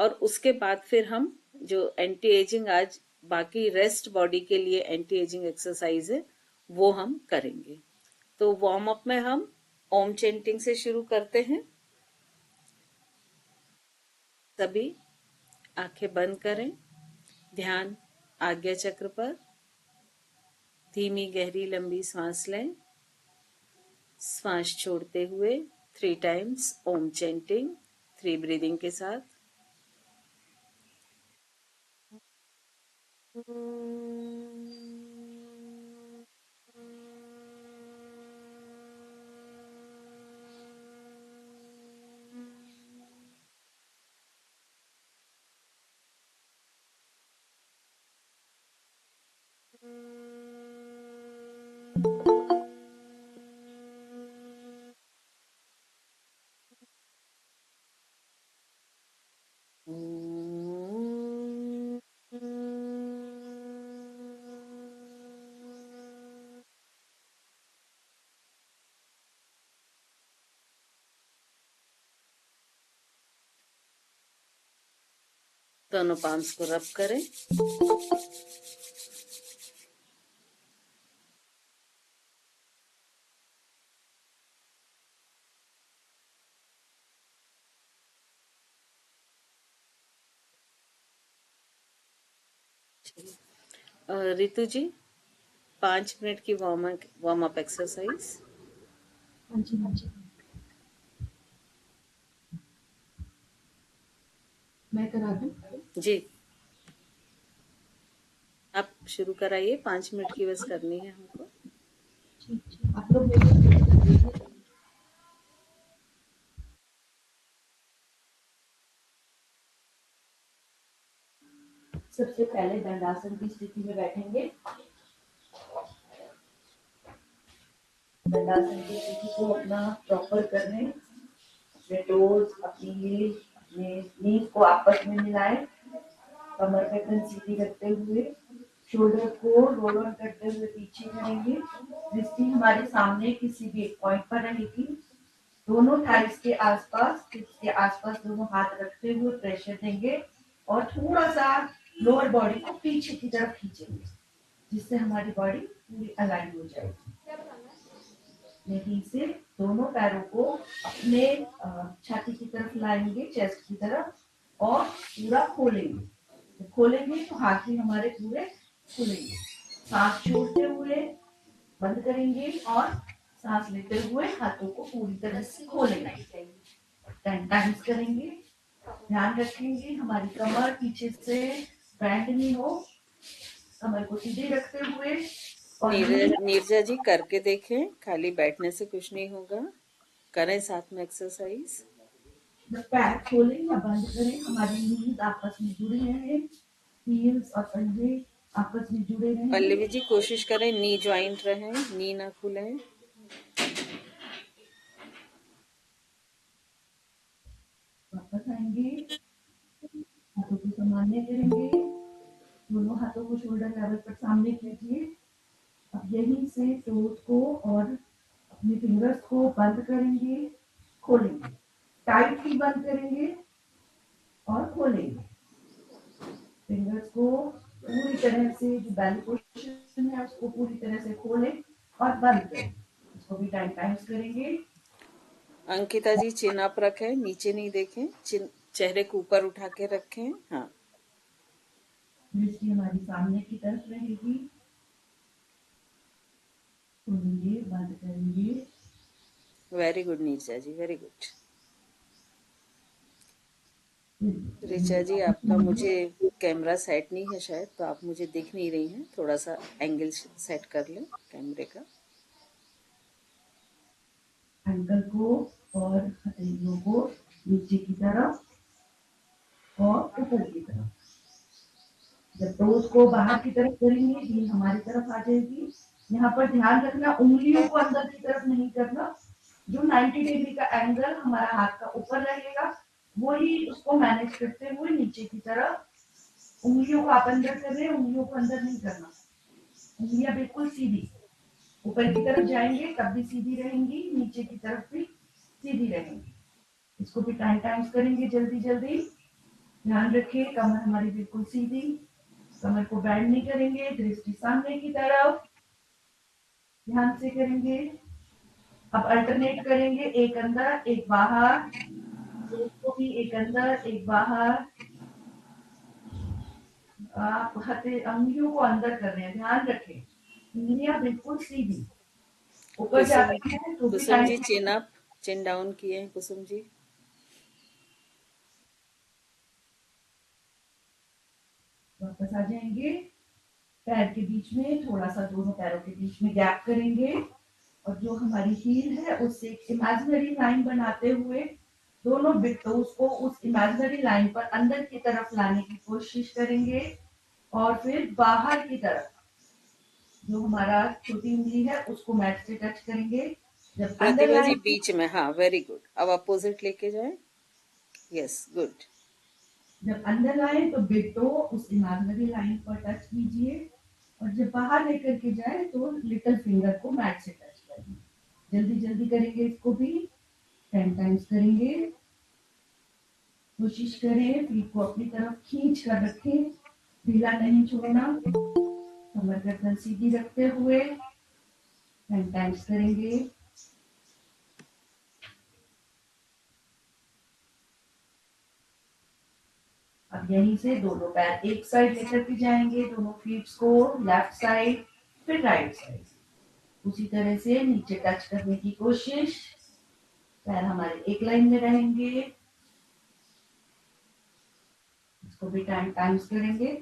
और उसके बाद फिर हम जो एंटी एजिंग आज बाकी रेस्ट बॉडी के लिए एंटी एजिंग एक्सरसाइज है वो हम करेंगे। तो वार्म अप में हम ओम चेंटिंग से शुरू करते हैं। सभी आंखें बंद करें, ध्यान आज्ञा चक्र पर, धीमी गहरी लंबी सांस लें, श्वास छोड़ते हुए 3 टाइम्स ओम चेंटिंग 3 ब्रीदिंग के साथ। दोनों पाम्स को रब करें। रितु जी 5 मिनट की वार्म अप एक्सरसाइज। हाँ जी हाँ जी, मैं करा दूं? जी आप शुरू कराइए, 5 मिनट की बस करनी है हमको। ठीक ठीक, आप लोग मेरे को कर दीजिए। सबसे पहले दंडासन की स्थिति में बैठेंगे। दंडासन की स्थिति को अपना प्रॉपर कर लें। अपने टोज, अपनी हील, अपने नीज को आपस में मिलाएं। कमर गर्दन सीधी रखते हुए शोल्डर को रोल ऑन करते हुए पीछे करेंगे। दृष्टि हमारे सामने किसी भी एक पॉइंट पर रहेगी। दोनों थाइस के आसपास, हिप्स के आसपास दोनों हाथ रखते हुए प्रेशर देंगे और थोड़ा सा लोअर बॉडी को पीछे की तरफ खींचेंगे, जिससे हमारी बॉडी पूरी अलाइन हो जाएगी। लेकिन से दोनों पैरों को अपने छाती की तरफ लाएंगे, चेस्ट की तरफ, और पूरा खोलेंगे। खोलेंगे तो हाथ भी हमारे पूरे खुलेंगे। सांस छोड़ते हुए बंद करेंगे और सांस लेते हुए हाथों को पूरी तरह से खोलेंगे। 10 टाइम्स करेंगे। ध्यान रखेंगे हमारी कमर पीछे से बैंड नहीं हो। कमर को सीधे रखते हुए नीरजा जी करके देखें, खाली बैठने से कुछ नहीं होगा, करें साथ में एक्सरसाइज। पैर खोलें या बंद करें, हमारी नीज आपस में जुड़े रहे, हील्स और पंजे आपस में जुड़े रहे। पल्लवी जी कोशिश करें नी ज्वाइंट रहे, नी ना खुले। वापस आएंगे, हाथों को सामान्य करेंगे, दोनों हाथों को शोल्डर लेवल पर सामने कीजिए। अब यहीं से टोज को और अपने फिंगर्स को बंद करेंगे, खोलेंगे, टाइटली बंद करेंगे और खोलेंगे। फिंगर्स को पूरी तरह से जो बेली पोजीशन है उसको पूरी तरह से खोलें और बंद करें। इसको भी 10 टाइम्स करेंगे। अंकिता जी चिन अप रखें, नीचे नहीं देखें, चिन चेहरे को ऊपर उठा के रखें। हाँ, दृष्टि हमारी सामने की तरफ रहेगी। खोलेंगे, बंद करेंगे। वेरी गुड नीरजा जी, वेरी गुड। ऋचा जी आपका मुझे कैमरा सेट नहीं है शायद, तो आप मुझे दिख नहीं रही हैं, थोड़ा सा एंगल सेट कर लें कैमरे का। एंकल को और हथेलियों को नीचे की तरफ और ऊपर की तरफ। जब टोज को बाहर की तरफ करेंगे, हील हमारी तरफ आ जाएगी। यहाँ पर ध्यान रखना, उंगलियों को अंदर की तरफ नहीं करना। जो 90 डिग्री का एंगल हमारा हाथ का ऊपर रहेगा, वही उसको मैनेज करते हुए नीचे की तरफ उंगलियों को आप अंदर कर रहे हैं, उंगलियों को अंदर नहीं करना। उंगलियां बिल्कुल सीधी ऊपर की तरफ जाएंगे, तब भी सीधी रहेंगी, नीचे की तरफ भी सीधी रहेंगी। इसको भी 10 टाइम्स करेंगे जल्दी जल्दी। ध्यान रखिए कमर हमारी बिल्कुल सीधी, कमर को बैंड नहीं करेंगे, दृष्टि सामने की तरफ, ध्यान से करेंगे। अब अल्टरनेट करेंगे, एक अंदर एक बाहर, इसको भी एक अंदर एक बाहर। आप अंगुलियों को अंदर कर रहे हैं, ध्यान रखें उंगलियां बिल्कुल सीधी, ऊपर जा कुसुम, रही है तो भी कुसुम लाइन जी चिन अप, चिन डाउन किए हैं कुसुम जी। वापस आ जाएंगे, पैर के बीच में थोड़ा सा, दोनों पैरों के बीच में गैप करेंगे और जो हमारी हील है उससे एक इमेजिनरी लाइन बनाते हुए दोनों बिग टोज को उस इमेजिनरी लाइन पर अंदर की तरफ लाने की कोशिश करेंगे और फिर बाहर की तरफ जो हमारा छोटी उंगली है उसको मैट से टच करेंगे। जब अंदर प्रतिभा जी लाएंगे, बीच में, हाँ वेरी गुड। अब अपोजिट लेके जाए, यस गुड। जब अंदर लाए तो बिग टो उस इमेजिनरी लाइन पर टच कीजिए और जब बाहर लेकर के जाए तो लिटिल फिंगर को मैट से टच करिए। जल्दी जल्दी करेंगे इसको भी, 10 टाइम्स करेंगे। कोशिश करें फीट को अपनी तरफ खींच कर रखें, ढीला नहीं छोड़ना, कमर गर्दन सीधी रखते हुए 10 टाइम्स करेंगे। अब यहीं से दोनों पैर एक साइड लेकर के जाएंगे, दोनों फीट को लेफ्ट साइड फिर राइट साइड, उसी तरह से नीचे टच करने की कोशिश। पैर हमारे एक लाइन में रहेंगे, इसको भी 10 टाइम्स करेंगे।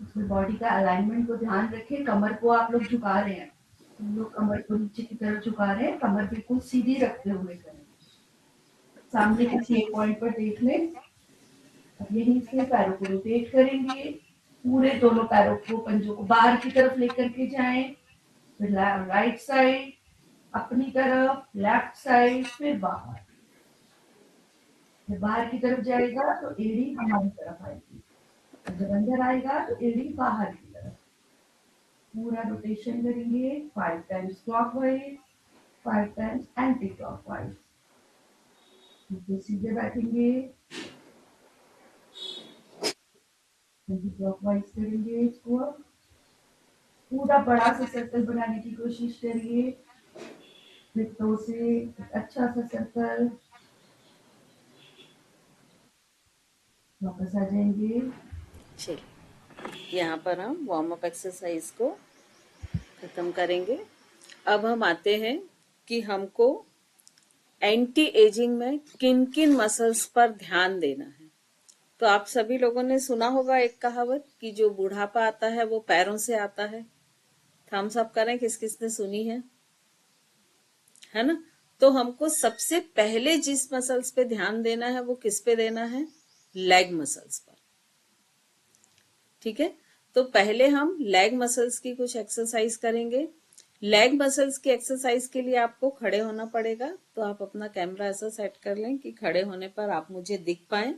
उसमें बॉडी का अलाइनमेंट को ध्यान रखें, कमर को आप लोग झुका रहे हैं, हम लोग कमर को नीचे की तरफ झुका रहे हैं, कमर बिल्कुल सीधी रखते हुए करें, सामने किसी एक पॉइंट पर देख लें। अब यहीं से पैरों को रोटेट करेंगे, पूरे दोनों पैरों को पंजों को बाहर की तरफ लेकर के जाएं, फिर राइट साइड अपनी तरफ, लेफ्ट साइड फिर बाहर। जब बाहर की तरफ जाएगा तो एड़ी हमारी तरफ आएगी और जब अंदर आएगा तो एड़ी बाहर की तरफ। पूरा रोटेशन करेंगे, 5 times clockwise, 5 times anti clockwise. सीधे बैठेंगे, एंटी क्लॉकवाइज करेंगे इसको। अब पूरा बड़ा सा सर्कल बनाने की कोशिश करिए, फिटों से एक अच्छा सा सर्कल। वापस आ जाएंगे, चलिए यहाँ पर हम वार्म अप एक्सरसाइज को खत्म करेंगे। अब हम आते हैं कि हमको एंटी एजिंग में किन किन मसल्स पर ध्यान देना है। तो आप सभी लोगों ने सुना होगा एक कहावत कि जो बुढ़ापा आता है वो पैरों से आता है। थम्स अप करें किस किस ने सुनी है ना। तो हमको सबसे पहले जिस मसल्स पे ध्यान देना है वो किस पे देना है, लेग मसल्स पर। ठीक है, तो पहले हम लेग मसल्स की कुछ एक्सरसाइज करेंगे। लेग मसल्स की एक्सरसाइज के लिए आपको खड़े होना पड़ेगा, तो आप अपना कैमरा ऐसा सेट कर लें कि खड़े होने पर आप मुझे दिख पाए।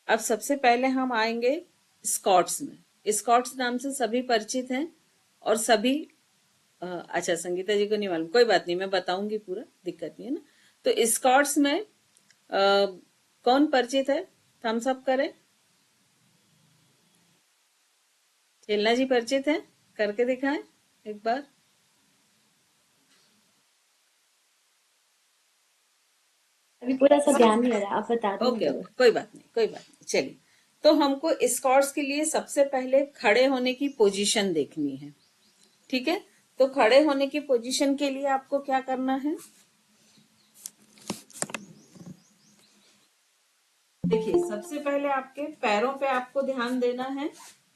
अब सबसे पहले हम आएंगे स्क्वाट्स में। स्क्वाट्स नाम से सभी परिचित हैं और सभी अच्छा संगीता जी को नहीं मालूम, कोई बात नहीं, मैं बताऊंगी पूरा, दिक्कत नहीं है ना। तो स्क्वाट्स में कौन परिचित है, थम्स अप करें। चेलना जी परिचित है, करके दिखाएं एक बार। अभी पूरा सा ध्यान नहीं आ रहा, आप बता दें ओके तो। ओके, कोई बात नहीं कोई बात नहीं। चलिए, तो हमको स्क्वाट्स के लिए सबसे पहले खड़े होने की पोजीशन देखनी है। ठीक है, तो खड़े होने की पोजीशन के लिए आपको क्या करना है, देखिए सबसे पहले आपके पैरों पे आपको ध्यान देना है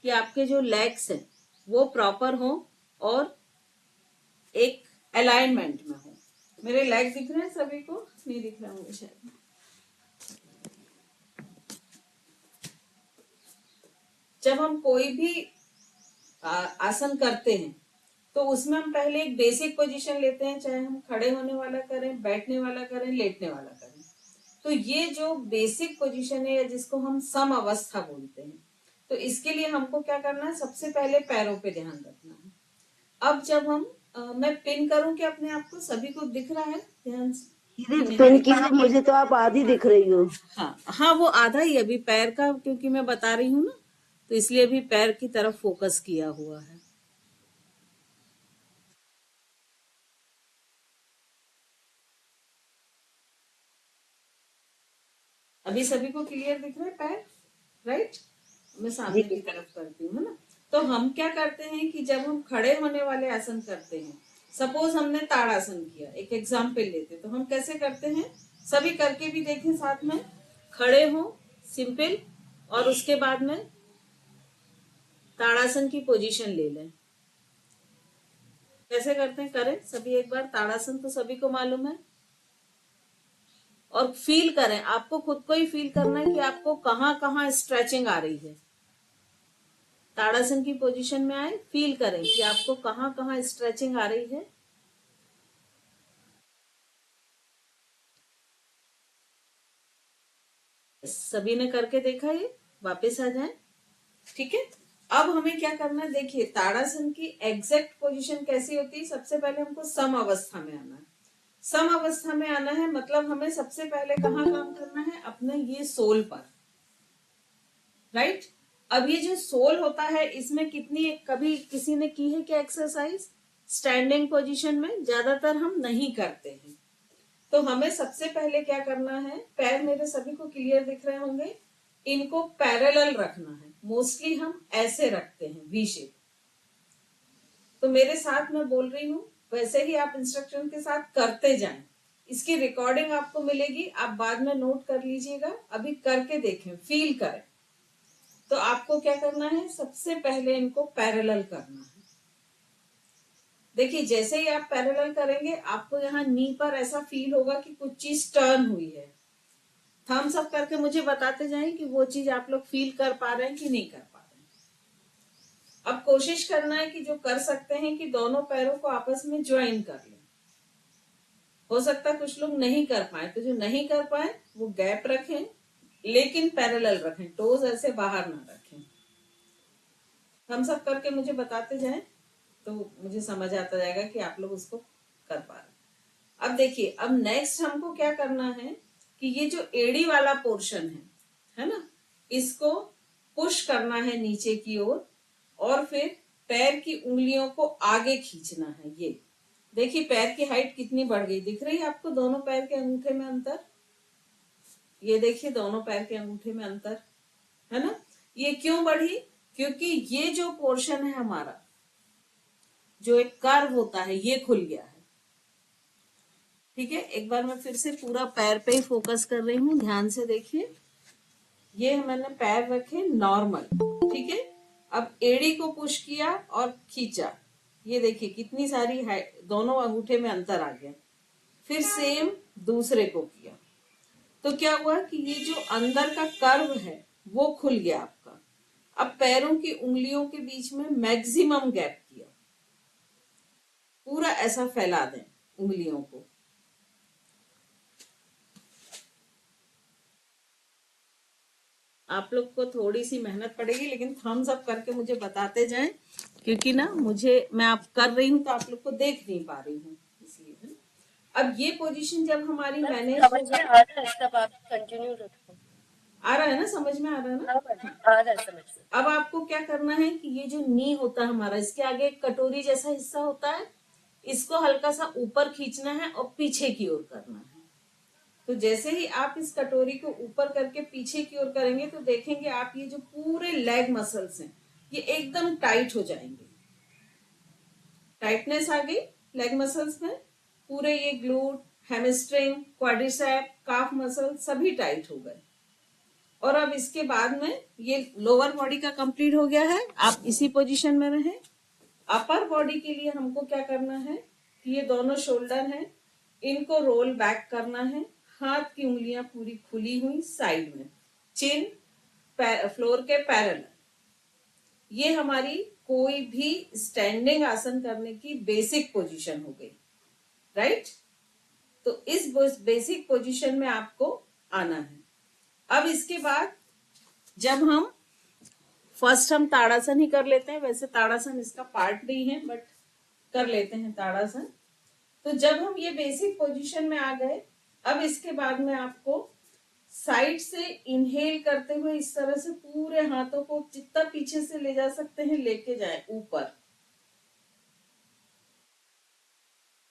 कि आपके जो लेग्स हैं वो प्रॉपर हो और एक अलाइनमेंट में हो। मेरे लेग दिख रहे हैं सभी को, नहीं दिख रहा मुझे शायद। जब हम कोई भी आसन करते हैं तो उसमें हम पहले एक बेसिक पोजीशन लेते हैं, चाहे हम खड़े होने वाला करें, बैठने वाला करें, लेटने वाला करें। तो ये जो बेसिक पोजीशन है या जिसको हम सम अवस्था बोलते हैं, तो इसके लिए हमको क्या करना है, सबसे पहले पैरों पे ध्यान रखना है। अब जब हम मैं पिन करूं कि अपने आप को सभी को दिख रहा है ध्यान से? दीदी पिन कीजिए, मुझे तो आप आधी दिख रही हो। हाँ हाँ, वो आधा ही अभी पैर का, क्योंकि मैं बता रही हूँ ना, तो इसलिए अभी पैर की तरफ फोकस किया हुआ है। अभी सभी को क्लियर दिख रहा है पैर, राइट? मैं सामने की तरफ करती हूँ, है ना? तो हम क्या करते हैं कि जब हम खड़े होने वाले आसन करते हैं, सपोज हमने ताड़ासन किया, एक एग्जाम्पल लेते, तो हम कैसे करते हैं, सभी करके भी देखें साथ में। खड़े हो सिंपल, और उसके बाद में ताड़ासन की पोजीशन ले लें। कैसे करते हैं, करें सभी एक बार ताड़ासन, तो सभी को मालूम है। और फील करें, आपको खुद को ही फील करना है कि आपको कहाँ कहाँ स्ट्रेचिंग आ रही है। ताड़ासन की पोजीशन में आए, फील करें कि आपको कहाँ कहाँ स्ट्रेचिंग आ रही है। सभी ने करके देखा, ये वापस आ जाए, ठीक है? अब हमें क्या करना है, देखिए ताड़ासन की एग्जैक्ट पोजीशन कैसी होती है। सबसे पहले हमको सम अवस्था में आना है। सम अवस्था में आना है मतलब हमें सबसे पहले कहाँ काम करना है, अपने ये सोल पर, राइट? अब ये जो सोल होता है, इसमें कितनी, कभी किसी ने की है क्या एक्सरसाइज? स्टैंडिंग पोजीशन में ज्यादातर हम नहीं करते हैं। तो हमें सबसे पहले क्या करना है, पैर मेरे सभी को क्लियर दिख रहे होंगे, इनको पैरेलल रखना है। मोस्टली हम ऐसे रखते हैं, वी शेप। तो मेरे साथ मैं बोल रही हूँ, वैसे ही आप इंस्ट्रक्शन के साथ करते जाएं। इसकी रिकॉर्डिंग आपको मिलेगी, आप बाद में नोट कर लीजिएगा। अभी करके देखें, फील करें। तो आपको क्या करना है, सबसे पहले इनको पैरेलल करना है। देखिए जैसे ही आप पैरेलल करेंगे, आपको यहाँ नी पर ऐसा फील होगा कि कुछ चीज टर्न हुई है। थम्स अप करके मुझे बताते जाएं कि वो चीज आप लोग फील कर पा रहे हैं कि नहीं कर पा रहे हैं। अब कोशिश करना है कि जो कर सकते हैं कि दोनों पैरों को आपस में ज्वाइन कर लें। हो सकता है कुछ लोग नहीं कर पाए, तो जो नहीं कर पाए वो गैप रखें, लेकिन पैरेलल रखें, टोज ऐसे बाहर ना रखें। थम्स अप करके मुझे बताते जाएं, तो मुझे समझ आता जाएगा कि आप लोग उसको कर पा रहे। अब देखिए, अब नेक्स्ट हमको क्या करना है कि ये जो एड़ी वाला पोर्शन है ना, इसको पुश करना है नीचे की ओर, और फिर पैर की उंगलियों को आगे खींचना है। ये देखिए पैर की हाइट कितनी बढ़ गई, दिख रही है आपको दोनों पैर के अंगूठे में अंतर? ये देखिए दोनों पैर के अंगूठे में अंतर है ना। ये क्यों बढ़ी? क्योंकि ये जो पोर्शन है हमारा, जो एक कर्व होता है, ये खुल गया है। ठीक है, एक बार मैं फिर से पूरा पैर पे ही फोकस कर रही हूँ, ध्यान से देखिए। ये मैंने पैर रखे नॉर्मल, ठीक है। अब एड़ी को पुश किया और खींचा, ये देखिए कितनी सारी दोनों अंगूठे में अंतर आ गया। फिर सेम दूसरे को किया, तो क्या हुआ कि ये जो अंदर का कर्व है वो खुल गया आपका। अब पैरों की उंगलियों के बीच में मैक्सिमम गैप किया, पूरा ऐसा फैला दें उंगलियों को। आप लोग को थोड़ी सी मेहनत पड़ेगी, लेकिन थम्स अप करके मुझे बताते जाएं, क्योंकि ना मैं आप कर रही हूँ तो आप लोग को देख नहीं पा रही हूँ, इसलिए है। अब ये पोजीशन जब हमारी मैनेज समझ में आ रहा है, सब आप कंटिन्यू रखो। आ रहा है ना, समझ में आ रहा है ना? आ रहा है समझ में। अब आपको क्या करना है कि ये जो नी होता है हमारा, इसके आगे एक कटोरी जैसा हिस्सा होता है, इसको हल्का सा ऊपर खींचना है और पीछे की ओर करना है। तो जैसे ही आप इस कटोरी को ऊपर करके पीछे की ओर करेंगे, तो देखेंगे आप ये जो पूरे लेग मसल्स हैं, ये एकदम टाइट हो जाएंगे। टाइटनेस आ गई लेग मसल्स में, पूरे ये glute, hamstring, quadricep, calf muscle सभी टाइट हो गए। और अब इसके बाद में ये लोअर बॉडी का कंप्लीट हो गया है, आप इसी पोजीशन में रहें। अपर बॉडी के लिए हमको क्या करना है कि ये दोनों शोल्डर हैं, इनको रोल बैक करना है। हाथ की उंगलियां पूरी खुली हुई साइड में, चिन फ्लोर के पैरेलल। ये हमारी कोई भी स्टैंडिंग आसन करने की बेसिक पोजीशन हो गई, राइट? तो इस बेसिक पोजीशन में आपको आना है। अब इसके बाद जब हम फर्स्ट हम ताड़ासन ही कर लेते हैं, वैसे ताड़ासन इसका पार्ट नहीं है बट कर लेते हैं ताड़ासन। तो जब हम ये बेसिक पोजीशन में आ गए, अब इसके बाद में आपको साइड से इनहेल करते हुए इस तरह से पूरे हाथों को जितना पीछे से ले जा सकते हैं लेके जाए ऊपर,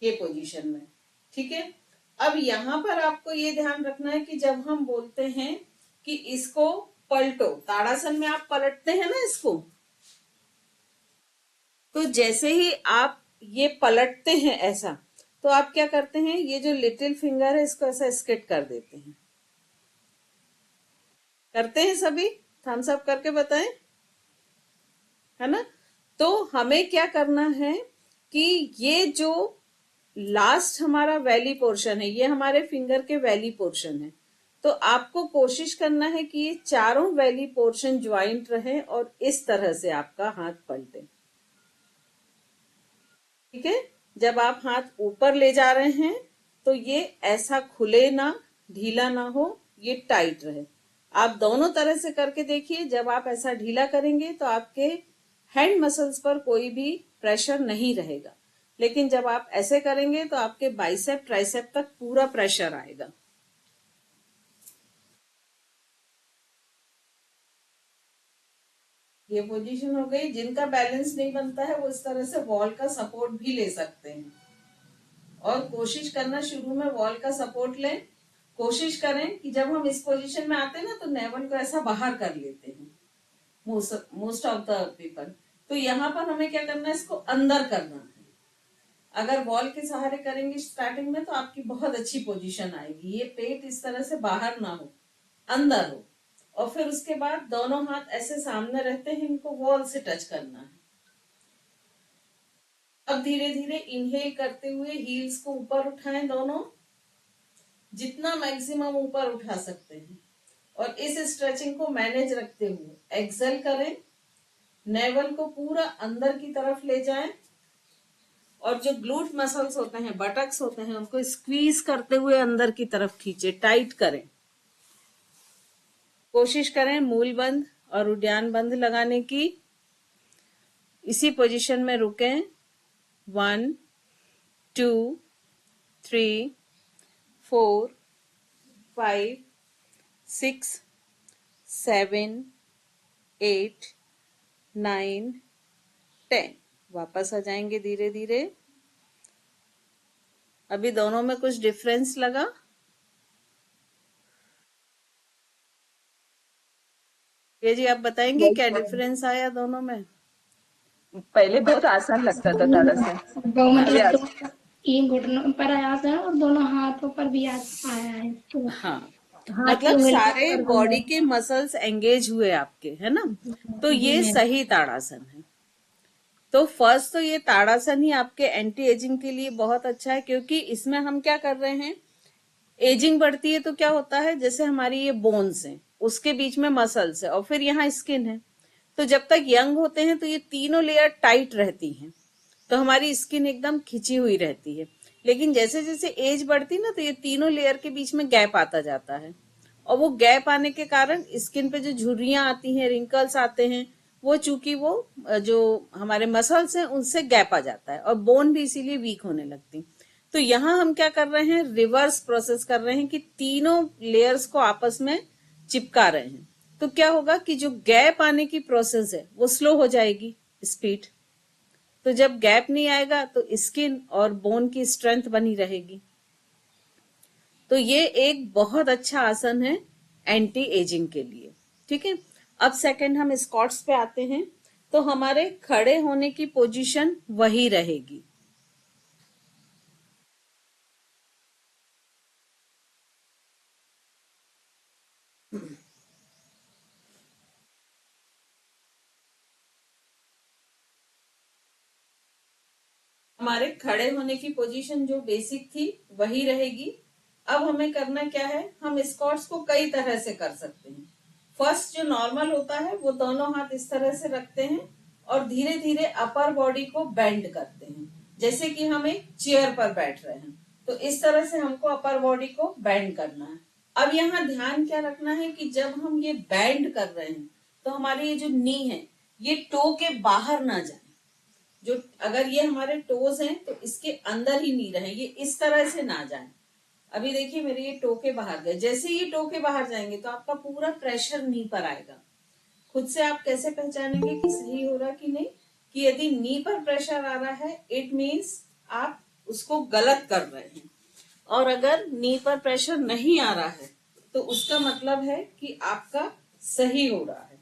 ये पोजीशन में। ठीक है, अब यहां पर आपको ये ध्यान रखना है कि जब हम बोलते हैं कि इसको पलटो, ताड़ासन में आप पलटते हैं ना इसको, तो जैसे ही आप ये पलटते हैं ऐसा, तो आप क्या करते हैं, ये जो लिटिल फिंगर है इसको ऐसा स्किट कर देते हैं। करते हैं सभी, थम्स अप करके बताएं, है ना। तो हमें क्या करना है कि ये जो लास्ट हमारा वैली पोर्शन है, ये हमारे फिंगर के वैली पोर्शन है, तो आपको कोशिश करना है कि ये चारों वैली पोर्शन ज्वाइंट रहे और इस तरह से आपका हाथ पलटे। ठीक है, जब आप हाथ ऊपर ले जा रहे हैं तो ये ऐसा खुले ना, ढीला ना हो, ये टाइट रहे। आप दोनों तरह से करके देखिए, जब आप ऐसा ढीला करेंगे तो आपके हैंड मसल्स पर कोई भी प्रेशर नहीं रहेगा, लेकिन जब आप ऐसे करेंगे तो आपके बाइसेप ट्राइसेप तक पूरा प्रेशर आएगा। ये पोजीशन हो गई। जिनका बैलेंस नहीं बनता है वो इस तरह से वॉल का सपोर्ट भी ले सकते हैं, और कोशिश करना शुरू में वॉल का सपोर्ट लें। कोशिश करें कि जब हम इस पोजीशन में आते हैं ना तो नेवल को ऐसा बाहर कर लेते हैं मोस्ट ऑफ द पीपल। तो यहाँ पर हमें क्या करना है, इसको अंदर करना है। अगर वॉल के सहारे करेंगे स्टार्टिंग में तो आपकी बहुत अच्छी पोजीशन आएगी। ये पेट इस तरह से बाहर ना हो, अंदर हो, और फिर उसके बाद दोनों हाथ ऐसे सामने रहते हैं, इनको वॉल से टच करना है। अब धीरे धीरे इनहेल करते हुए हील्स को ऊपर उठाएं, दोनों जितना मैक्सिमम ऊपर उठा सकते हैं, और इस स्ट्रेचिंग को मैनेज रखते हुए एक्सेल करें। नेवल को पूरा अंदर की तरफ ले जाएं, और जो ग्लूट मसल्स होते हैं, बटक्स होते हैं, उनको स्क्वीज करते हुए अंदर की तरफ खींचे, टाइट करें। कोशिश करें मूल बंद और उद्यान बंद लगाने की। इसी पोजीशन में रुकें। 1 2 3 4 5 6 7 8 9 10। वापस आ जाएंगे धीरे धीरे। अभी दोनों में कुछ डिफरेंस लगा? ये जी आप बताएंगे क्या डिफरेंस आया दोनों में? पहले बहुत आसान लगता था ताड़ासन। वो मतलब तीन घुटनों पर आयास है और दोनों हाथों पर भी आया है तो हाँ, हाथ की मतलब उंगलियों सारे पर बॉडी के मसल्स एंगेज हुए आपके, है ना। तो ये सही ताड़ासन है। तो फर्स्ट तो ये ताड़ासन ही आपके एंटी एजिंग के लिए बहुत अच्छा है, क्योंकि इसमें हम क्या कर रहे हैं, एजिंग बढ़ती है तो क्या होता है, जैसे हमारी ये बोन्स हैं, उसके बीच में मसल्स है और फिर यहाँ स्किन है। तो जब तक यंग होते हैं तो ये तीनों लेयर टाइट रहती हैं, तो हमारी स्किन एकदम खिंची हुई रहती है। लेकिन जैसे जैसे एज बढ़ती ना तो ये तीनों लेयर के बीच में गैप आता जाता है, और वो गैप आने के कारण स्किन पे जो झुर्रियां आती हैं, रिंकल्स आते हैं, वो चूंकि वो जो हमारे मसल्स हैं उनसे गैप आ जाता है, और बोन भी इसीलिए वीक होने लगती। तो यहाँ हम क्या कर रहे हैं, रिवर्स प्रोसेस कर रहे हैं कि तीनों लेयर्स को आपस में चिपका रहे हैं। तो क्या होगा कि जो गैप आने की प्रोसेस है वो स्लो हो जाएगी, स्पीड। तो जब गैप नहीं आएगा तो स्किन और बोन की स्ट्रेंथ बनी रहेगी। तो ये एक बहुत अच्छा आसन है एंटी एजिंग के लिए। ठीक है, अब सेकंड हम स्क्वाट्स पे आते हैं। तो हमारे खड़े होने की पोजीशन वही रहेगी। हमारे खड़े होने की पोजीशन जो बेसिक थी वही रहेगी। अब हमें करना क्या है, हम स्क्वाट्स को कई तरह से कर सकते हैं। फर्स्ट जो नॉर्मल होता है वो दोनों हाथ इस तरह से रखते हैं और धीरे धीरे अपर बॉडी को बेंड करते हैं, जैसे कि हम एक चेयर पर बैठ रहे हैं। तो इस तरह से हमको अपर बॉडी को बेंड करना है। अब यहाँ ध्यान क्या रखना है कि जब हम ये बेंड कर रहे हैं तो हमारी ये जो नी है ये टो के बाहर ना जाए। जो अगर ये हमारे टोज हैं तो इसके अंदर ही नी रहे, ये इस तरह से ना जाए। अभी देखिए मेरे ये टो के बाहर गए, जैसे ये टो के बाहर जाएंगे तो आपका पूरा प्रेशर नी पर आएगा। खुद से आप कैसे पहचानेंगे कि सही हो रहा कि नहीं, कि यदि नी पर प्रेशर आ रहा है इट मीन्स आप उसको गलत कर रहे हैं, और अगर नी पर प्रेशर नहीं आ रहा है तो उसका मतलब है कि आपका सही हो रहा है।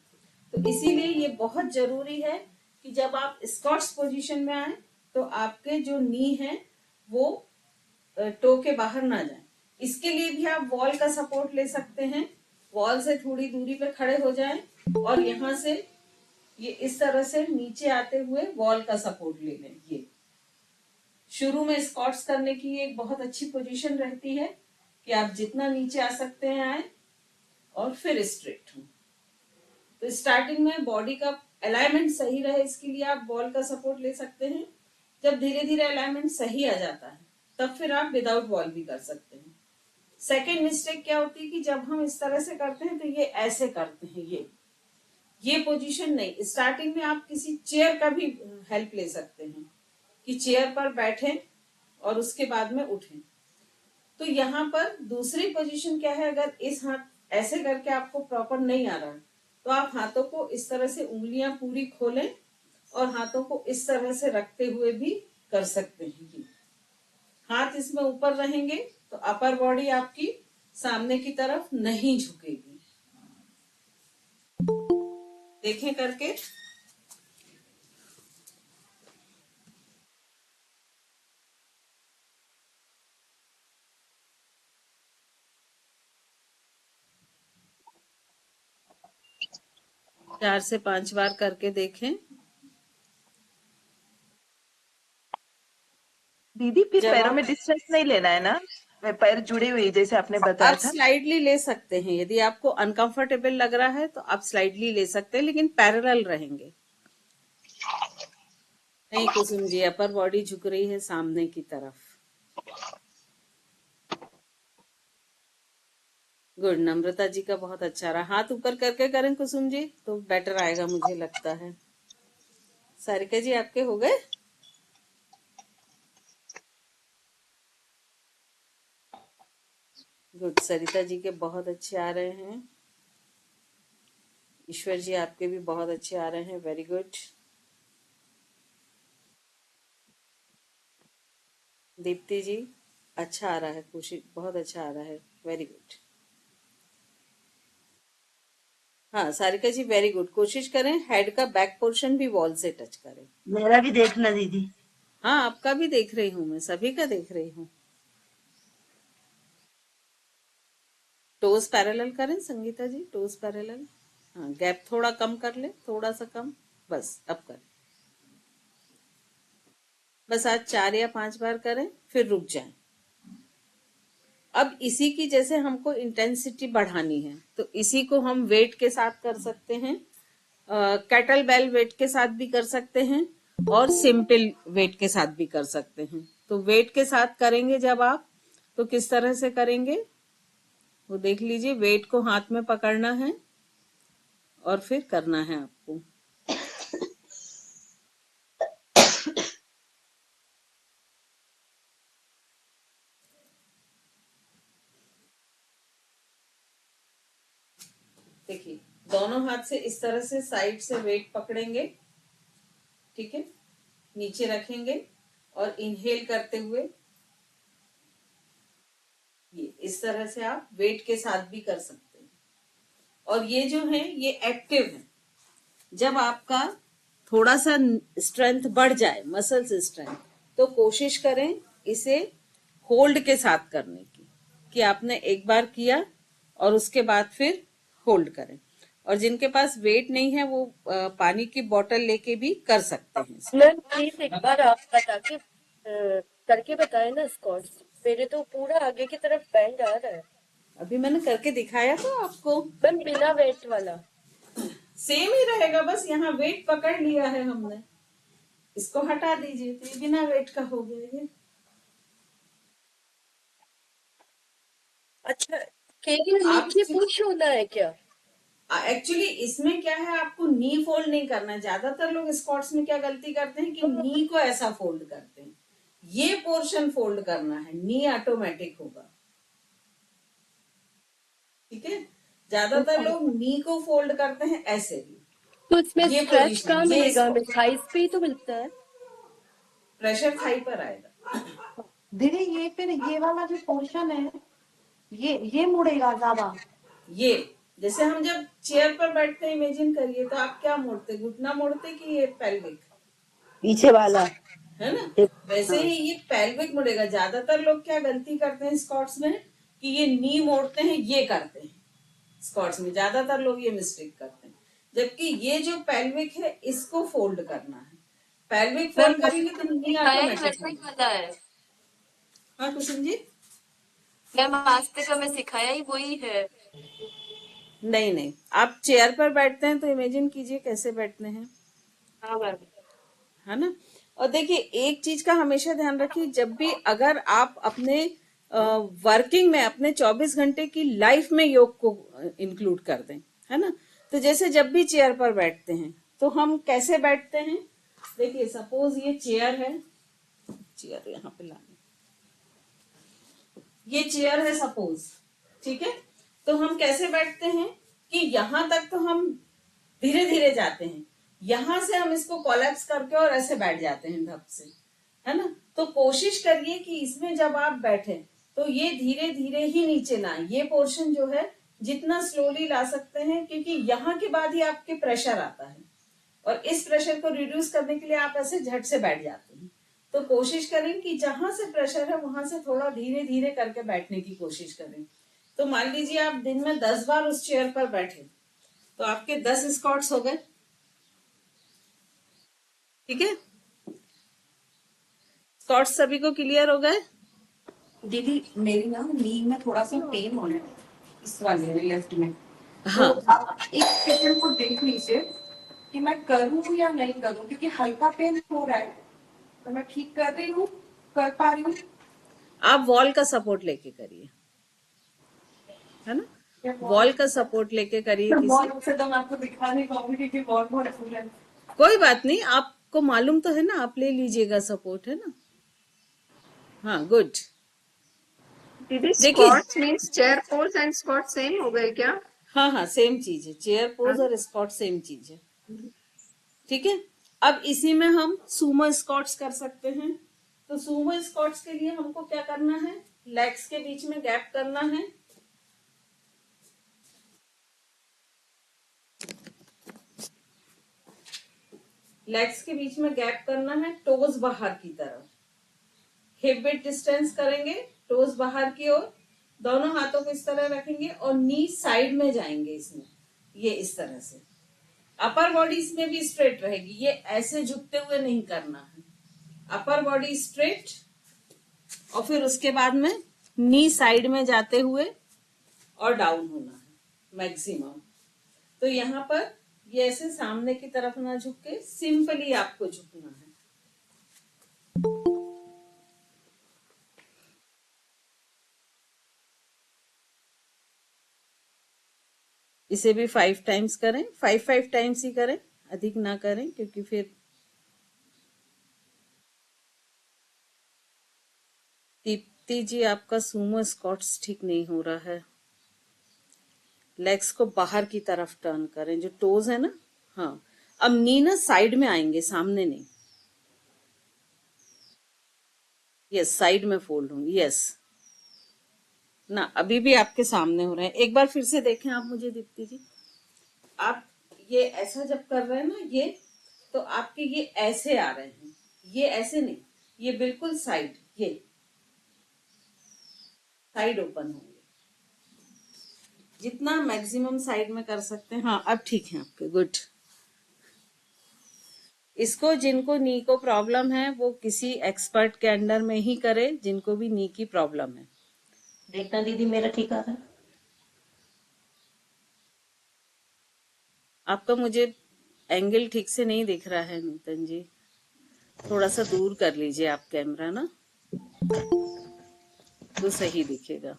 तो इसीलिए ये बहुत जरूरी है कि जब आप स्क्वाट्स पोजीशन में आए तो आपके जो नी है वो टो के बाहर ना जाए। इसके लिए भी आप वॉल का सपोर्ट ले सकते हैं। वॉल से थोड़ी दूरी पे खड़े हो जाएं और यहाँ से ये इस तरह से नीचे आते हुए वॉल का सपोर्ट ले लें। ये शुरू में स्क्वाट्स करने की एक बहुत अच्छी पोजीशन रहती है कि आप जितना नीचे आ सकते हैं आए और फिर स्ट्रेट हो। तो स्टार्टिंग में बॉडी का अलाइनमेंट सही रहे इसके लिए आप वॉल का सपोर्ट ले सकते हैं। जब धीरे धीरे अलाइनमेंट सही आ जाता है तब फिर आप विदाउट वॉल भी कर सकते हैं। सेकेंड मिस्टेक क्या होती है कि जब हम इस तरह से करते हैं तो ये ऐसे करते हैं, ये पोजीशन नहीं। स्टार्टिंग में आप किसी चेयर का भी हेल्प ले सकते हैं कि चेयर पर बैठें और उसके बाद में उठें। तो यहाँ पर दूसरी पोजीशन क्या है, अगर इस हाथ ऐसे करके आपको प्रॉपर नहीं आ रहा तो आप हाथों को इस तरह से उंगलियां पूरी खोलें और हाथों को इस तरह से रखते हुए भी कर सकते हैं। ये हाथ इसमें ऊपर रहेंगे तो अपर बॉडी आपकी सामने की तरफ नहीं झुकेगी। देखें करके। चार से 5 बार करके देखें। दीदी फिर जब पैरों आप में डिस्टेंस नहीं लेना है ना, पैर जुड़े हुए जैसे आपने आप बताया था। स्लाइडली ले सकते हैं, यदि आपको अनकंफर्टेबल लग रहा है तो आप स्लाइडली ले सकते हैं, लेकिन पैरेलल रहेंगे। नहीं कुसुम जी, अपर बॉडी झुक रही है सामने की तरफ। गुड। नम्रता जी का बहुत अच्छा रहा। हाथ ऊपर करके करें कुसुम जी तो बेटर आएगा मुझे लगता है। सारिका जी आपके हो गए? गुड। सरिता जी के बहुत अच्छे आ रहे हैं। ईश्वर जी आपके भी बहुत अच्छे आ रहे हैं, वेरी गुड। दीप्ति जी अच्छा आ रहा है, खुशी बहुत अच्छा आ रहा है, वेरी गुड। हाँ सारिका जी वेरी गुड। कोशिश करें हेड का बैक पोर्शन भी वॉल से टच करें। मेरा भी देखना दीदी। हाँ आपका भी देख रही हूँ मैं, सभी का देख रही हूँ। टोज पैरेलल करें संगीता जी, टोज पैरेलल। हाँ गैप थोड़ा कम कर ले, थोड़ा सा कम, बस अब करें। बस आज 4 या 5 बार करें फिर रुक जाएं। अब इसी की जैसे हमको इंटेंसिटी बढ़ानी है तो इसी को हम वेट के साथ कर सकते हैं, कैटल बेल वेट के साथ भी कर सकते हैं और सिंपल वेट के साथ भी कर सकते हैं। तो वेट के साथ करेंगे जब आप, तो किस तरह से करेंगे वो देख लीजिए। वेट को हाथ में पकड़ना है और फिर करना है आपको। देखिए दोनों हाथ से इस तरह से साइड से वेट पकड़ेंगे, ठीक है, नीचे रखेंगे और इनहेल करते हुए ये इस तरह से आप वेट के साथ भी कर सकते हैं। और ये जो है ये एक्टिव है। जब आपका थोड़ा सा स्ट्रेंथ बढ़ जाए, मसल्स स्ट्रेंथ, तो कोशिश करें इसे होल्ड के साथ करने की, कि आपने एक बार किया और उसके बाद फिर होल्ड करें। और जिनके पास वेट नहीं है वो पानी की बोतल लेके भी कर सकते हैं। मैम प्लीज एक बार आप बता के करके बताए ना स्क्वाट्स। मेरे तो पूरा आगे की तरफ बैंड आ रहा है। अभी मैंने करके दिखाया तो आपको। मैम बिना वेट वाला। सेम ही रहेगा, बस यहाँ वेट पकड़ लिया है हमने, इसको हटा दीजिए तो ये बिना वेट का हो गया ये। अच्छा केवल नीचे पुश होना है क्या? एक्चुअली इसमें क्या है, आपको नी फोल्ड नहीं करना है। ज्यादातर लोग स्क्वाट्स में क्या गलती करते हैं कि नी को ऐसा फोल्ड करते हैं, ये पोर्शन फोल्ड करना है, नी ऑटोमेटिक होगा। ठीक है, ज्यादातर लोग नी को फोल्ड करते हैं ऐसे भी। तो इसमें ये स्ट्रेच पोजीशन, कहाँ ये मिलेगा हमें? थाइस पे ही तो मिलता है। प्रेशर थाई पर आएगा। दीदी ये फिर ये वाला जो पोर्शन है ये मुड़ेगा ज्यादा। ये जैसे हम जब चेयर पर बैठते हैं, इमेजिन करिए, तो आप क्या मोड़ते, घुटना मोड़ते कि ये पेल्विक, पीछे वाला है ना? हिप। वैसे ही ये पेल्विक मुड़ेगा। ज्यादातर लोग क्या गलती करते हैं स्क्वाट्स में कि ये नी मोड़ते हैं, ये करते हैं। स्क्वाट्स में ज्यादातर लोग ये मिस्टेक करते हैं, जबकि ये जो पेल्विक है इसको फोल्ड करना है। पेल्विक फोल्ड करेंगे तो नी ऑटोमेटिक। वाला है हाँ कुसुम जी? मैम, आज तक हमें सिखाया ही वही है। नहीं नहीं, आप चेयर पर बैठते हैं तो इमेजिन कीजिए कैसे बैठते हैं, हाँ मैम। है ना? और देखिए एक चीज का हमेशा ध्यान रखिए, जब भी अगर आप अपने वर्किंग में, अपने 24 घंटे की लाइफ में योग को इंक्लूड कर दें, है ना? तो जैसे जब भी चेयर पर बैठते हैं तो हम कैसे बैठते हैं? देखिए सपोज ये चेयर है, चेयर यहाँ पे लानी, ये चेयर है सपोज, ठीक है? तो हम कैसे बैठते हैं कि यहां तक तो हम धीरे धीरे जाते हैं, यहां से हम इसको कोलैप्स करके और ऐसे बैठ जाते हैं धप से, है ना? तो कोशिश करिए कि इसमें जब आप बैठे तो ये धीरे धीरे ही नीचे ना आए। ये पोर्शन जो है जितना स्लोली ला सकते हैं, क्योंकि यहाँ के बाद ही आपके प्रेशर आता है, और इस प्रेशर को रिड्यूस करने के लिए आप ऐसे झट से बैठ जाते हैं। तो कोशिश करें कि जहां से प्रेशर है वहां से थोड़ा धीरे धीरे करके बैठने की कोशिश करें। तो मान लीजिए आप दिन में 10 बार उस चेयर पर बैठे तो आपके 10 स्क्वाट्स हो गए। ठीक है, स्क्वाट्स सभी को क्लियर हो गए? दीदी मेरी ना नी में थोड़ा सा पेन हो रहा है, इस वाले में लेफ्ट में। हाँ। तो आप एक सेकंड को देख लीजिए कि मैं करूँ या नहीं करूँ, क्योंकि हल्का पेन हो रहा है। तो मैं ठीक कर रही हूँ, कर पा रही हूँ। आप वॉल का सपोर्ट लेके करिए, है ना? वॉल का सपोर्ट लेके करिए। वॉल से तो मैं आपको दिखा नहीं पाऊंगी क्योंकि वॉल बहुत फूल है। कोई बात नहीं, आपको मालूम तो है ना, आप ले लीजिएगा सपोर्ट, है ना? हाँ गुड। दीदी squats means chair pose and squat same हो गए क्या? हाँ हाँ सेम चीज है, चेयर पोज और स्क्वाट सेम चीज है। ठीक है, अब इसी में हम सुमो स्क्वाट्स कर सकते हैं। तो सुमो स्क्वाट्स के लिए हमको क्या करना है, लेग्स के बीच में गैप करना है, लेग्स के बीच में गैप करना है, टोज बाहर की तरफ, हिप विड्थ डिस्टेंस करेंगे, टोज बाहर की ओर, दोनों हाथों को इस तरह रखेंगे और नी साइड में जाएंगे इसमें, ये इस तरह से। अपर बॉडी इसमें भी स्ट्रेट रहेगी, ये ऐसे झुकते हुए नहीं करना है, अपर बॉडी स्ट्रेट, और फिर उसके बाद में नी साइड में जाते हुए और डाउन होना है मैक्सिमम। तो यहाँ पर ये ऐसे सामने की तरफ ना झुक के सिंपली आपको झुकना है। इसे भी 5 टाइम्स करें, 5 टाइम्स ही करें, अधिक ना करें, क्योंकि फिर दीप्ति जी आपका सुमो स्क्वाट्स ठीक नहीं हो रहा है। लेग्स को बाहर की तरफ टर्न करें, जो टोज है ना, हाँ। अब नी ना साइड में आएंगे, सामने नहीं। यस, साइड में फोल्ड होंगे, यस ना, अभी भी आपके सामने हो रहे हैं। एक बार फिर से देखें आप मुझे दीप्ति जी, आप ये ऐसा जब कर रहे हैं ना, ये तो आपके ये ऐसे आ रहे हैं, ये ऐसे नहीं, ये बिल्कुल साइड, ये साइड ओपन होंगे, जितना मैक्सिमम साइड में कर सकते हैं। हाँ अब ठीक है आपके, गुड। इसको जिनको नी को प्रॉब्लम है वो किसी एक्सपर्ट के अंडर में ही करे, जिनको भी नी की प्रॉब्लम है। देखना दीदी मेरा ठीक आ रहा है। आपका मुझे एंगल ठीक से नहीं दिख रहा है नूतन जी, थोड़ा सा दूर कर लीजिए आप कैमरा ना, तो सही दिखेगा।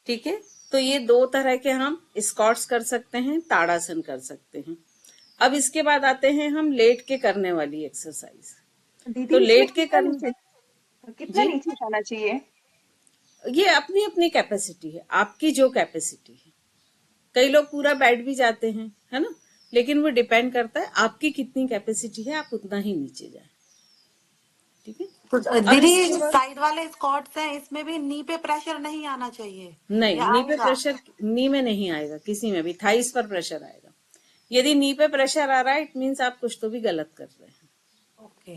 ठीक है, तो ये 2 तरह के हम स्क्वाट्स कर सकते हैं, ताड़ासन कर सकते हैं। अब इसके बाद आते हैं हम लेट के करने वाली एक्सरसाइज। दीदी तो इसमें लेट के कितना कर नीचे कितना जी, नीचे जाना चाहिए? ये अपनी अपनी कैपेसिटी है, आपकी जो कैपेसिटी है। कई लोग पूरा बैठ भी जाते हैं, है ना, लेकिन वो डिपेंड करता है आपकी कितनी कैपेसिटी है, आप उतना ही नीचे जाए। ठीक है, तो अब दीदी इसके बाद साइड वाले स्क्वाट्स हैं, इसमें भी नी पे प्रेशर नहीं आना चाहिए नहीं, या नी पे आएगा? प्रेशर नी में नहीं आएगा, किसी में भी थाइस पर प्रेशर आएगा। यदि नी पे प्रेशर आ रहा है, इट मीन्स आप कुछ तो भी गलत कर रहे हैं, ओके।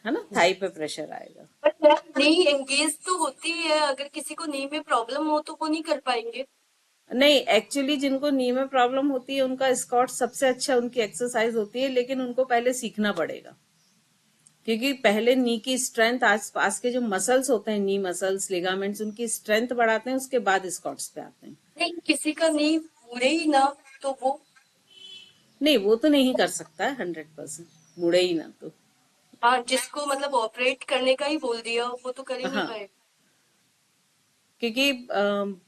है ना, थाई पे प्रेशर आएगा। पर नी एंगेज तो होती है, अगर किसी को नी में प्रॉब्लम हो तो वो नहीं कर पाएंगे। नहीं, एक्चुअली जिनको नी में प्रॉब्लम होती है उनका स्क्वाट सबसे अच्छा उनकी एक्सरसाइज होती है, लेकिन उनको पहले सीखना पड़ेगा, क्योंकि पहले नी की स्ट्रेंथ, आस पास के जो मसल्स होते हैं, नी मसल्स, लिगामेंट्स, उनकी स्ट्रेंथ बढ़ाते हैं, उसके बाद स्क्वाट्स पे आते हैं। नहीं, किसी का नी मुड़े ही ना तो वो नहीं, वो तो नहीं कर सकता है 100%, मुड़े ही ना तो। हाँ, जिसको मतलब ऑपरेट करने का ही बोल दिया वो तो कर ही नहीं हाँ, पाएगा। क्योंकि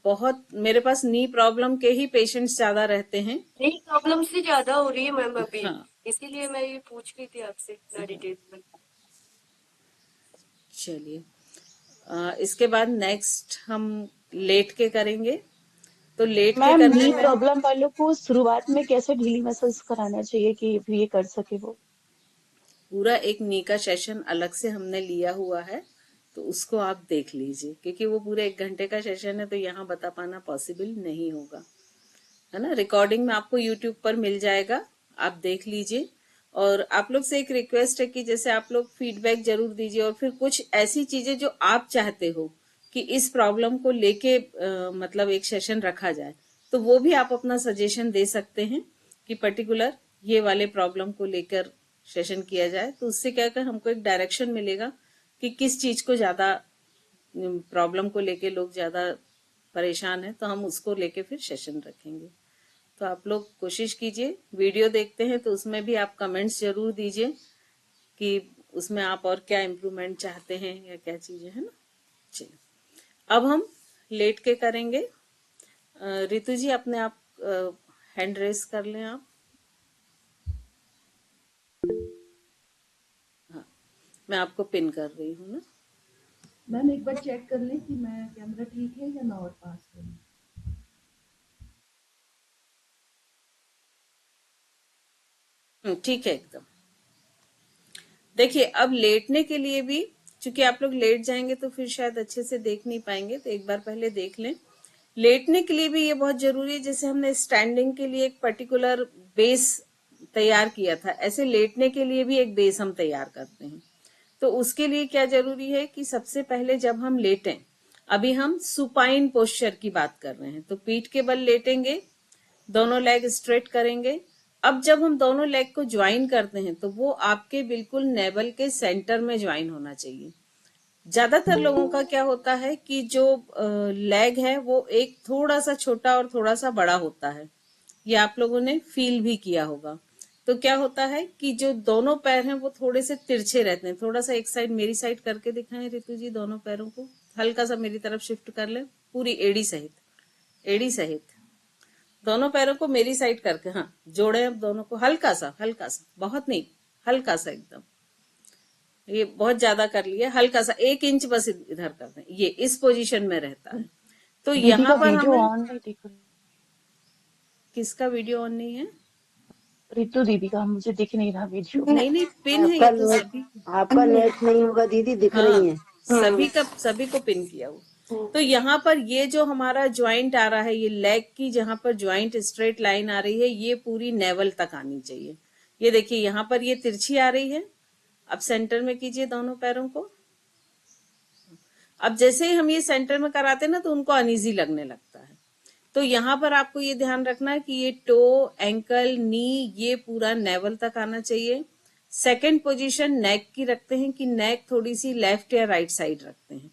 बहुत मेरे पास नी प्रॉब्लम के ही पेशेंट्स ज्यादा रहते हैं। नी प्रॉब्लम से ज्यादा हो रही है मैम अभी, हाँ, इसीलिए मैं ये पूछ रही थी आपसे इतना डिटेल में। चलिए, इसके बाद नेक्स्ट हम लेट के करेंगे। तो लेट के मैम करने नी में प्रॉब्लम वालों को शुरुआत में कैसे ढीली मसल्स कराना चाहिए कि ये कर सके वो? पूरा एक नी का सेशन अलग से हमने लिया हुआ है, तो उसको आप देख लीजिए, क्योंकि वो पूरे 1 घंटे का सेशन है, तो यहाँ बता पाना पॉसिबल नहीं होगा, है ना। रिकॉर्डिंग में आपको यूट्यूब पर मिल जाएगा, आप देख लीजिए। और आप लोग से एक रिक्वेस्ट है कि जैसे आप लोग फीडबैक जरूर दीजिए, और फिर कुछ ऐसी चीजें जो आप चाहते हो कि इस प्रॉब्लम को लेके मतलब एक सेशन रखा जाए, तो वो भी आप अपना सजेशन दे सकते हैं कि पर्टिकुलर ये वाले प्रॉब्लम को लेकर सेशन किया जाए। तो उससे क्या कर हमको एक डायरेक्शन मिलेगा कि किस चीज को ज्यादा प्रॉब्लम को लेके लोग ज्यादा परेशान है, तो हम उसको लेके फिर सेशन रखेंगे। तो आप लोग कोशिश कीजिए, वीडियो देखते हैं तो उसमें भी आप कमेंट्स जरूर दीजिए कि उसमें आप और क्या इम्प्रूवमेंट चाहते हैं या क्या चीजें, है ना। चलिए, अब हम लेट के करेंगे। रितु जी, अपने आप हैंड रेस कर लें आप। हाँ, मैं आपको पिन कर रही हूँ ना। मैम एक बार चेक कर लें कि मैं कैमरा ठीक है या मैं और पास करूँ। ठीक है एकदम। देखिए, अब लेटने के लिए भी, चूंकि आप लोग लेट जाएंगे तो फिर शायद अच्छे से देख नहीं पाएंगे, तो एक बार पहले देख लें। लेटने के लिए भी ये बहुत जरूरी है, जैसे हमने स्टैंडिंग के लिए एक पर्टिकुलर बेस तैयार किया था, ऐसे लेटने के लिए भी एक बेस हम तैयार करते हैं। तो उसके लिए क्या जरूरी है कि सबसे पहले जब हम लेटें, अभी हम सुपाइन पोस्चर की बात कर रहे हैं, तो पीठ के बल लेटेंगे, दोनों लेग स्ट्रेट करेंगे। अब जब हम दोनों लेग को ज्वाइन करते हैं तो वो आपके बिल्कुल नेवल के सेंटर में ज्वाइन होना चाहिए। ज्यादातर लोगों का क्या होता है कि जो लेग है वो एक थोड़ा सा छोटा और थोड़ा सा बड़ा होता है, ये आप लोगों ने फील भी किया होगा। तो क्या होता है कि जो दोनों पैर हैं वो थोड़े से तिरछे रहते हैं। थोड़ा सा एक साइड मेरी साइड करके दिखाएं रितु जी, दोनों पैरों को हल्का सा मेरी तरफ शिफ्ट कर ले, पूरी एड़ी सहित, एड़ी सहित दोनों पैरों को मेरी साइड करके, हाँ जोड़े अब दोनों को, हल्का सा, बहुत नहीं, हल्का सा एकदम, ये बहुत ज्यादा कर लिया, हल्का सा 1 इंच बस इधर कर दें, ये इस पोजीशन में रहता है। तो दीदी का यहाँ पर वीडियो हमें, ऑन नहीं दिख रहा। किसका वीडियो ऑन नहीं है? रितु दीदी का मुझे दिख नहीं रहा वीडियो। नहीं नहीं, पिन है आपका ये तो नेट सभी। आपका नेट नहीं होगा दीदी, दिख रही हाँ, है। सभी को पिन किया हुआ। तो यहाँ पर ये जो हमारा ज्वाइंट आ रहा है, ये लेग की जहां पर ज्वाइंट स्ट्रेट लाइन आ रही है, ये पूरी नेवल तक आनी चाहिए। ये देखिए यहाँ पर ये तिरछी आ रही है। अब सेंटर में कीजिए दोनों पैरों को। अब जैसे ही हम ये सेंटर में कराते हैं ना, तो उनको अनईजी लगने लगता है। तो यहाँ पर आपको ये ध्यान रखना है कि ये टो, एंकल, नी, ये पूरा नेवल तक आना चाहिए। सेकंड पोजीशन नेक की रखते हैं कि नेक थोड़ी सी लेफ्ट या राइट साइड रखते हैं।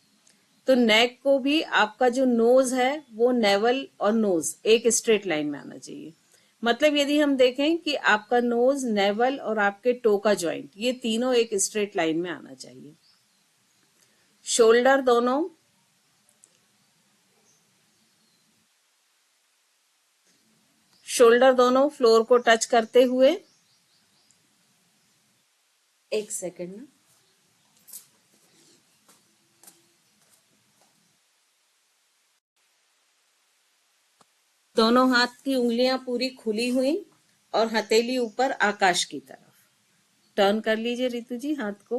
तो नेक को भी आपका जो नोज है वो नेवल और नोज एक स्ट्रेट लाइन में आना चाहिए। मतलब यदि हम देखें कि आपका नोज, नेवल और आपके टो का ज्वाइंट, ये तीनों एक स्ट्रेट लाइन में आना चाहिए। शोल्डर दोनों शोल्डर दोनों फ्लोर को टच करते हुए, एक सेकंड ना, दोनों हाथ की उंगलियां पूरी खुली हुई और हथेली ऊपर आकाश की तरफ। टर्न कर लीजिए रितु जी हाथ को।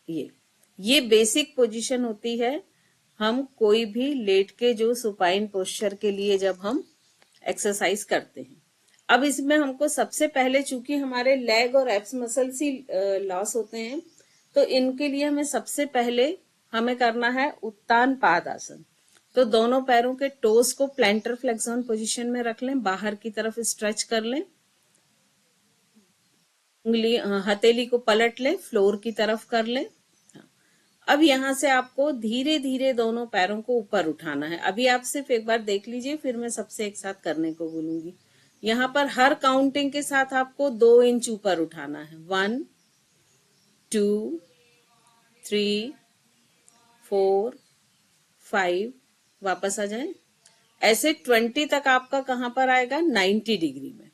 ये बेसिक पोजीशन होती है हम कोई भी लेट के जो सुपाइन पोस्चर के लिए जब हम एक्सरसाइज करते हैं। अब इसमें हमको सबसे पहले, चूंकि हमारे लेग और एब्स मसल्स ही लॉस होते हैं, तो इनके लिए हमें सबसे पहले हमें करना है उत्तान पाद आसन। तो दोनों पैरों के टोस को प्लैंटर फ्लेक्सॉन पोजीशन में रख लें, बाहर की तरफ स्ट्रेच कर लें, उंगली हथेली को पलट लें, फ्लोर की तरफ कर लें। अब यहां से आपको धीरे धीरे दोनों पैरों को ऊपर उठाना है। अभी आप सिर्फ एक बार देख लीजिए, फिर मैं सबसे एक साथ करने को बोलूंगी। यहाँ पर हर काउंटिंग के साथ आपको 2 इंच ऊपर उठाना है। 1 2 3 4 5, वापस आ जाए। ऐसे 20 तक आपका कहां पर आएगा? 90 डिग्री में।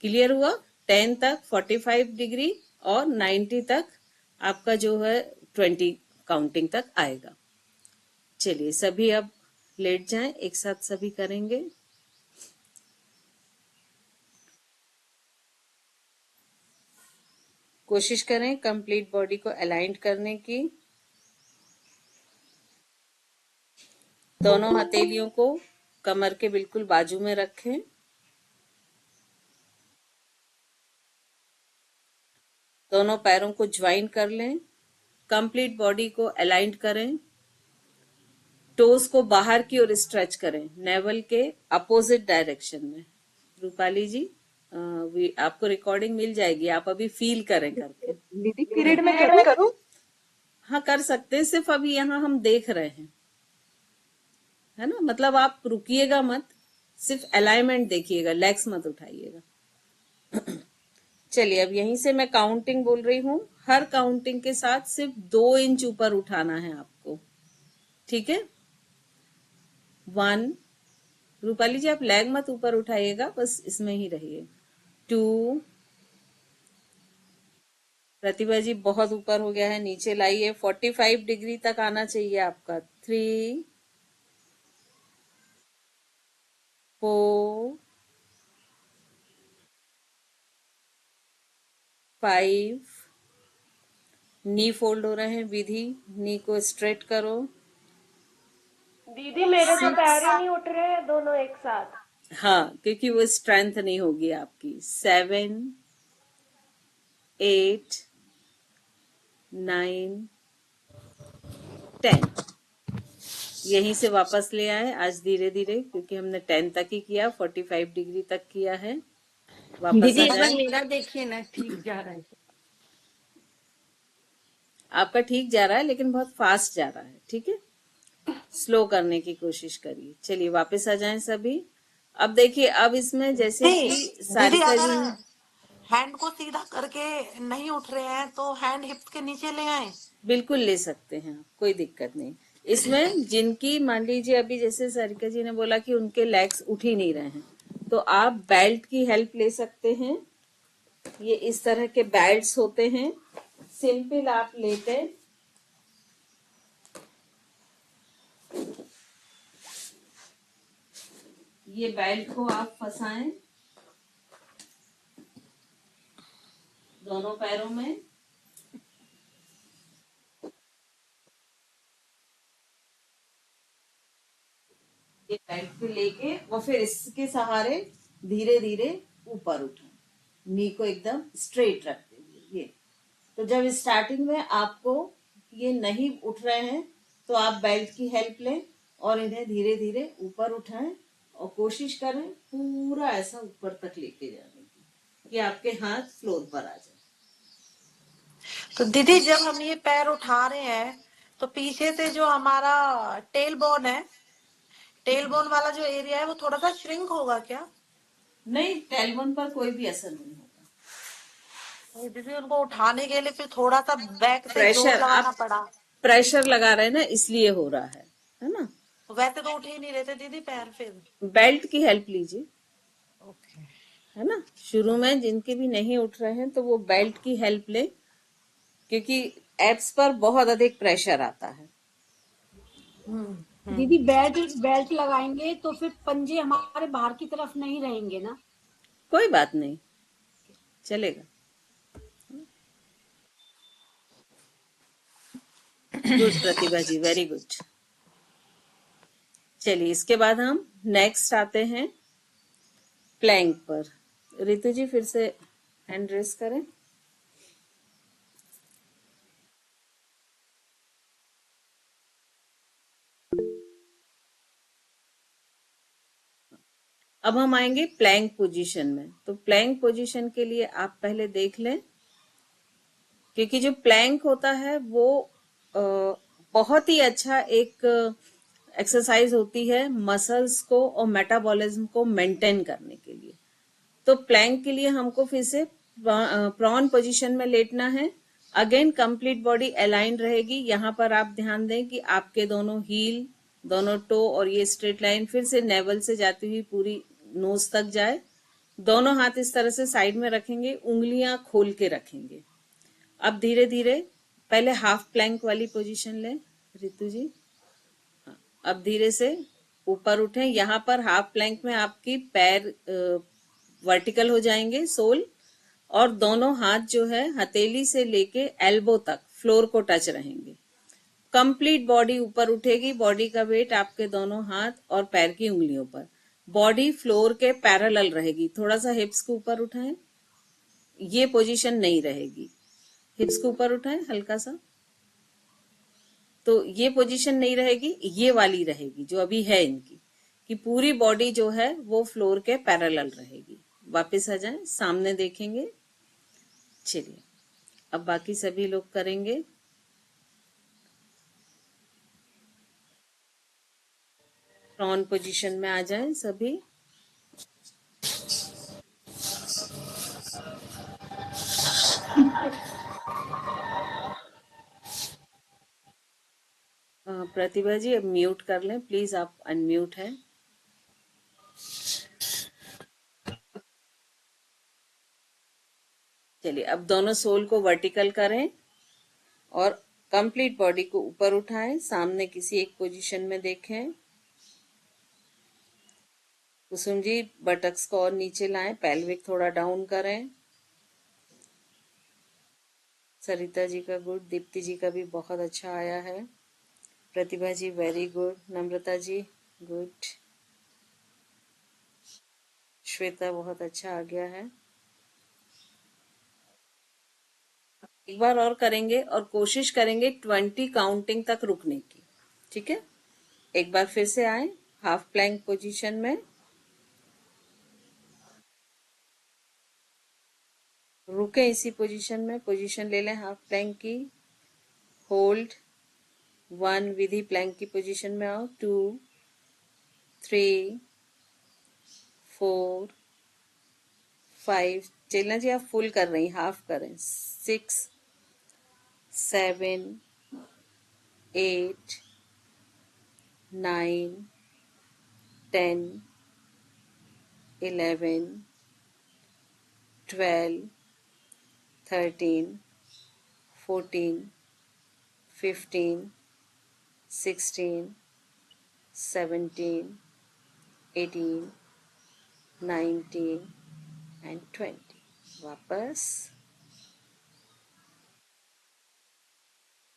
क्लियर हुआ? 10 तक 45 डिग्री और 90 तक आपका जो है 20 काउंटिंग तक आएगा। चलिए सभी अब लेट जाएं, एक साथ सभी करेंगे। कोशिश करें कंप्लीट बॉडी को अलाइन करने की। दोनों हथेलियों को कमर के बिल्कुल बाजू में रखें। दोनों पैरों को ज्वाइन कर लें। कंप्लीट बॉडी को अलाइन करें। टोस को बाहर की ओर स्ट्रेच करें, नेवल के अपोजिट डायरेक्शन में। रूपाली जी, आपको रिकॉर्डिंग मिल जाएगी, आप अभी फील करें करके। दीदी पीरियड में करूँ? हाँ कर सकते हैं, सिर्फ अभी यहाँ हम देख रहे हैं, है ना। मतलब आप रुकिएगा मत, सिर्फ अलाइनमेंट देखिएगा, लेग्स मत उठाइएगा। चलिए अब यहीं से मैं काउंटिंग बोल रही हूँ, हर काउंटिंग के साथ सिर्फ 2 इंच ऊपर उठाना है आपको, ठीक है। 1, रूपाली जी आप लेग मत ऊपर उठाइएगा, बस इसमें ही रहिए। 2, प्रतिभा जी बहुत ऊपर हो गया है, नीचे लाइए, 45 डिग्री तक आना चाहिए आपका। 3 4 5, नी फोल्ड हो रहे हैं, विधि नी को स्ट्रेट करो। दीदी मेरे तो पैर ही नहीं उठ रहे हैं दोनों एक साथ। हाँ, क्योंकि वो स्ट्रेंथ नहीं होगी आपकी। 7 8 9 10, यहीं से वापस ले आए आज धीरे धीरे, क्योंकि हमने 10 तक ही किया, 45 डिग्री तक किया है। वापस दीदी आ जाए। मेरा देखिए ना, ठीक जा रहा है। आपका ठीक जा रहा है लेकिन बहुत फास्ट जा रहा है, ठीक है, स्लो करने की कोशिश करिए। चलिए वापस आ जाएं सभी। अब देखिए, अब इसमें जैसे नहीं कि दीदी, सारिका अगर जी, हैंड को सीधा करके नहीं उठ रहे हैं तो हैंड हिप्स के नीचे ले आए। बिल्कुल ले सकते हैं, कोई दिक्कत नहीं इसमें। जिनकी मान लीजिए अभी जैसे सारिका जी ने बोला कि उनके लेग्स उठ ही नहीं रहे हैं, तो आप बेल्ट की हेल्प ले सकते हैं। ये इस तरह के बेल्ट्स होते हैं, सिंपल आप लेते, ये बेल्ट को आप फंसाएं दोनों पैरों में। ये बेल्ट को लेके और फिर इसके सहारे धीरे धीरे ऊपर उठाएं, नी को एकदम स्ट्रेट रखते हुए। ये तो जब स्टार्टिंग में आपको ये नहीं उठ रहे हैं तो आप बेल्ट की हेल्प लें और इन्हें धीरे धीरे ऊपर उठाएं और कोशिश करें पूरा ऐसा ऊपर तक लेके जाने की कि आपके हाथ फ्लोर पर आ जाए। तो दीदी जब हम ये पैर उठा रहे हैं तो पीछे से जो हमारा टेल बोन है, टेल बोन वाला जो एरिया है वो थोड़ा सा श्रिंक होगा क्या? नहीं, टेलबोन पर कोई भी असर नहीं होगा। दीदी उनको उठाने के लिए फिर थोड़ा सा बैक से जोर प्रेशर लगाना आप पड़ा। प्रेशर लगा रहे हैं ना, इसलिए हो रहा है ना। वैसे तो उठ ही नहीं रहे थे दीदी पैर। फिर बेल्ट की हेल्प लीजिए, ओके। है ना। शुरू में जिनके भी नहीं उठ रहे हैं तो वो बेल्ट की हेल्प ले, क्योंकि एब्स पर बहुत अधिक प्रेशर आता है। दीदी बेल्ट बेल्ट लगाएंगे तो फिर पंजे हमारे बाहर की तरफ नहीं रहेंगे ना? कोई बात नहीं, चलेगा। गुड प्रतिभा जी, वेरी गुड। चलिए इसके बाद हम नेक्स्ट आते हैं प्लैंक पर। रितु जी फिर से हैंड रेस करें। अब हम आएंगे प्लैंक पोजीशन में। तो प्लैंक पोजीशन के लिए आप पहले देख लें, क्योंकि जो प्लैंक होता है वो बहुत ही अच्छा एक एक्सरसाइज होती है मसल्स को और मेटाबॉलिज्म को मेंटेन करने के लिए। तो प्लैंक के लिए हमको फिर से प्रॉन पोजीशन में लेटना है। अगेन कंप्लीट बॉडी अलाइन रहेगी। यहाँ पर आप ध्यान दें कि आपके दोनों हील, दोनों टो और ये स्ट्रेट लाइन फिर से नेवल से जाती हुई पूरी नोज तक जाए। दोनों हाथ इस तरह से साइड में रखेंगे, उंगलियां खोल के रखेंगे। अब धीरे धीरे पहले हाफ प्लैंक वाली पोजीशन लें रितु जी। अब धीरे से ऊपर उठें। यहाँ पर हाफ प्लैंक में आपकी पैर वर्टिकल हो जाएंगे, सोल, और दोनों हाथ जो है हथेली से लेके एल्बो तक फ्लोर को टच रहेंगे। कंप्लीट बॉडी ऊपर उठेगी। बॉडी का वेट आपके दोनों हाथ और पैर की उंगलियों पर। बॉडी फ्लोर के पैरेलल रहेगी। थोड़ा सा हिप्स को ऊपर उठाएं, ये पोजीशन नहीं रहेगी। हिप्स को ऊपर उठाएं हल्का सा, तो ये पोजीशन नहीं रहेगी, ये वाली रहेगी जो अभी है इनकी, कि पूरी बॉडी जो है वो फ्लोर के पैरेलल रहेगी। वापस आ जाएं, सामने देखेंगे। चलिए अब बाकी सभी लोग करेंगे। प्रॉन पोजीशन में आ जाएं सभी। प्रतिभा जी अब म्यूट कर लें प्लीज, आप अनम्यूट हैं। चलिए अब दोनों सोल को वर्टिकल करें और कंप्लीट बॉडी को ऊपर उठाएं। सामने किसी एक पोजीशन में देखें। कुसुम जी बटक्स को और नीचे लाएं, पेल्विक थोड़ा डाउन करें। सरिता जी का गुड, दीप्ति जी का भी बहुत अच्छा आया है। प्रतिभा जी वेरी गुड, नम्रता जी गुड, श्वेता बहुत अच्छा आ गया है। एक बार और करेंगे और कोशिश करेंगे 20 काउंटिंग तक रुकने की। ठीक है, एक बार फिर से आए हाफ प्लैंक पोजीशन में। रुके इसी पोजीशन में, पोजीशन ले लें हाफ प्लैंक की। होल्ड 1, विधि प्लैंक की पोजीशन में आओ। 2, 3, 4, 5, चलना जी आप फुल कर रही, हाफ करें। 6, 7, 8, 9, 10, 11, 12, 13, 14, 15, 16, 17, 18, 19 and 20। वापस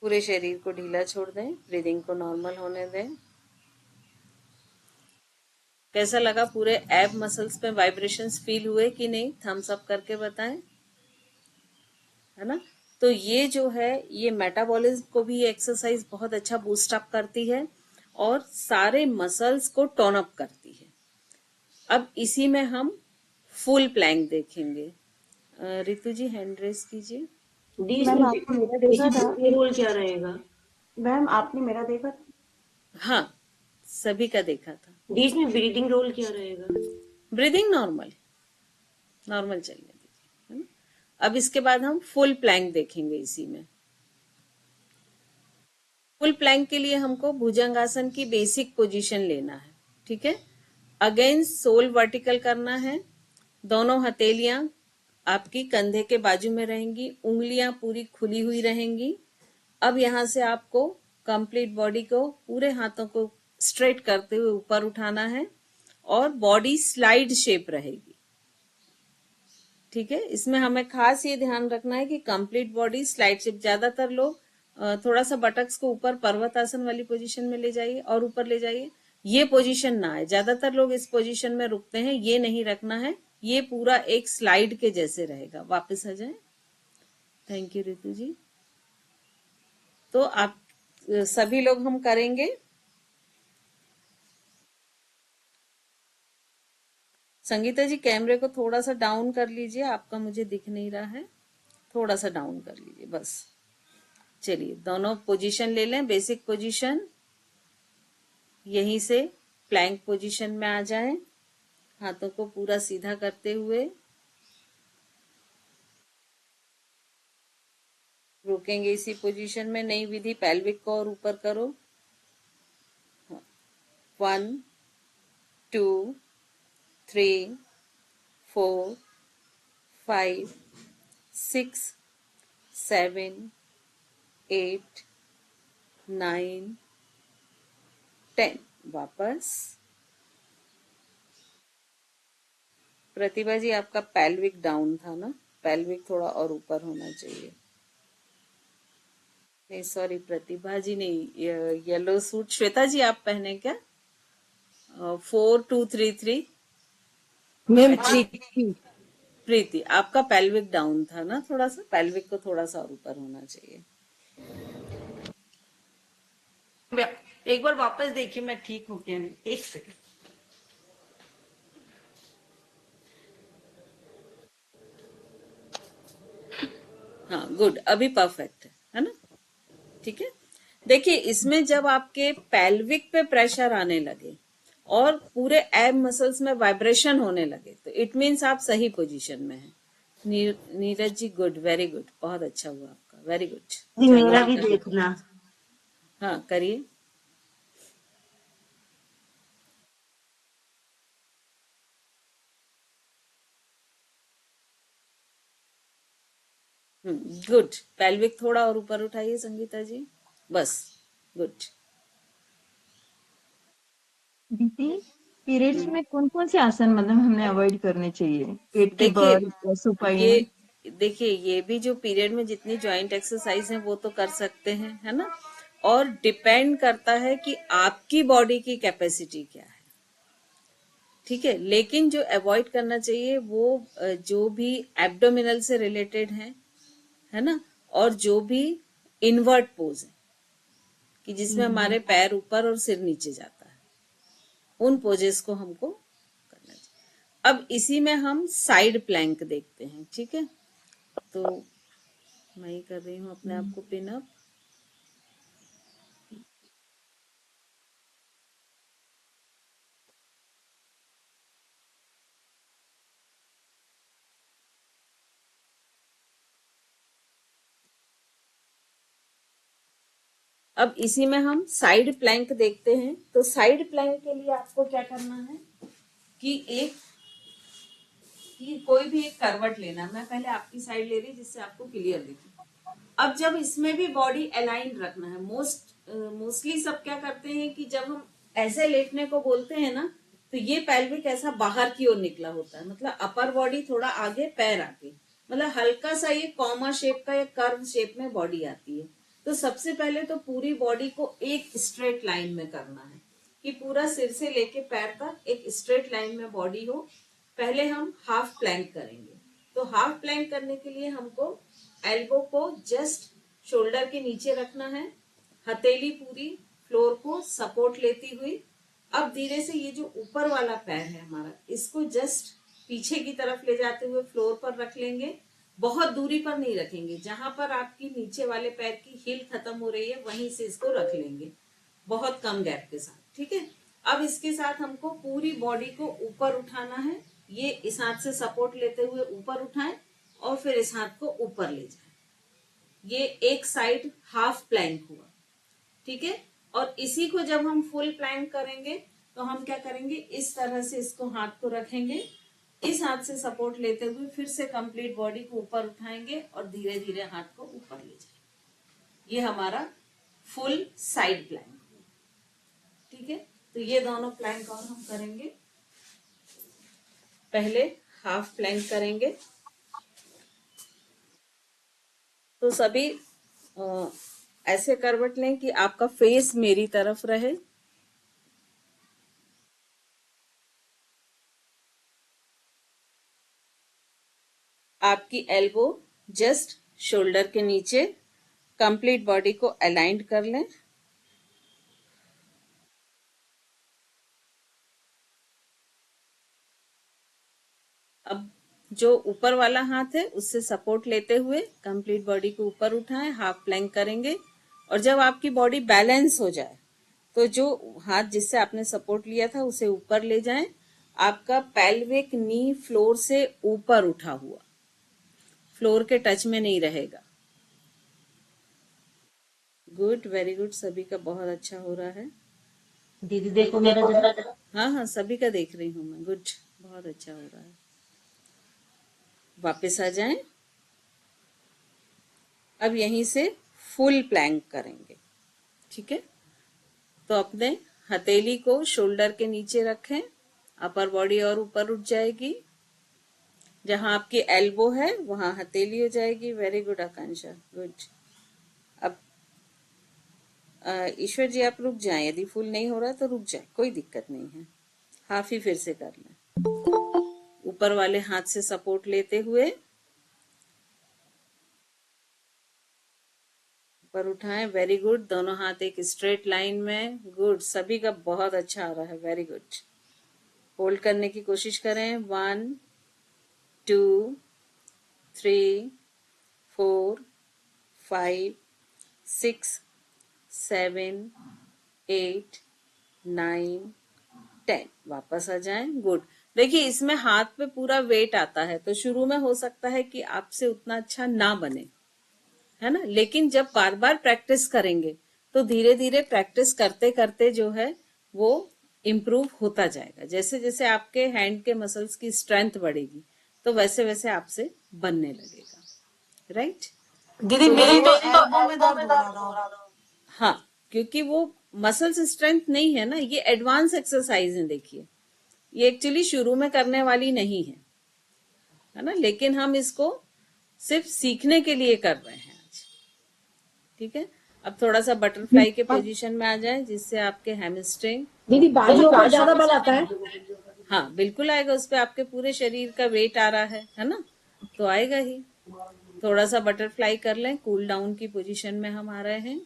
पूरे शरीर को ढीला छोड़ दें, ब्रीदिंग को नॉर्मल होने दें। कैसा लगा? पूरे एब मसल्स पे वाइब्रेशंस फील हुए कि नहीं? थम्स अप करके बताएं, है ना। तो ये जो है ये मेटाबॉलिज्म को भी ये एक्सरसाइज बहुत अच्छा बूस्ट अप करती है और सारे मसल्स को टोन अप करती है। अब इसी में हम फुल प्लैंक देखेंगे। रितु जी हैंड रेस कीजिए। मैम आपने मेरा देखा था? रोल क्या रहेगा? मैम आपने मेरा देखा था? हाँ, सभी का देखा था। बीच में ब्रीदिंग रोल क्या रहेगा? ब्रीदिंग नॉर्मल नॉर्मल चलने दीजिए, है ना। अब इसके बाद हम फुल प्लैंक देखेंगे इसी में। फुल प्लैंक के लिए हमको भुजंगासन की बेसिक पोजीशन लेना है। ठीक है, अगेन सोल वर्टिकल करना है। दोनों हथेलियां आपकी कंधे के बाजू में रहेंगी, उंगलियां पूरी खुली हुई रहेंगी। अब यहां से आपको कंप्लीट बॉडी को, पूरे हाथों को स्ट्रेट करते हुए ऊपर उठाना है और बॉडी स्लाइड शेप रहेगी। ठीक है, इसमें हमें खास ये ध्यान रखना है कि कंप्लीट बॉडी स्लाइड शेप। ज्यादातर लोग थोड़ा सा बटक्स को ऊपर पर्वत आसन वाली पोजीशन में ले जाइए और ऊपर ले जाइए, ये पोजीशन ना आए। ज्यादातर लोग इस पोजीशन में रुकते हैं, ये नहीं रखना है, ये पूरा एक स्लाइड के जैसे रहेगा। वापस आ जाए। थैंक यू रितु जी। तो आप सभी लोग हम करेंगे। संगीता जी कैमरे को थोड़ा सा डाउन कर लीजिए, आपका मुझे दिख नहीं रहा है, थोड़ा सा डाउन कर लीजिए बस। चलिए दोनों पोजीशन ले लें, बेसिक पोजीशन। यहीं से प्लैंक पोजीशन में आ जाएं, हाथों को पूरा सीधा करते हुए। रुकेंगे इसी पोजीशन में। नई विधि, पेल्विक को और ऊपर करो। 1 2 3 4 5 6 7 8 9 10। वापस। प्रतिभा जी आपका पेल्विक डाउन था ना, पेल्विक थोड़ा और ऊपर होना चाहिए। नहीं सॉरी प्रतिभा जी नहीं, येलो सूट श्वेता जी आप पहने क्या? 4 2 3 3। मैम प्रीति आपका पेल्विक डाउन था ना, थोड़ा सा पेल्विक को थोड़ा सा और ऊपर होना चाहिए। एक बार वापस देखिए मैं ठीक हूँ क्या नहीं। एक सेकंड। हाँ गुड, अभी परफेक्ट है ना। ठीक है, देखिए इसमें जब आपके पेल्विक पे प्रेशर आने लगे और पूरे एब मसल्स में वाइब्रेशन होने लगे तो इट मीन्स आप सही पोजीशन में हैं। Neeraj ji good, very good, बहुत अच्छा हुआ आपका, वेरी गुड। मेरा भी देखना। हाँ करिए। गुड, पेल्विक थोड़ा और ऊपर उठाइए संगीता जी, बस गुड। दीदी पीरियड्स में कौन कौन से आसन मतलब हमें अवॉइड करने चाहिए? पेट के देखिए बल, सुपाइन। ये देखिए, ये भी जो पीरियड में जितनी जॉइंट एक्सरसाइज है वो तो कर सकते हैं, है ना। और डिपेंड करता है कि आपकी बॉडी की कैपेसिटी क्या है। ठीक है, लेकिन जो अवॉइड करना चाहिए वो जो भी एब्डोमिनल से रिलेटेड है ना, और जो भी इनवर्ट पोज है कि जिसमें हमारे पैर ऊपर और सिर नीचे जाता है, उन पोजेस को हमको करना चाहिए। अब इसी में हम साइड प्लैंक देखते हैं। ठीक है, तो मैं ही कर रही हूँ अपने आप को पिन अप। अब इसी में हम साइड प्लैंक देखते हैं। तो साइड प्लैंक के लिए आपको क्या करना है कि कोई भी एक करवट लेना। मैं पहले आपकी साइड ले रही जिससे आपको क्लियर दिखे। अब जब इसमें भी बॉडी अलाइन रखना है। मोस्टली सब क्या करते हैं कि जब हम ऐसे लेटने को बोलते हैं ना, तो ये पेल्विक ऐसा बाहर की ओर निकला होता है, मतलब अपर बॉडी थोड़ा आगे, पैर आगे, मतलब हल्का सा ये कॉमा शेप का या कर्व शेप में बॉडी आती है। तो सबसे पहले तो पूरी बॉडी को एक स्ट्रेट लाइन में करना है कि पूरा सिर से लेके पैर तक एक स्ट्रेट लाइन में बॉडी हो। पहले हम हाफ प्लैंक करेंगे। तो हाफ प्लैंक करने के लिए हमको एल्बो को जस्ट शोल्डर के नीचे रखना है, हथेली पूरी फ्लोर को सपोर्ट लेती हुई। अब धीरे से ये जो ऊपर वाला पैर है हमारा, इसको जस्ट पीछे की तरफ ले जाते हुए फ्लोर पर रख लेंगे। बहुत दूरी पर नहीं रखेंगे, जहां पर आपकी नीचे वाले पैर की हील खत्म हो रही है वहीं से इसको रख लेंगे, बहुत कम गैप के साथ। ठीक है, अब इसके साथ हमको पूरी बॉडी को ऊपर उठाना है। ये इस हाथ से सपोर्ट लेते हुए ऊपर उठाएं और फिर इस हाथ को ऊपर ले जाएं। ये एक साइड हाफ प्लैंक हुआ। ठीक है, और इसी को जब हम फुल प्लैंक करेंगे तो हम क्या करेंगे, इस तरह से इसको हाथ को रखेंगे, इस हाथ से सपोर्ट लेते हुए फिर से कंप्लीट बॉडी को ऊपर उठाएंगे और धीरे धीरे हाथ को ऊपर ले जाएंगे। ये हमारा फुल साइड प्लैंक। ठीक है, तो ये दोनों प्लैंक और हम करेंगे। पहले हाफ प्लैंक करेंगे। तो सभी ऐसे करवट लें कि आपका फेस मेरी तरफ रहे। आपकी एल्बो जस्ट शोल्डर के नीचे, कंप्लीट बॉडी को अलाइंड कर लें। अब जो ऊपर वाला हाथ है उससे सपोर्ट लेते हुए कंप्लीट बॉडी को ऊपर उठाएं, हाफ प्लैंक करेंगे। और जब आपकी बॉडी बैलेंस हो जाए तो जो हाथ जिससे आपने सपोर्ट लिया था उसे ऊपर ले जाएं। आपका पेल्विक नी फ्लोर से ऊपर उठा हुआ, फ्लोर के टच में नहीं रहेगा। गुड, वेरी गुड, सभी का बहुत अच्छा हो रहा है। दीदी देखो मेरा जरा। हाँ हाँ, सभी का देख रही हूँ मैं। गुड, बहुत अच्छा हो रहा है। वापस आ जाएं। अब यहीं से फुल प्लैंक करेंगे। ठीक है, तो अपने हथेली को शोल्डर के नीचे रखें, अपर बॉडी और ऊपर उठ जाएगी। जहां आपकी एल्बो है वहां हथेली हो जाएगी। वेरी गुड आकांक्षा, गुड। अब ईश्वर जी आप रुक जाएं, यदि फुल नहीं हो रहा तो रुक जाए, कोई दिक्कत नहीं है। हाफ ही फिर से कर लें। ऊपर वाले हाथ से सपोर्ट लेते हुए ऊपर उठाएं। वेरी गुड, दोनों हाथ एक स्ट्रेट लाइन में। गुड, सभी का बहुत अच्छा आ रहा है। Very good. होल्ड करने की कोशिश करें। 1 2 3 4 5 6 7 8 9 10। वापस आ जाएं। गुड। देखिए इसमें हाथ पे पूरा वेट आता है, तो शुरू में हो सकता है कि आपसे उतना अच्छा ना बने, है ना, लेकिन जब बार बार प्रैक्टिस करेंगे तो धीरे धीरे प्रैक्टिस करते करते जो है वो इम्प्रूव होता जाएगा। जैसे जैसे आपके हैंड के मसल्स की स्ट्रेंथ बढ़ेगी तो वैसे वैसे आपसे बनने लगेगा। राइट? दीदी मेरी तो एल्बो में दर्द हो रहा था। हाँ, क्योंकि वो मसल्स स्ट्रेंथ नहीं है ना, ये एडवांस एक्सरसाइज है। देखिए ये एक्चुअली शुरू में करने वाली नहीं है ना, लेकिन हम इसको सिर्फ सीखने के लिए कर रहे हैं आज। ठीक है, अब थोड़ा सा बटरफ्लाई के पोजीशन में आ जाए, जिससे आपके हैमस्ट्रिंग दीदी बाजुओं पर ज्यादा बल आता है। हाँ बिल्कुल आएगा, उस पे आपके पूरे शरीर का वेट आ रहा है ना, तो आएगा ही। थोड़ा सा बटरफ्लाई कर लें। कूल डाउन की पोजीशन में हम आ रहे हैं।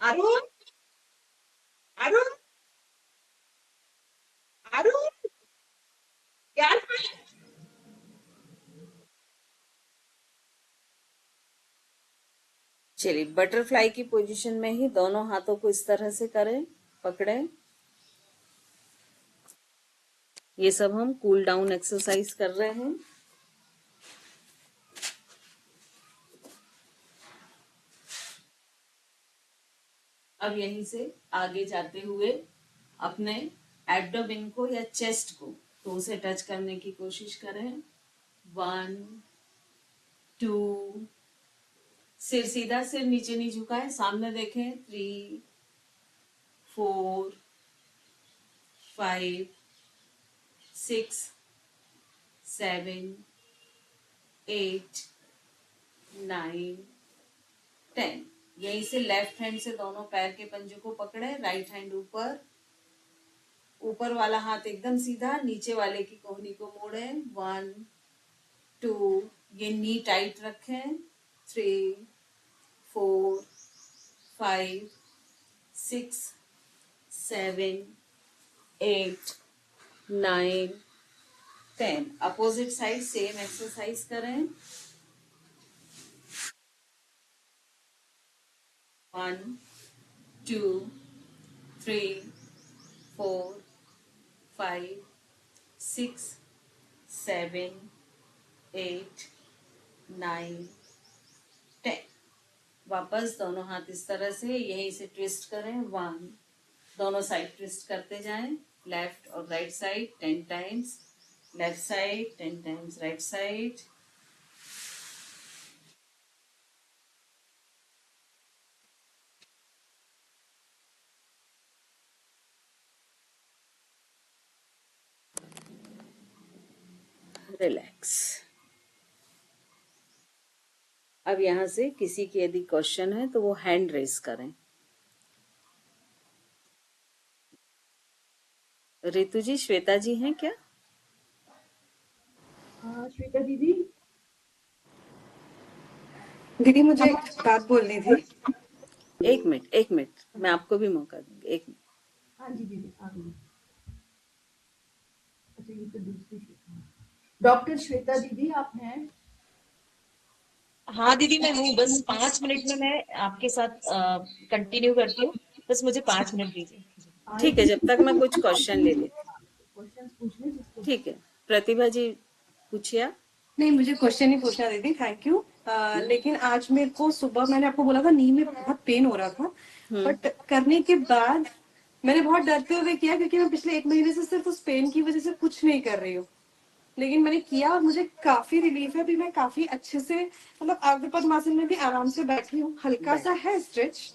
अरुण, अरुण, अरुण, क्या? चलिए बटरफ्लाई की पोजीशन में ही दोनों हाथों को इस तरह से करें, पकड़ें। ये सब हम कूल डाउन एक्सरसाइज कर रहे हैं। अब यहीं से आगे जाते हुए अपने एब्डोमेन को या चेस्ट को तो उसे टच करने की कोशिश करें। 1 2, सिर सीधा, सिर नीचे नहीं झुकाएं, सामने देखें। 3 4 5 6 7 8 9 10। यहीं से लेफ्ट हैंड से दोनों पैर के पंजे को पकड़े, राइट हैंड ऊपर, ऊपर वाला हाथ एकदम सीधा, नीचे वाले की कोहनी को मोड़े। 1 2, ये नी टाइट रखें। 3 4 5 6 7 8 9 10। अपोजिट साइड सेम एक्सरसाइज करें। 1 2 3 4 5 6 7 8 9 10। वापस दोनों हाथ इस तरह से यहीं से ट्विस्ट करें। 1, दोनों साइड ट्विस्ट करते जाएं, लेफ्ट और right side 10 times, left side 10 times, right side. Relax. अब यहाँ से किसी की यदि क्वेश्चन है तो वो हैंड रेस करें। रितु जी, श्वेता जी हैं क्या? श्वेता दीदी। दीदी मुझे एक बात बोलनी थी। एक मिनट, मैं आपको भी मौका दूंगी। एक मिनट। हाँ जी दीदी, आ गई। अच्छा, ये तो दूसरी श्वेता। डॉक्टर श्वेता दीदी आप हैं? हाँ दीदी मैं हूँ, बस 5 मिनट में मैं आपके साथ कंटिन्यू करती हूँ, बस मुझे 5 मिनट दीजिए। ठीक है, जब तक मैं कुछ क्वेश्चन ले लेती हूँ। क्वेश्चन पूछने जिसको। ठीक है, प्रतिभा जी पूछिए आप। नहीं, मुझे क्वेश्चन ही पूछना दीदी, थैंक यू। लेकिन आज मेरे को सुबह मैंने आपको बोला था नी में बहुत पेन हो रहा था, बट करने के बाद मैंने बहुत डरते हुए किया, क्योंकि मैं पिछले 1 महीने से सिर्फ उस पेन की वजह से कुछ नहीं कर रही हूँ। लेकिन मैंने किया और मुझे काफी रिलीफ है। अभी मैं काफी अच्छे से, मतलब आर्द्र पद्मासन में भी आराम से बैठी हूँ। हल्का सा है stretch,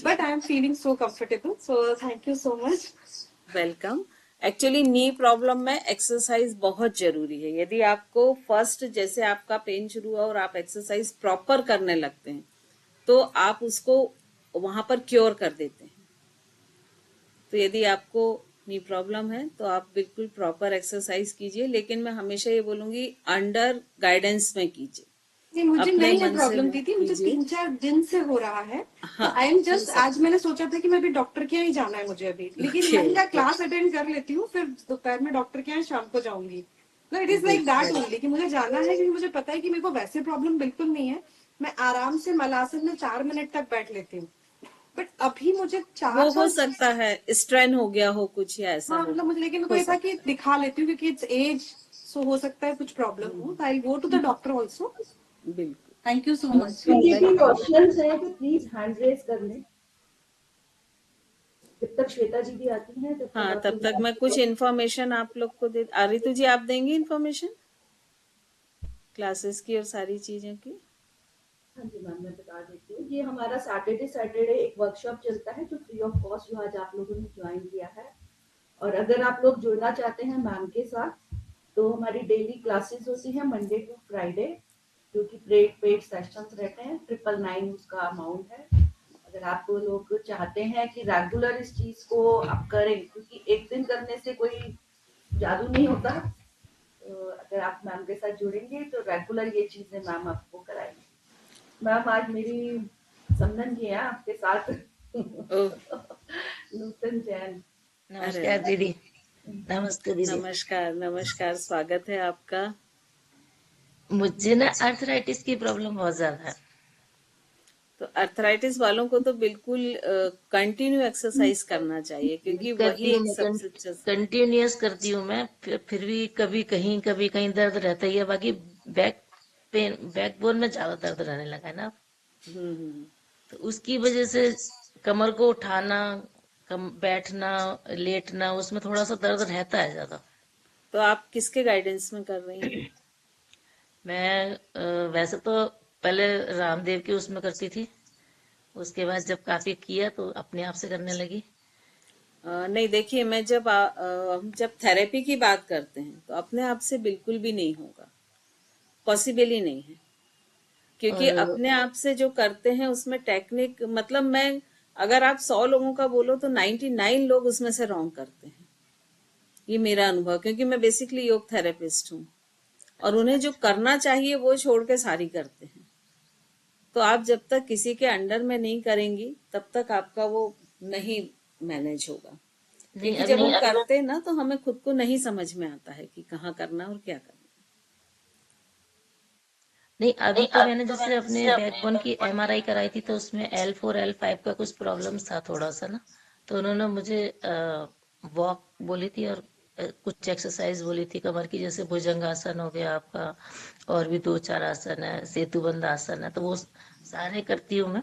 but I am feeling so comfortable, so thank you so much. Welcome. Actually knee problem में एक्सरसाइज बहुत जरूरी है। यदि आपको फर्स्ट जैसे आपका पेन शुरू हुआ और आप एक्सरसाइज प्रॉपर करने लगते हैं तो आप उसको वहां पर क्योर कर देते हैं। तो यदि आपको नी प्रॉब्लम है तो आप बिल्कुल प्रॉपर एक्सरसाइज कीजिए, लेकिन मैं हमेशा ये बोलूंगी अंडर गाइडेंस में कीजिए। नहीं, मुझे अपने नहीं है मन से प्रॉब्लम मत दीदी, मुझे कीजिए। 3-4 दिन से हो रहा है। हाँ, आई एम जस्ट, हो सकता आज मैंने सोचा था कि मैं अभी डॉक्टर के यहाँ ही जाना है मुझे अभी, लेकिन Okay, मैं क्या okay. क्लास अटेंड कर लेती हूँ, फिर दोपहर में डॉक्टर के यहाँ शाम को जाऊंगी। मतलब it is like that only कि मुझे जाना है, क्योंकि मुझे पता है कि मेरे को वैसे प्रॉब्लम बिल्कुल नहीं है। मैं आराम से मलासन में 4 मिनट तक बैठ लेती हूँ, बट अभी मुझे वो हो 4 सकता है स्ट्रेन हो गया हो कुछ या ऐसा हाँ, हो मतलब मुझे, लेकिन मेरे को हो ये था कि सकता है। दिखा लेती हूँ क्योंकि इट्स एज, सो हो सकता है कुछ प्रॉब्लम हो, I go to the doctor also. बिल्कुल। Thank you so much. किसी के क्वेश्चंस हैं तो प्लीज हैंड रेज कर लें। जब तक श्वेता जी भी आती हैं तब तक हाँ, आप तब लोग तक मैं कुछ इन्फॉर्मेशन आप लोग को दे। रितु जी, आप देंगी इन्फॉर्मेशन क्लासेस की और सारी चीजें की? हाँ जी मैम, मैं बता देती हूँ। ये हमारा सैटरडे एक वर्कशॉप चलता है जो फ्री ऑफ कॉस्ट, जो आज आप लोगों ने ज्वाइन किया है। और अगर आप लोग जुड़ना चाहते हैं मैम के साथ तो हमारी डेली क्लासेस होती है मंडे टू फ्राइडे, जो कि पेड सेशंस रहते हैं। 999 उसका अमाउंट है। अगर आप लोग चाहते हैं कि रेगुलर इस चीज को आप करें, क्योंकि एक दिन करने से कोई जादू नहीं होता, तो अगर आप मैम के साथ जुड़ेंगे तो रेगुलर ये चीजें मैम आपको कराएंगे। मैम आज मेरी समधन जी है आपके साथ। नूतन जैन। नमस्कार दीदी। नमस्ते दीदी। नमस्कार, नमस्कार, स्वागत है आपका। मुझे ना आर्थराइटिस की प्रॉब्लम बहुत ज्यादा है। तो अर्थराइटिस वालों को तो बिल्कुल कंटिन्यू एक्सरसाइज करना चाहिए, क्योंकि वही एक सबसे अच्छा। कंटिन्यूअस करती हूँ मैं, फिर भी कभी कहीं दर्द रहता ही है। बाकी बैकबोन में ज्यादा दर्द रहने लगा है ना, तो उसकी वजह से कमर को उठाना, बैठना, लेटना, उसमें थोड़ा सा दर्द रहता है ज्यादा। तो आप किसके गाइडेंस में कर रही हैं? मैं वैसे तो पहले रामदेव की उसमें करती थी, उसके बाद जब काफी किया तो अपने आप से करने लगी। नहीं, देखिए, मैं हम जब थेरेपी की बात करते हैं तो अपने आप से बिल्कुल भी नहीं होगा, पॉसिबल ही नहीं है। क्योंकि अपने आप से जो करते हैं उसमें टेक्निक, मतलब मैं अगर आप 100 लोगों का बोलो तो 99 लोग उसमें से रॉन्ग करते हैं। ये मेरा अनुभव, क्योंकि मैं बेसिकली योग थेरेपिस्ट हूँ और उन्हें जो करना चाहिए वो छोड़ के सारी करते हैं। तो आप जब तक किसी के अंडर में नहीं करेंगी तब तक आपका वो नहीं मैनेज होगा। क्योंकि जब हम करते हैं ना तो हमें खुद को नहीं समझ में आता है कि कहाँ करना और क्या करना। नहीं, अभी तो मैंने जैसे अपने बैकबोन की MRI कराई थी तो उसमें L4 L5 का कुछ प्रॉब्लम था थोड़ा सा ना, तो उन्होंने मुझे वॉक बोली थी और कुछ एक्सरसाइज बोली थी कमर की, जैसे भुजंगासन हो गया आपका, और भी 2-4 आसन है, सेतुबंध आसन है, तो वो सारे करती हूँ मैं।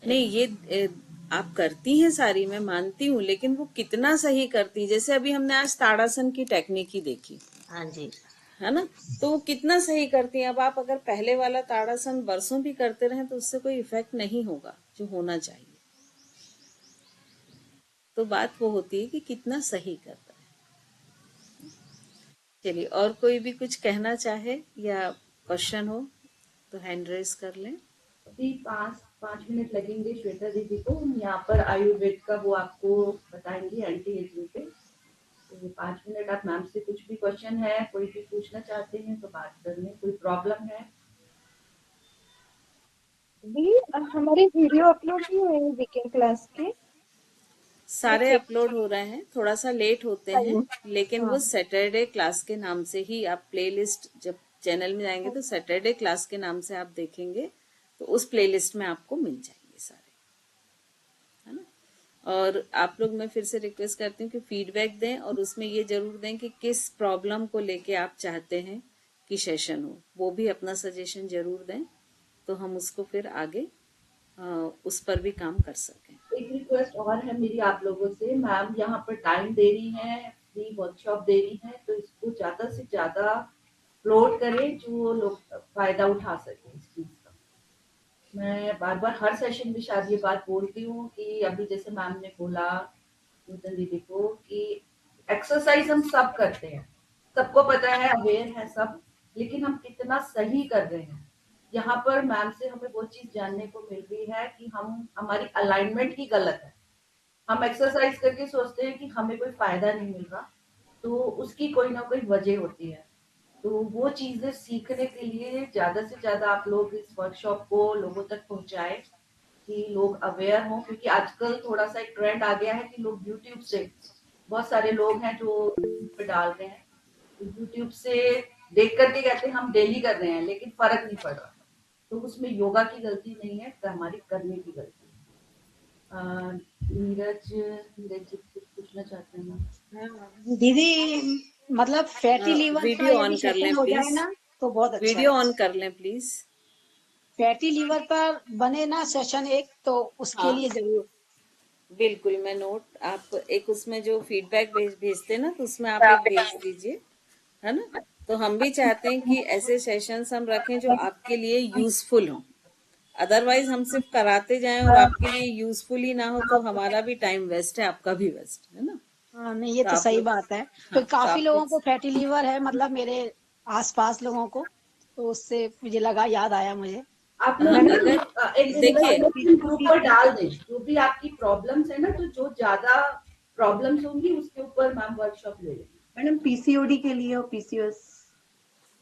नहीं, ये आप करती हैं सारी, मैं मानती हूँ, लेकिन वो कितना सही करती हैं? जैसे अभी हमने आज ताड़ासन की टेक्निक ही देखी, हाँ जी। है ना, तो वो कितना सही करती हैं। अब आप अगर पहले वाला ताड़ासन बरसों भी करते रहें तो उससे कोई इफेक्ट नहीं होगा जो होना चाहिए। तो बात वो होती है कि कितना सही करता है। चलिए, और कोई भी कुछ कहना चाहे या क्वेश्चन हो तो हैंड रेस कर लें। अभी 5 मिनट लगेंगे श्वेता दीदी को, हम यहाँ पर आयुर्वेद का वो आपको बताएंगे एंटी एजिंग पे। तो 5 मिनट आप मैम से कुछ भी क्वेश्चन है, कोई भी पूछना चाहते हैं तो बात कर लें, कोई प्रॉब्लम है। दी हमारे वीडियो अपलोड नहीं हुए वीकेंड क्लास के? सारे चेक अपलोड हो रहे हैं, थोड़ा सा लेट होते हैं, लेकिन वो हाँ सैटरडे क्लास के नाम से ही, आप प्लेलिस्ट जब चैनल में जाएंगे तो सैटरडे क्लास के नाम से आप देखेंगे, तो उस प्लेलिस्ट में आपको मिल जाएंगे सारे, है ना। और आप लोग, मैं फिर से रिक्वेस्ट करती हूँ कि फीडबैक दें, और उसमें ये जरूर दें कि किस प्रॉब्लम को लेके आप चाहते हैं कि सेशन हो, वो भी अपना सजेशन जरूर दें, तो हम उसको फिर आगे उस पर भी काम कर सकें। एक रिक्वेस्ट और है मेरी आप लोगों से, मैम यहाँ पर टाइम दे रही हैं, फ्री वर्कशॉप दे रही हैं, तो इसको ज्यादा से ज्यादा अपलोड करें जो लोग फायदा उठा सके इस चीज का। मैं बार बार हर सेशन में शायद ये बात बोलती हूँ कि अभी जैसे मैम ने बोला नूतन दीदी को कि एक्सरसाइज हम सब करते हैं, सबको पता है, अवेयर है सब, लेकिन हम कितना सही कर रहे हैं। यहाँ पर मैम से हमें वो चीज जानने को मिल रही है कि हम हमारी अलाइनमेंट ही गलत है। हम एक्सरसाइज करके सोचते हैं कि हमें कोई फायदा नहीं मिल रहा, तो उसकी कोई ना कोई वजह होती है। तो वो चीजें सीखने के लिए ज्यादा से ज्यादा आप लोग इस वर्कशॉप को लोगों तक पहुंचाएं कि लोग अवेयर हों, क्योंकि आजकल थोड़ा सा एक ट्रेंड आ गया है कि लोग यूट्यूब से, बहुत सारे लोग हैं जो पे डाल रहे हैं, तो यूट्यूब से देख करके कहते हैं हम डेली कर रहे हैं, लेकिन फर्क नहीं पड़ रहा। तो उसमें योगा की गलती नहीं है, तो हमारी करने की गलती है। नीरज नीरज जी कुछ पूछना चाहते हैं ना? दीदी मतलब फैटी लीवर का वीडियो ऑन यदि कर लें सेशन हो जाए प्लीज, ना तो बहुत अच्छा वीडियो है। ऑन कर लें प्लीज। फैटी लीवर पर बने ना सेशन एक, तो उसके हाँ लिए जरूर। बिल्कुल, मैं नोट, आप एक उसमें जो फीडबैक भेजते ना, तो उसमें आप एक भेज दीजिए, है ना। तो हम भी चाहते हैं कि ऐसे सेशंस हम रखें जो आपके लिए यूजफुल हो। अदरवाइज हम सिर्फ कराते जाएं और आपके लिए यूजफुल ही ना हो तो हमारा भी टाइम वेस्ट है, आपका भी वेस्ट है ना। हाँ नहीं, ये तो तो आप सही लोग, बात है, हाँ क्योंकि तो काफी आप लोगों लोग, को फैटी लीवर है, मतलब मेरे आसपास लोगों को, तो उससे मुझे लगा, याद आया मुझे। आप लोग मैंने ना अगर एक देखिए, ग्रुप पर डाल दें जो भी आपकी प्रॉब्लम्स है ना, तो जो ज्यादा प्रॉब्लम्स होंगी उसके ऊपर मैम वर्कशॉप ले लेंगे। मैडम पीसीओडी के लिए और पीसीओएस।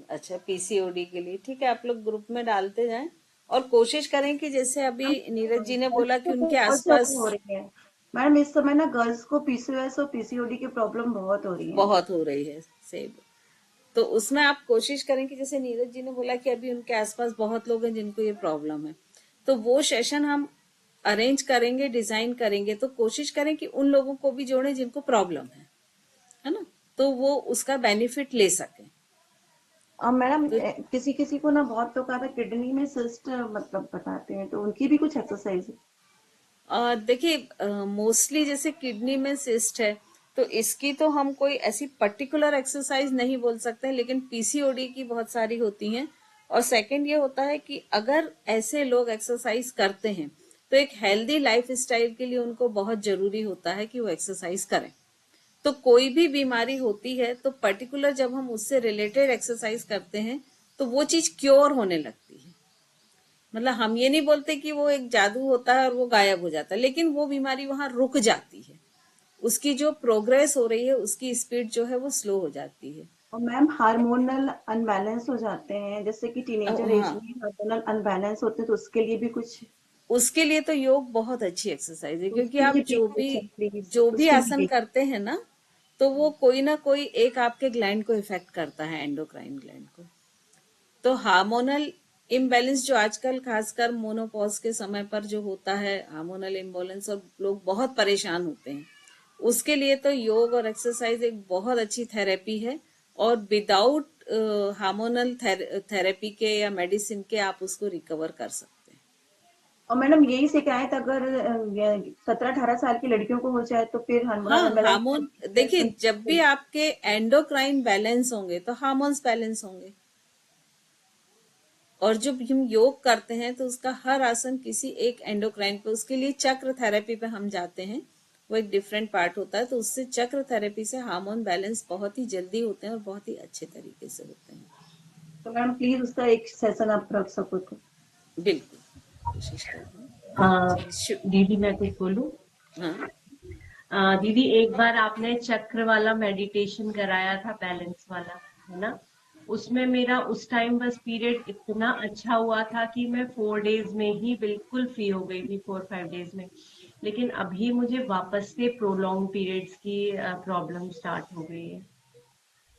अच्छा पीसीओडी के लिए ठीक है, आप लोग ग्रुप में डालते जाएं, और कोशिश करें कि जैसे अभी नीरज जी ने बोला कि उनके बहुत आसपास ज्यादा हो रही है मैडम, इस समय ना गर्ल्स को पीसीओएस और पीसीओडी की प्रॉब्लम बहुत हो रही है। बहुत हो रही है सेब, तो उसमें आप कोशिश करें कि जैसे नीरज जी ने बोला कि अभी उनके आसपास बहुत लोग हैं जिनको ये प्रॉब्लम है, तो वो सेशन हम अरेंज करेंगे, डिजाइन करेंगे, तो कोशिश करें कि उन लोगों को भी जोड़ें जिनको प्रॉब्लम है ना, तो वो उसका बेनिफिट ले सकें। और मैडम तो किसी किसी को ना बहुत लोग आता किडनी में सिस्ट मतलब बताते हैं, तो उनकी भी कुछ एक्सरसाइज। देखिए, मोस्टली जैसे किडनी में सिस्ट है, तो इसकी तो हम कोई ऐसी पर्टिकुलर एक्सरसाइज नहीं बोल सकते, लेकिन पीसीओडी की बहुत सारी होती हैं। और सेकंड ये होता है कि अगर ऐसे लोग एक्सरसाइज करते हैं तो एक हेल्दी लाइफ स्टाइल के लिए उनको बहुत जरूरी होता है कि वो एक्सरसाइज करें। तो कोई भी बीमारी होती है तो पर्टिकुलर जब हम उससे रिलेटेड एक्सरसाइज करते हैं तो वो चीज क्योर होने लगती है। मतलब हम ये नहीं बोलते कि वो एक जादू होता है और वो गायब हो जाता है, लेकिन वो बीमारी वहां रुक जाती है, उसकी जो प्रोग्रेस हो रही है उसकी स्पीड जो है वो स्लो हो जाती है। और मैम हार्मोनल अनबैलेंस हो जाते हैं, जैसे कि टीनेजर एज हाँ, में हार्मोनल अनबैलेंस होते हैं, तो उसके लिए भी कुछ। उसके लिए तो योग बहुत अच्छी एक्सरसाइज है, तो क्योंकि उसके आप लिए भी प्लीज जो भी उसके आसन लिए करते हैं ना, तो वो कोई ना कोई एक आपके ग्लैंड को इफेक्ट करता है, एंडोक्राइन ग्लैंड को। तो हार्मोनल इम्बैलेंस जो आजकल खासकर मोनोपॉज के समय पर जो होता है, हार्मोनल इम्बैलेंस, और लोग बहुत परेशान होते हैं, उसके लिए तो योग और एक्सरसाइज एक बहुत अच्छी थेरेपी है, और विदाउट हार्मोनल थेरेपी के या मेडिसिन के आप उसको रिकवर कर सकते हैं। और मैडम यही शिकायत अगर 17-18 साल की लड़कियों को हो जाए तो फिर हाँ, हार्मोन देखिए, जब भी आपके एंडोक्राइन बैलेंस होंगे तो हार्मोन्स बैलेंस होंगे। और जब हम योग करते हैं तो उसका हर आसन किसी एक एंडोक्राइन पे, उसके लिए चक्र थेरेपी पे हम जाते हैं, वो एक डिफरेंट पार्ट होता है। तो उससे चक्र थेरेपी से हार्मोन बैलेंस बहुत ही जल्दी होते हैं और बहुत ही अच्छे तरीके से होते हैं। तो मैडम प्लीज उसका एक सेशन आप रख सको तो। बिल्कुल, कोशिश करेंगे। दीदी मैं कुछ बोलूं? हाँ दीदी, एक बार आपने चक्र वाला मेडिटेशन कराया था, बैलेंस वाला, है ना? उसमें मेरा उस टाइम बस पीरियड इतना अच्छा हुआ था कि मैं 4 डेज में ही बिल्कुल फ्री हो गई थी, 4-5 डेज में। लेकिन अभी मुझे वापस से प्रोलॉन्ग पीरियड्स की प्रॉब्लम स्टार्ट हो गई है।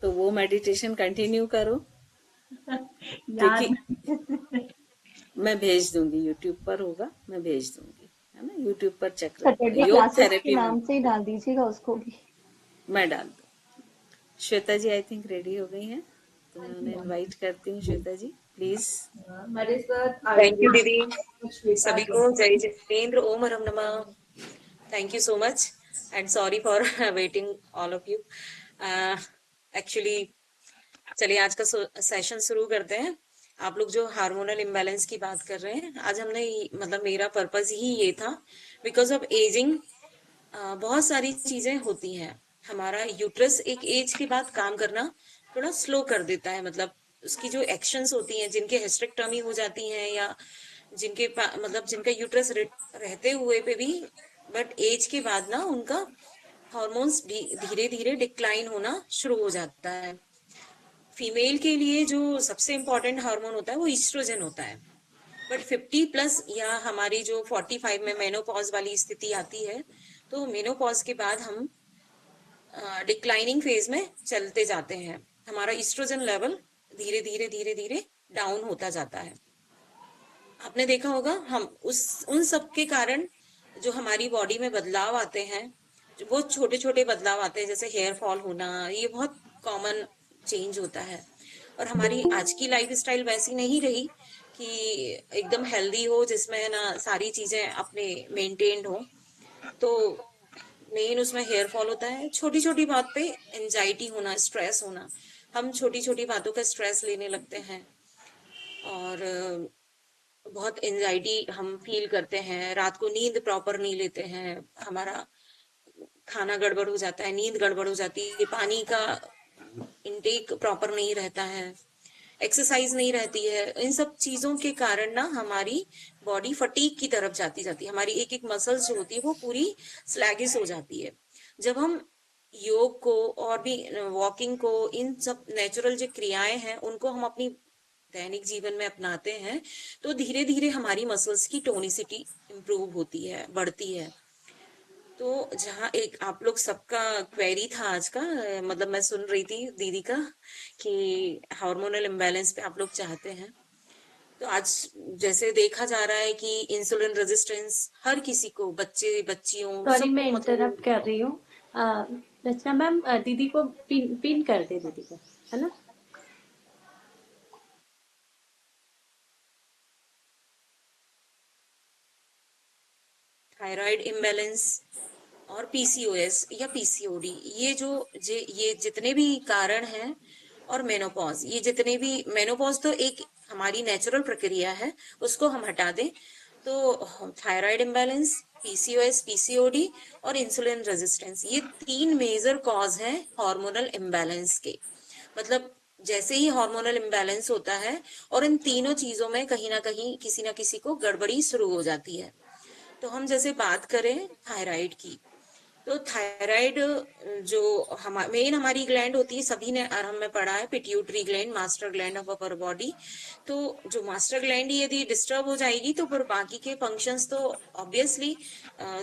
तो वो मेडिटेशन कंटिन्यू करो। याद मैं भेज दूंगी, यूट्यूब पर होगा, मैं भेज दूंगी, है ना? यूट्यूब पर चक्र सैटरडे योग क्लासेस के थेरेपी नाम से ही डाल दीजिएगा उसको भी। मैं डाल दूँ। श्वेता जी आई थिंक रेडी हो गई हैं, तो मैं उन्हें इनवाइट करती हूँ। श्वेता जी प्लीज। हमारे साथ थैंक यू दीदी, सभी को जय जितेंद्र, ओम हरम नमः। Thank you so much and sorry for waiting all of you. Actually चलिए आज का सेशन शुरू करते हैं। आप लोग जो हार्मोनल इम्बैलेंस की बात कर रहे हैं, आज हमने मतलब मेरा पर्पस ही ये था, बिकॉज ऑफ एजिंग बहुत सारी चीजें होती हैं। हमारा यूट्रस एक एज के बाद काम करना थोड़ा स्लो कर देता है, मतलब उसकी जो एक्शंस होती हैं, जिनके हिस्टेरेक्टॉमी हो जाती हैं या जिनके मतलब जिनका यूट्रस रहते हुए पे भी बट एज के बाद ना उनका हार्मोन्स धीरे धीरे डिक्लाइन होना शुरू हो जाता है। फीमेल के लिए जो सबसे इम्पोर्टेंट हार्मोन होता है वो ईस्ट्रोजन होता है, बट 50+ या हमारी जो 45 में मेनोपॉज वाली स्थिति आती है, तो मेनोपॉज के बाद हम डिक्लाइनिंग फेज में चलते जाते हैं। हमारा ईस्ट्रोजन लेवल धीरे धीरे धीरे धीरे डाउन होता जाता है। आपने देखा होगा हम उन सब के कारण जो हमारी बॉडी में बदलाव आते हैं, वो छोटे छोटे बदलाव आते हैं, जैसे हेयर फॉल होना, ये बहुत कॉमन चेंज होता है। और हमारी आज की लाइफ स्टाइल वैसी नहीं रही कि एकदम हेल्दी हो, जिसमें ना सारी चीजें अपने मेंटेन्ड हो। तो मेन उसमें हेयर फॉल होता है, छोटी छोटी बात पे एंजाइटी होना, स्ट्रेस होना। हम छोटी छोटी बातों का स्ट्रेस लेने लगते हैं और बहुत एंजाइटी हम फील करते हैं। रात को नींद प्रॉपर नहीं लेते हैं, हमारा खाना गड़बड़ हो जाता है, नींद गड़बड़ हो जाती है, पानी का इनटेक प्रॉपर नहीं रहता है, एक्सरसाइज नहीं रहती है। इन सब चीजों के कारण ना हमारी बॉडी फटीग की तरफ जाती है, हमारी एक एक मसल्स जो होती है वो पूरी स्लैगिश हो जाती है। जब हम योग को और भी वॉकिंग को, इन सब नेचुरल जो क्रियाएं हैं उनको हम अपनी दैनिक जीवन में अपनाते हैं, तो धीरे धीरे हमारी मसल्स की टोनिसिटी इंप्रूव होती है, बढ़ती है। तो जहाँ एक आप लोग सबका क्वेरी था आज का, मतलब मैं सुन रही थी दीदी का कि हार्मोनल इम्बैलेंस पे आप लोग चाहते हैं, तो आज जैसे देखा जा रहा है कि इंसुलिन रेजिस्टेंस हर किसी को, बच्चे बच्चियों, सॉरी मैं सबको, मतलब इंटरप्ट कर रही हूँ। रचना मैम, दीदी को पिन कर दे, दीदी को, है ना? थायराइड इम्बैलेंस और पीसीओएस या पीसीओडी, ये जितने भी कारण हैं, और मेनोपॉज, ये जितने भी, मेनोपॉज तो एक हमारी नेचुरल प्रक्रिया है, उसको हम हटा दें तो थायराइड इम्बैलेंस, पीसीओएस, पीसीओडी और इंसुलिन रेजिस्टेंस, ये 3 मेजर कॉज हैं हार्मोनल इम्बैलेंस के। मतलब जैसे ही हार्मोनल इम्बैलेंस होता है और इन तीनों चीजों में कहीं ना कहीं किसी ना किसी को गड़बड़ी शुरू हो जाती है। तो हम जैसे बात करें थायराइड की, तो थायराइड जो मेन हमारी ग्लैंड होती है, सभी ने आराम में पढ़ा है, pituitary gland, master gland of our body. तो जो मास्टर ग्लैंड ही यदि डिस्टर्ब हो जाएगी तो फिर बाकी के फंक्शंस तो ऑब्वियसली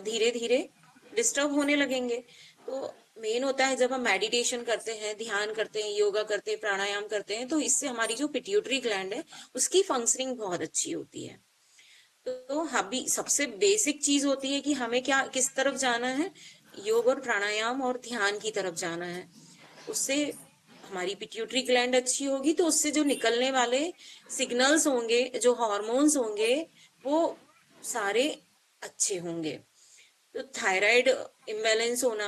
धीरे धीरे डिस्टर्ब होने लगेंगे। तो मेन होता है जब हम मेडिटेशन करते हैं, ध्यान करते हैं, योगा करते हैं, प्राणायाम करते हैं, तो इससे हमारी जो पिट्यूटरी ग्लैंड है उसकी फंक्शनिंग बहुत अच्छी होती है। तो अभी सबसे बेसिक चीज होती है कि हमें क्या, किस तरफ जाना है, योग और प्राणायाम और ध्यान की तरफ जाना है। उससे हमारी पिट्यूटरी ग्लैंड अच्छी होगी, तो उससे जो निकलने वाले सिग्नल्स होंगे, जो हार्मोन्स होंगे, वो सारे अच्छे होंगे। तो थायराइड इम्बैलेंस होना,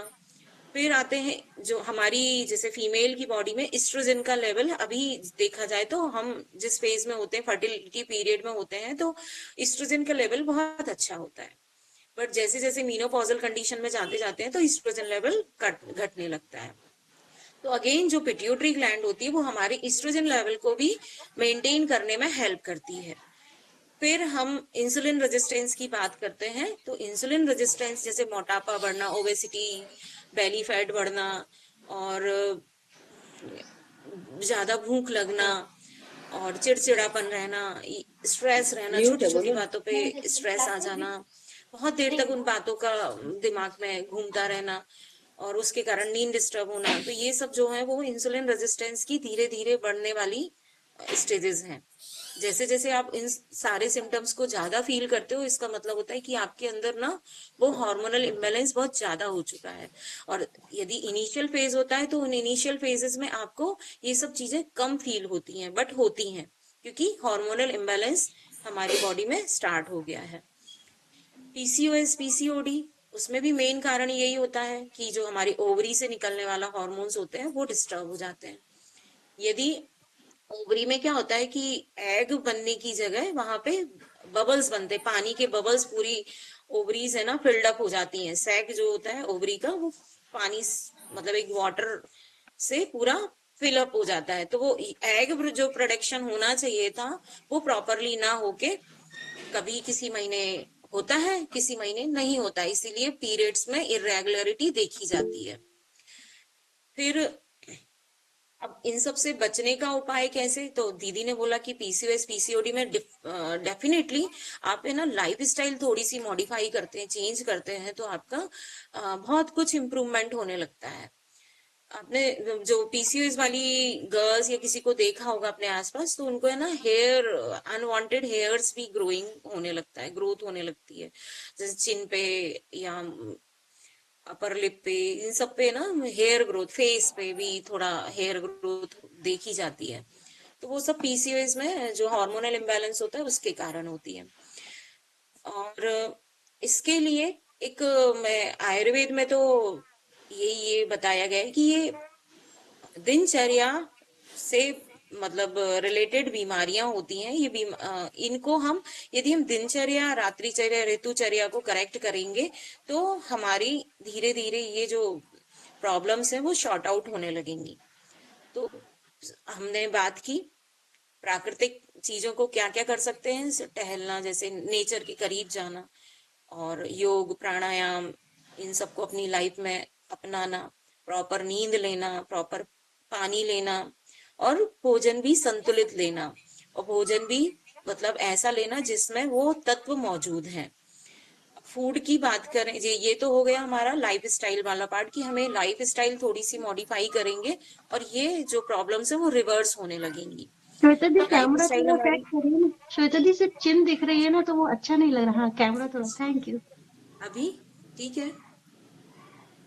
फिर आते हैं जो हमारी जैसे फीमेल की बॉडी में एस्ट्रोजन का लेवल, अभी देखा जाए तो हम जिस फेज में होते हैं, फर्टिलिटी पीरियड में होते हैं, तो एस्ट्रोजन का लेवल बहुत अच्छा होता है। बट जैसे जैसे मीनोपॉजल कंडीशन में जाते जाते हैं तो एस्ट्रोजन लेवल घटने लगता है। तो अगेन जो पिट्यूटरी ग्लैंड होती है वो हमारे एस्ट्रोजन लेवल को भी मेंटेन करने में हेल्प करती है। फिर हम इंसुलिन रेजिस्टेंस की बात करते हैं, तो इंसुलिन रेजिस्टेंस जैसे मोटापा बढ़ना, ओबेसिटी, बेली फैट बढ़ना, और ज्यादा भूख लगना, और चिड़चिड़ापन रहना, स्ट्रेस रहना, छोटी छोटी बातों पे स्ट्रेस आ जाना, बहुत देर तक उन बातों का दिमाग में घूमता रहना, और उसके कारण नींद डिस्टर्ब होना, तो ये सब जो है वो इंसुलिन रेजिस्टेंस की धीरे धीरे बढ़ने वाली स्टेजेस हैं। जैसे जैसे आप इन सारे सिम्टम्स को ज्यादा फील करते हो, इसका मतलब होता है कि आपके अंदर ना वो हार्मोनल इम्बैलेंस बहुत ज्यादा हो चुका है। और यदि इनिशियल फेज होता है तो उन इनिशियल फेजेस में आपको ये सब चीजें कम फील होती हैं, बट होती हैं, क्योंकि हार्मोनल इम्बैलेंस हमारी बॉडी में स्टार्ट हो गया है। पीसीओएस, पीसीओडी, उसमें भी मेन कारण यही होता है कि जो हमारी ओवरी से निकलने वाला हार्मोन्स होते हैं वो डिस्टर्ब हो जाते हैं। यदि ओवरी में क्या होता है कि एग बनने की जगह वहां पे बबल्स बनते, पानी के बबल्स, पूरी ओवरीज है ना फिल्ड अप हो जाती हैं। सैक जो होता है ओवरी का, वो पानी मतलब एक वाटर से पूरा फिल अप हो जाता है। तो वो एग जो प्रोडक्शन होना चाहिए था वो प्रॉपरली ना होके कभी किसी महीने होता है, किसी महीने नहीं होता, इसीलिए पीरियड्स में इरेगुलरिटी देखी जाती है। फिर अब इन सब से बचने का उपाय कैसे, तो दीदी ने बोला कि पीसीओएस पीसीओडी में डेफिनेटली आप है ना लाइफ स्टाइल थोड़ी सी मॉडिफाई करते हैं, चेंज करते हैं, तो आपका बहुत कुछ इम्प्रूवमेंट होने लगता है। आपने जो पीसीओएस वाली गर्ल्स या किसी को देखा होगा अपने आसपास, तो उनको है ना हेयर, अनवांटेड हेयर्स भी ग्रोइंग होने लगता है, ग्रोथ होने लगती है, जैसे चिन पे या अपर लिप पे, इन सब पे ना हेयर ग्रोथ, फेस पे भी थोड़ा हेयर ग्रोथ देखी जाती है। तो वो सब पीसीओएस में जो हार्मोनल इम्बैलेंस होता है उसके कारण होती है। और इसके लिए एक मैं आयुर्वेद में तो ये बताया गया है कि ये दिनचर्या से मतलब रिलेटेड बीमारियां होती हैं। ये इनको हम यदि हम दिनचर्या, रात्रिचर्या, ऋतुचर्या को करेक्ट करेंगे तो हमारी धीरे धीरे ये जो प्रॉब्लम्स हैं वो शॉर्ट आउट होने लगेंगी। तो हमने बात की प्राकृतिक चीजों को क्या क्या कर सकते हैं, टहलना, जैसे नेचर के करीब जाना, और योग, प्राणायाम, इन सबको अपनी लाइफ में अपनाना, प्रॉपर नींद लेना, प्रॉपर पानी लेना, और भोजन भी संतुलित लेना, और भोजन भी मतलब ऐसा लेना जिसमें वो तत्व मौजूद हैं। फूड की बात करें, ये तो हो गया हमारा लाइफ स्टाइल वाला पार्ट कि हमें लाइफ स्टाइल थोड़ी सी मॉडिफाई करेंगे और ये जो प्रॉब्लम्स है वो रिवर्स होने लगेंगी। श्वेता दी लाइफ कैमरा स्टाइल थोड़ा हमारी, बैक करिए ना, श्वेता दी सिर्फ चिन दिख रही है ना तो वो अच्छा नहीं लग रहा। हाँ, कैमरा थोड़ा, थैंक यू। अभी ठीक है।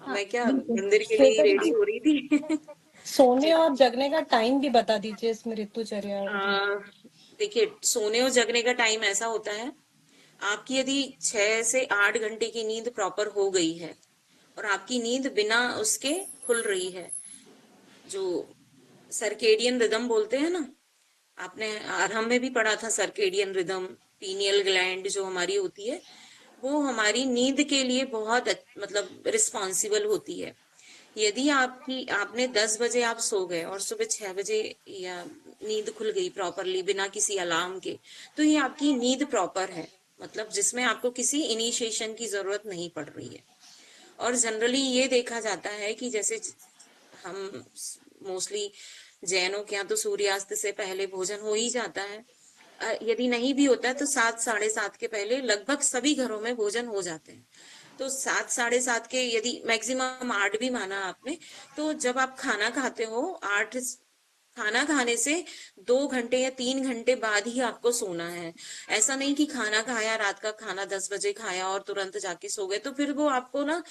हाँ मैं क्या बिल्कुल। मंदिर के लिए श्वेता रेडी दीदी, हो रही थी। सोने जी। और जगने का टाइम भी बता दीजिए इसमें, ऋतुचर्या और देखिए, सोने और जगने का टाइम ऐसा होता है, आपकी यदि 6 से 8 घंटे की नींद प्रॉपर हो गई है और आपकी नींद बिना उसके खुल रही है, जो सर्केडियन रिदम बोलते हैं ना, आपने आरंभ में भी पढ़ा था सर्केडियन रिदम, पीनियल ग्लैंड जो हमारी होती है वो हमारी नींद के लिए बहुत मतलब रिस्पॉन्सिबल होती है। यदि आपने 10 बजे आप सो गए और सुबह 6 बजे या नींद खुल गई प्रॉपरली बिना किसी अलार्म के, तो ये आपकी नींद प्रॉपर है, मतलब जिसमें आपको किसी इनिशिएशन की जरूरत नहीं पड़ रही है। और जनरली ये देखा जाता है कि जैसे हम मोस्टली जैनों के यहाँ तो सूर्यास्त से पहले भोजन हो ही जाता है, यदि नहीं भी होता है तो 7, 7:30 के पहले लगभग सभी घरों में भोजन हो जाते हैं। तो 7, 7:30 के, यदि मैक्सिमम 8 भी माना आपने, तो जब आप खाना खाते हो 8, खाना खाने से 2 घंटे या 3 घंटे बाद ही आपको सोना है। ऐसा नहीं कि खाना खाया, रात का खाना 10 बजे खाया और तुरंत जाके सो गए, तो फिर वो आपको ना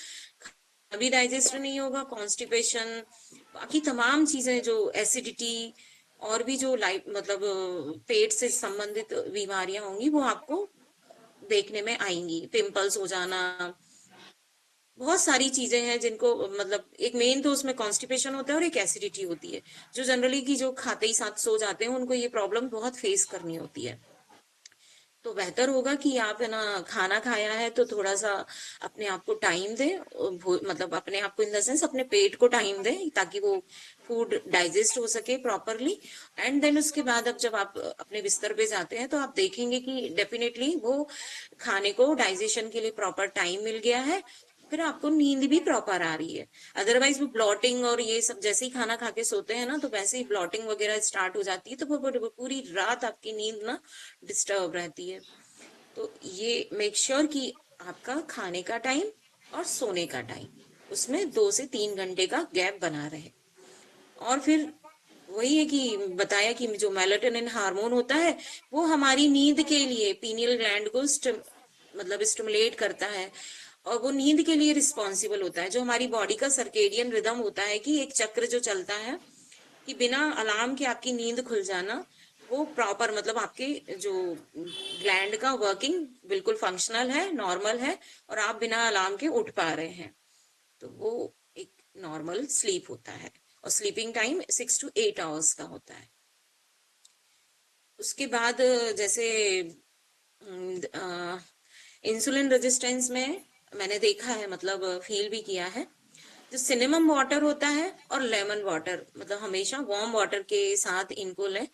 भी डाइजेस्ट नहीं होगा, कॉन्स्टिपेशन, बाकी तमाम चीजें जो एसिडिटी और भी जो लाइफ मतलब पेट से संबंधित बीमारियां होंगी वो आपको देखने में आएंगी। पिंपल्स हो जाना, बहुत सारी चीजें हैं जिनको मतलब एक मेन तो उसमें कॉन्स्टिपेशन होता है और एक एसिडिटी होती है, जो जनरली की जो खाते ही साथ सो जाते हैं उनको ये प्रॉब्लम बहुत फेस करनी होती है। तो बेहतर होगा कि आप है ना खाना खाया है तो थोड़ा सा अपने आप को टाइम दें, मतलब अपने आप को इन द सेंस अपने पेट को टाइम दें ताकि वो फूड डाइजेस्ट हो सके प्रॉपरली। एंड देन उसके बाद अब जब आप अपने बिस्तर पे जाते हैं तो आप देखेंगे कि डेफिनेटली वो खाने को डाइजेशन के लिए प्रॉपर टाइम मिल गया है, फिर आपको नींद भी प्रॉपर आ रही है। अदरवाइज वो ब्लॉटिंग और ये सब जैसे ही खाना खा के सोते हैं ना तो वैसे ही ब्लॉटिंग वगैरह स्टार्ट हो जाती है, तो वो पूरी रात आपकी नींद ना डिस्टर्ब रहती है। तो ये मेक श्योर कि आपका खाने का टाइम और सोने का टाइम उसमें 2 से 3 घंटे का गैप बना रहे। और फिर वही है कि बताया कि जो मेलाटोनिन हार्मोन होता है वो हमारी नींद के लिए पीनियल ग्लैंड को मतलब स्टिमुलेट करता है और वो नींद के लिए रिस्पॉन्सिबल होता है। जो हमारी बॉडी का सर्केडियन रिदम होता है कि एक चक्र जो चलता है कि बिना अलार्म के आपकी नींद खुल जाना, वो प्रॉपर मतलब आपके जो ग्लैंड का वर्किंग बिल्कुल फंक्शनल है, नॉर्मल है और आप बिना अलार्म के उठ पा रहे हैं, तो वो एक नॉर्मल स्लीप होता है। और स्लीपिंग टाइम 6 to 8 आवर्स का होता है। उसके बाद जैसे इंसुलिन रेजिस्टेंस में मैंने देखा है, मतलब फील भी किया है, जो सिनेमम वाटर होता है और लेमन वाटर, मतलब हमेशा वार्म वाटर के साथ इनको लें।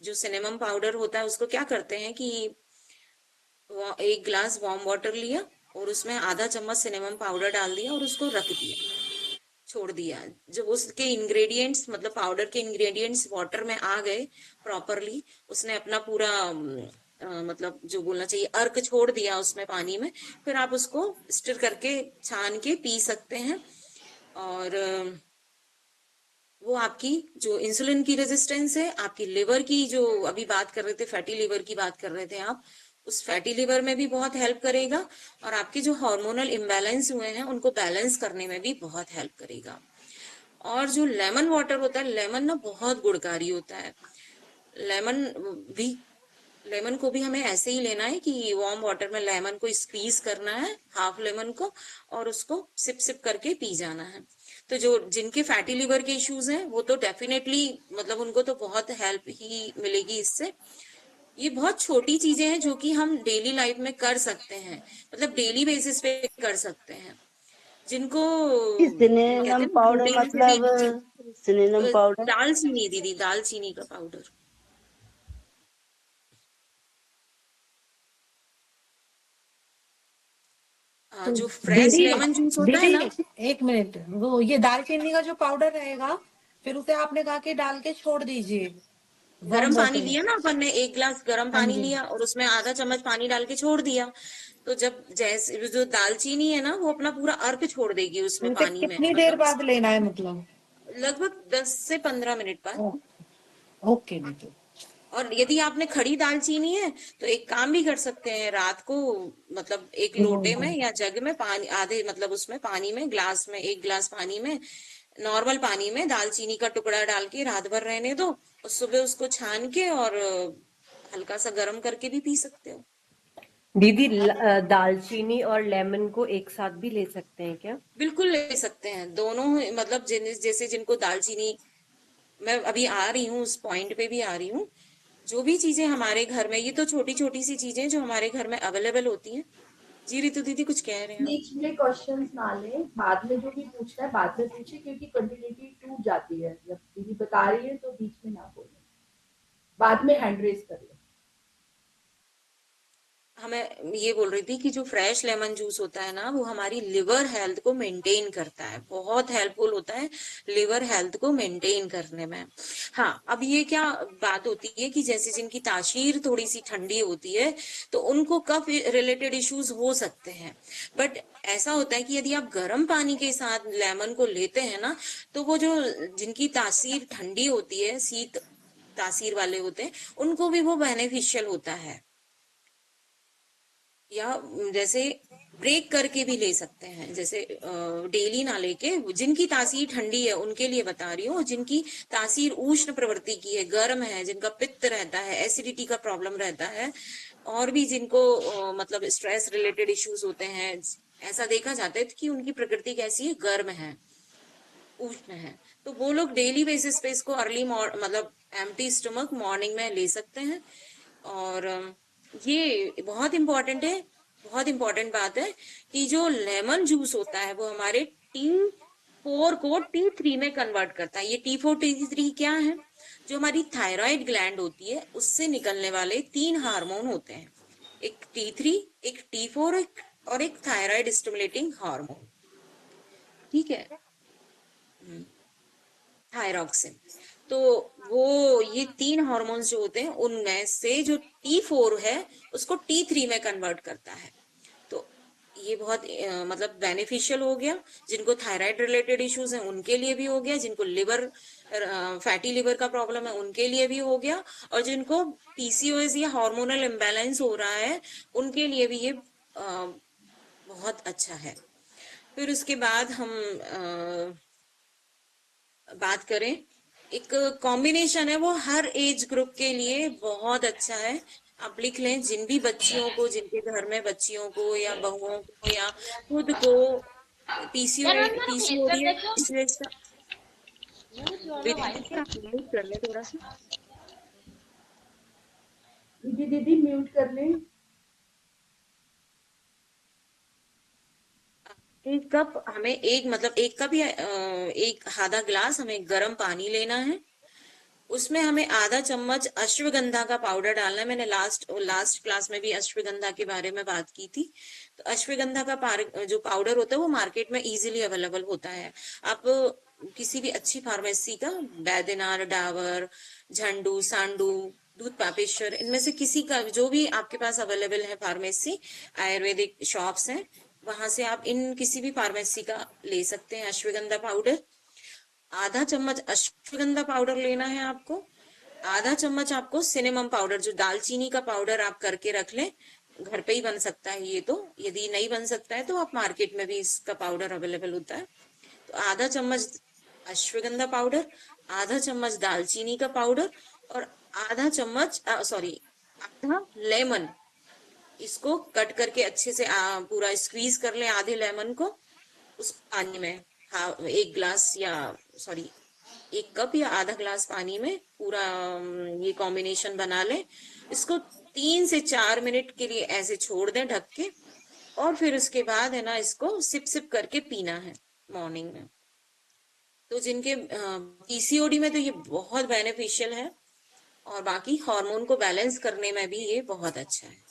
जो सिनेमम पाउडर होता है उसको क्या करते हैं कि 1 गिलास वार्म वाटर लिया और उसमें आधा चम्मच सिनेमम पाउडर डाल दिया और उसको रख दिया, छोड़ दिया। जब उसके इंग्रेडिएंट्स मतलब पाउडर के इंग्रेडिएंट्स वाटर में आ गए प्रॉपरली, उसने अपना पूरा मतलब जो बोलना चाहिए अर्क छोड़ दिया उसमें पानी में, फिर आप उसको स्टिर करके छान के पी सकते हैं। और वो आपकी जो इंसुलिन की रेजिस्टेंस है, आपकी लिवर की जो अभी बात कर रहे थे, फैटी लिवर की बात कर रहे थे आप, उस फैटी लिवर में भी बहुत हेल्प करेगा और आपके जो हार्मोनल इम्बैलेंस हुए हैं उनको बैलेंस करने में भी बहुत हेल्प करेगा। और जो लेमन वाटर होता है, लेमन ना बहुत गुणकारी होता है। लेमन को भी हमें ऐसे ही लेना है कि वार्म वाटर में लेमन को स्क्वीज करना है, हाफ लेमन को, और उसको सिप सिप करके पी जाना है। तो जो जिनके फैटी लिवर के इश्यूज हैं वो तो डेफिनेटली मतलब उनको तो बहुत हेल्प ही मिलेगी इससे। ये बहुत छोटी चीजें हैं जो कि हम डेली लाइफ में कर सकते हैं, मतलब डेली बेसिस पे कर सकते हैं। जिनको कहते सिनेनम हैं पाउडर प्रोटीन से मतलब भी सिनेनम पाउडर दालचीनी दीदी, दालचीनी का पाउडर। तो जो फ्रेश दीदी लेमन जूस होता है दीदी ना, 1 मिनट, वो ये दालचीनी का जो पाउडर रहेगा फिर उसे आपने कहा कि डाल के छोड़ दीजिए वार्म गर्म पानी वाटर में। लिया ना अपन ने, 1 गिलास गर्म हाँ पानी जी। लिया और उसमें आधा चम्मच पानी डाल के छोड़ दिया, तो जब जैसे जो दालचीनी है ना वो अपना पूरा अर्क छोड़ देगी उसमें उसे पानी में, कितनी देर मतलब बाद लेना है मतलब? लगभग 10 से 15 मिनट बाद। ओके दीदी। और यदि आपने खड़ी दालचीनी है तो एक काम भी कर सकते हैं, रात को मतलब एक भिगो लोटे में दो। या जग में पानी आधे मतलब उसमें पानी में ग्लास में 1 गिलास पानी में, नॉर्मल पानी में दालचीनी का टुकड़ा डाल के रात भर रहने दो और सुबह उसको छान के और हल्का सा गर्म करके भी पी सकते हो। दीदी दालचीनी और लेमन को एक साथ भी ले सकते हैं क्या? बिल्कुल ले सकते हैं दोनों, मतलब जैसे जिनको दालचीनी, मैं अभी आ रही हूँ उस पॉइंट पे भी आ रही हूँ। जो भी चीजें हमारे घर में, ये तो छोटी छोटी सी चीजें जो हमारे घर में अवेलेबल होती हैं। जी रितु दीदी कुछ कह रहे हैं आप? बीच में क्वेश्चंस ना ले, बाद में जो भी पूछना है बाद में पूछे, क्योंकि कंटिन्यूटी टूट जाती है। जब दीदी बता रही है तो बीच में ना बोले, बाद में हैंड रेज कर ले। हमें ये बोल रही थी कि जो फ्रेश लेमन जूस होता है ना वो हमारी लिवर हेल्थ को मेंटेन करता है, बहुत हेल्पफुल होता है लिवर हेल्थ को मेंटेन करने में। हाँ, अब ये क्या बात होती है कि जैसे जिनकी तासीर थोड़ी सी ठंडी होती है तो उनको कफ रिलेटेड इश्यूज हो सकते हैं, बट ऐसा होता है कि यदि आप गर्म पानी के साथ लेमन को लेते हैं ना तो वो जो जिनकी तासीर ठंडी होती है, शीत तासीर वाले होते हैं, उनको भी वो बेनिफिशियल होता है। या जैसे ब्रेक करके भी ले सकते हैं, जैसे डेली ना लेके, जिनकी तासीर ठंडी है उनके लिए बता रही हूँ, जिनकी तासीर उष्ण प्रवृत्ति की है, गर्म है, जिनका पित्त रहता है, एसिडिटी का प्रॉब्लम रहता है, और भी जिनको मतलब स्ट्रेस रिलेटेड इश्यूज होते हैं, ऐसा देखा जाता है कि उनकी प्रकृति कैसी है, गर्म है, उष्ण है, तो वो लोग डेली बेसिस पे इसको अर्ली मतलब एम्प्टी स्टमक मॉर्निंग में ले सकते हैं। और ये बहुत इंपॉर्टेंट है, बहुत इंपॉर्टेंट बात है कि जो लेमन जूस होता है वो हमारे T4 को T3 में कन्वर्ट करता है। ये T4 T3 क्या है? जो हमारी थायराइड ग्लैंड होती है उससे निकलने वाले 3 हार्मोन होते हैं, एक T3, एक T4 और एक थायराइड स्टिमुलेटिंग हार्मोन, ठीक है, थायरॉक्सिन। तो वो ये 3 हार्मोन्स जो होते हैं उनमें से जो T4 है उसको T3 में कन्वर्ट करता है। तो ये बहुत मतलब बेनिफिशियल हो गया, जिनको थायराइड रिलेटेड इश्यूज हैं उनके लिए भी हो गया, जिनको लिवर फैटी लिवर का प्रॉब्लम है उनके लिए भी हो गया, और जिनको PCOS या हार्मोनल इम्बैलेंस हो रहा है उनके लिए भी ये बहुत अच्छा है। फिर उसके बाद हम बात करें, एक कॉम्बिनेशन है वो हर एज ग्रुप के लिए बहुत अच्छा है। आप लिख लें, जिन भी बच्चियों को, जिनके घर में बच्चियों को या बहुओं को या खुद को पीसीओडी कर ले थोड़ा सा, दीदी म्यूट कर ले। एक कप हमें एक कप या एक आधा ग्लास हमें गर्म पानी लेना है, उसमें हमें आधा चम्मच अश्वगंधा का पाउडर डालना है। मैंने लास्ट क्लास में भी अश्वगंधा के बारे में बात की थी। तो अश्वगंधा का जो पाउडर होता है वो मार्केट में इजीली अवेलेबल होता है। आप किसी भी अच्छी फार्मेसी का, बैद्यनाथ, डाबर, झंडू, सांडू, दूध पापेश्वर, इनमें से किसी का जो भी आपके पास अवेलेबल है फार्मेसी, आयुर्वेदिक शॉप्स हैं, वहां से आप इन किसी भी फार्मेसी का ले सकते हैं अश्वगंधा पाउडर। आधा चम्मच अश्वगंधा पाउडर लेना है आपको। आधा चम्मच आपको सिनेमम पाउडर, जो दालचीनी का पाउडर आप करके रख लें, घर पे ही बन सकता है ये तो, यदि नहीं बन सकता है तो आप मार्केट में भी इसका पाउडर अवेलेबल होता है। तो आधा चम्मच अश्वगंधा पाउडर, आधा चम्मच दालचीनी का पाउडर, और आधा चम्मच आधा लेमन, इसको कट करके अच्छे से पूरा स्क्वीज कर लें आधे लेमन को उस पानी में। हाँ, एक कप या आधा ग्लास पानी में पूरा ये कॉम्बिनेशन बना लें। इसको 3 से 4 मिनट के लिए ऐसे छोड़ दें ढक के, और फिर उसके बाद है ना इसको सिप सिप करके पीना है मॉर्निंग में। तो जिनके पीसीओडी में तो ये बहुत बेनिफिशियल है, और बाकी हार्मोन को बैलेंस करने में भी ये बहुत अच्छा है।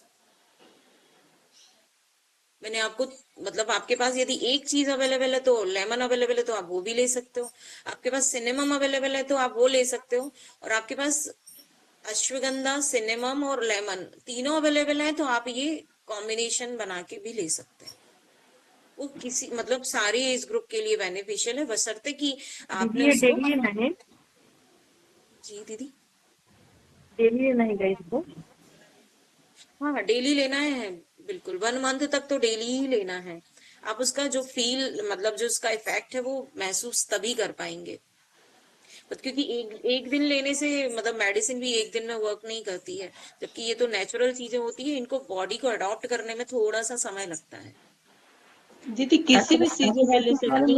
मैंने आपको मतलब आपके पास यदि एक चीज अवेलेबल है तो लेमन अवेलेबल है तो आप वो भी ले सकते हो, आपके पास सिनेमम अवेलेबल है तो आप वो ले सकते हो, और आपके पास अश्वगंधा, सिनेमम और लेमन तीनों अवेलेबल है तो आप ये कॉम्बिनेशन बना के भी ले सकते हैं। वो किसी मतलब सारे एज ग्रुप के लिए बेनिफिशियल है, बशर्ते कि आपने उसको डेली लेना है। जी दीदी, डेली लेना है इसको। हाँ डेली लेना है, बिल्कुल 1 मंथ तक तो डेली ही लेना है। आप उसका जो मतलब जो उसका इफेक्ट है वो महसूस तभी कर पाएंगे, क्योंकि एक दिन लेने से मतलब मेडिसिन भी एक दिन में वर्क नहीं करती है, जबकि ये तो नेचुरल चीजें होती है, इनको बॉडी को अडॉप्ट करने में थोड़ा सा समय लगता है। दीदी किसी भी सीजन में ले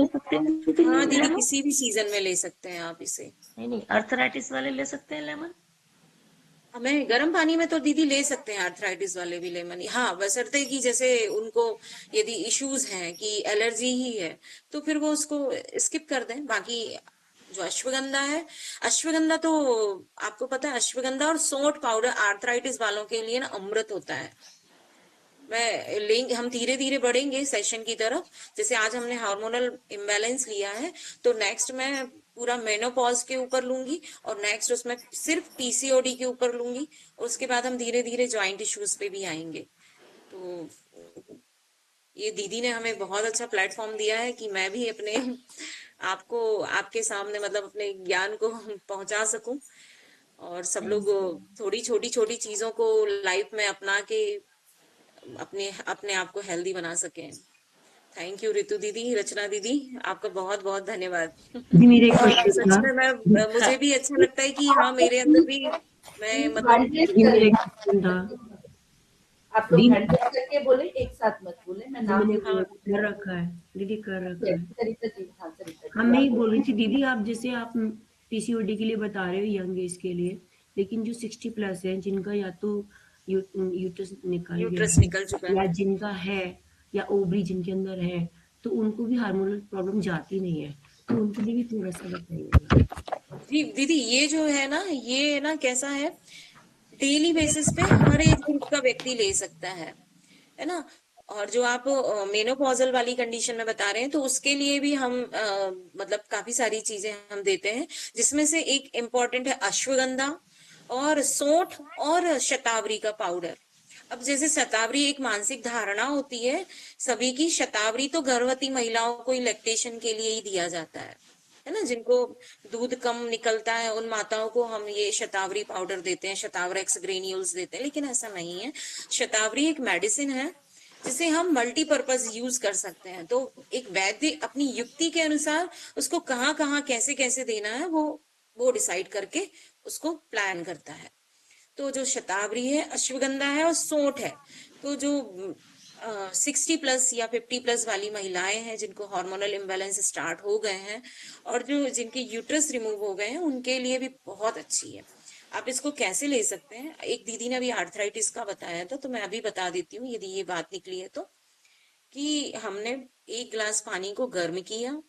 सकते हैं। हाँ दीदी, किसी भी सीजन में ले सकते हैं आप इसे। नहीं, अर्थराइटिस वाले ले सकते हैं लेमन। हमें गर्म पानी में तो दीदी ले सकते हैं आर्थराइटिस वाले भी लेमन, हाँ बशर्ते कि जैसे उनको यदि इश्यूज हैं कि एलर्जी ही है तो फिर वो उसको स्किप कर दें। बाकी जो अश्वगंधा है, अश्वगंधा तो आपको पता है, अश्वगंधा और सौंठ पाउडर आर्थराइटिस वालों के लिए ना अमृत होता है। हम धीरे धीरे बढ़ेंगे सेशन की तरफ। जैसे आज हमने हार्मोनल इम्बैलेंस लिया है, तो नेक्स्ट मैं पूरा मेनोपॉज के ऊपर लूंगी, और नेक्स्ट उसमें सिर्फ पीसीओडी के ऊपर लूंगी, और उसके बाद हम धीरे धीरे जॉइंट इश्यूज पे भी आएंगे। तो ये दीदी ने हमें बहुत अच्छा प्लेटफॉर्म दिया है कि मैं भी अपने आपको आपके सामने मतलब अपने ज्ञान को पहुंचा सकूं, और सब लोग थोड़ी छोटी छोटी चीजों को लाइफ में अपना के अपने अपने आप को हेल्दी बना सकें। थैंक यू रितु दीदी, रचना दीदी, आपका बहुत बहुत धन्यवाद। जी मेरा एक क्वेश्चन सच था। में मैं मुझे भी अच्छा लगता है कि हाँ मेरे अंदर भी मैं मतलब जी मेरा एक क्वेश्चन था। आप लोग दी हैंड रेस करके बोले, एक साथ मत बोले, मैं नाम मैंने ले वो कर रखा है दीदी, कर रखा है। सरिता जी, हाँ सरिता हाँ जी मैं आप ही बोल रही थी बोलिए। दीदी, आप जैसे आप पीसीओडी के लिए बता रहे हो यंग एज के लिए, लेकिन जो 60 प्लस है जिनका या तो यूट्रस निकल गया यूट्रस है निकल चुका या है। जिनका है या ओवरी जिनके अंदर है, तो उनको भी हार्मोनल प्रॉब्लम जाती नहीं है, तो उनके लिए भी थोड़ा सा बताइएगा। जी दीदी, ये जो है ना, ये ना कैसा है, डेली बेसिस पे हर एक ग्रुप का व्यक्ति ले सकता है ना। और जो आप मेनोपॉजल वाली कंडीशन में बता रहे हैं, तो उसके लिए भी हम मतलब काफी सारी चीजें हम देते हैं, जिसमें से एक इम्पॉर्टेंट है अश्वगंधा और सौंठ और शतावरी का पाउडर। अब जैसे शतावरी एक मानसिक धारणा होती है सभी की, शतावरी तो गर्भवती महिलाओं को लैक्टेशन के लिए ही दिया जाता है ना, जिनको दूध कम निकलता है उन माताओं को हम ये शतावरी पाउडर देते हैं, शतावरेक्स ग्रेन्यूल्स देते हैं, लेकिन ऐसा नहीं है। शतावरी एक मेडिसिन है जिसे हम मल्टीपर्पज यूज कर सकते हैं। तो एक वैद्य अपनी युक्ति के अनुसार उसको कहाँ कहाँ कैसे कैसे देना है वो डिसाइड करके उसको प्लान करता है। तो जो शतावरी है, अश्वगंधा है और सौंठ है, तो जो 60 प्लस या 50 प्लस वाली महिलाएं हैं जिनको हार्मोनल इम्बैलेंस स्टार्ट हो गए हैं और जो जिनके यूट्रस रिमूव हो गए हैं, उनके लिए भी बहुत अच्छी है। आप इसको कैसे ले सकते हैं, एक दीदी ने अभी आर्थराइटिस का बताया था, तो मैं अभी बता देती हूँ यदि ये बात निकली है तो, कि हमने 1 गिलास पानी को गर्म किया,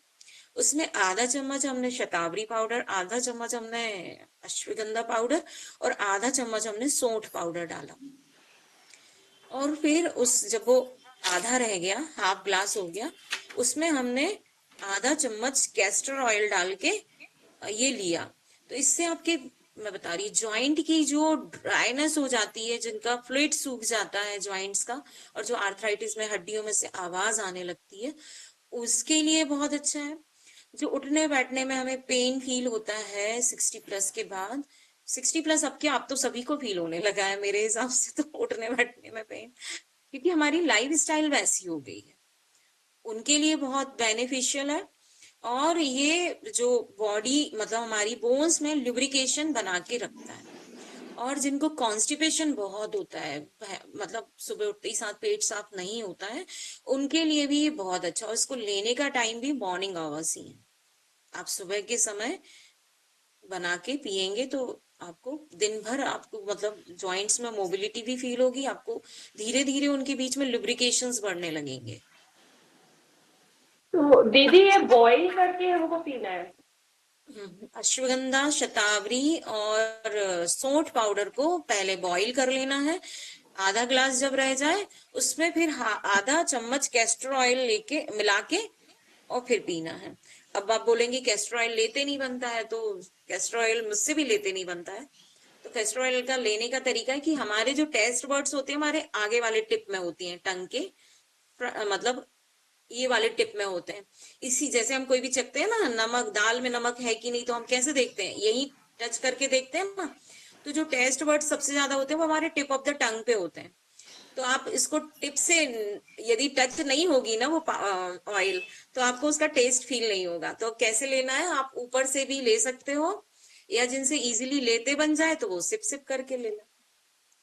उसमें आधा चम्मच हमने शतावरी पाउडर, आधा चम्मच हमने अश्वगंधा पाउडर और आधा चम्मच हमने सौंठ पाउडर डाला। और फिर जब वो आधा रह गया, हाफ ग्लास हो गया, उसमें हमने आधा चम्मच कैस्टर ऑयल डाल के ये लिया। तो इससे आपके, मैं बता रही, ज्वाइंट की जो ड्राइनेस हो जाती है, जिनका फ्लूइड सूख जाता है ज्वाइंट्स का, और जो आर्थराइटिस में हड्डियों में से आवाज आने लगती है, उसके लिए बहुत अच्छा है। जो उठने बैठने में हमें पेन फील होता है 60 प्लस के बाद, 60 प्लस अब के आप तो सभी को फील होने लगा है मेरे हिसाब से, तो उठने बैठने में पेन, क्योंकि हमारी लाइफ स्टाइल वैसी हो गई है, उनके लिए बहुत बेनिफिशियल है। और ये जो बॉडी मतलब हमारी बोन्स में लुब्रिकेशन बना के रखता है। और जिनको कॉन्स्टिपेशन बहुत होता है, मतलब सुबह उठते ही साथ पेट साफ नहीं होता है, उनके लिए भी ये बहुत अच्छा। और इसको लेने का टाइम भी मॉर्निंग आवर्स ही है। आप सुबह के समय बना के पियेंगे तो आपको दिन भर आपको मतलब जॉइंट्स में मोबिलिटी भी फील होगी, आपको धीरे धीरे उनके बीच में लुब्रिकेशंस बढ़ने लगेंगे। तो दीदी ये बॉईल करके हमको पीना है? अश्वगंधा, शतावरी और सौंठ पाउडर को पहले बॉईल कर लेना है। आधा ग्लास जब रह जाए, उसमें फिर आधा चम्मच कैस्टर ऑयल लेके मिला के और फिर पीना है। अब आप बोलेंगे कैस्टर ऑयल लेते नहीं बनता है, तो कैस्टर ऑयल मुझसे भी लेते नहीं बनता है। तो कैस्टर ऑयल का लेने का तरीका है कि हमारे जो टेस्ट बर्ड्स होते हैं हमारे आगे वाले टिप में होती हैं, टंग के मतलब ये वाले टिप में होते हैं। इसी जैसे हम कोई भी चखते हैं ना, नमक, दाल में नमक है कि नहीं, तो हम कैसे देखते हैं, यही टच करके देखते हैं ना। तो जो टेस्ट बर्ड सबसे ज्यादा होते हैं वो हमारे टिप ऑफ द टंग पे होते हैं। तो आप इसको टिप से यदि टच नहीं होगी ना वो ऑयल, तो आपको उसका टेस्ट फील नहीं होगा। तो कैसे लेना है, आप ऊपर से भी ले सकते हो, या जिनसे इजीली लेते बन जाए तो वो सिप सिप करके ले लो।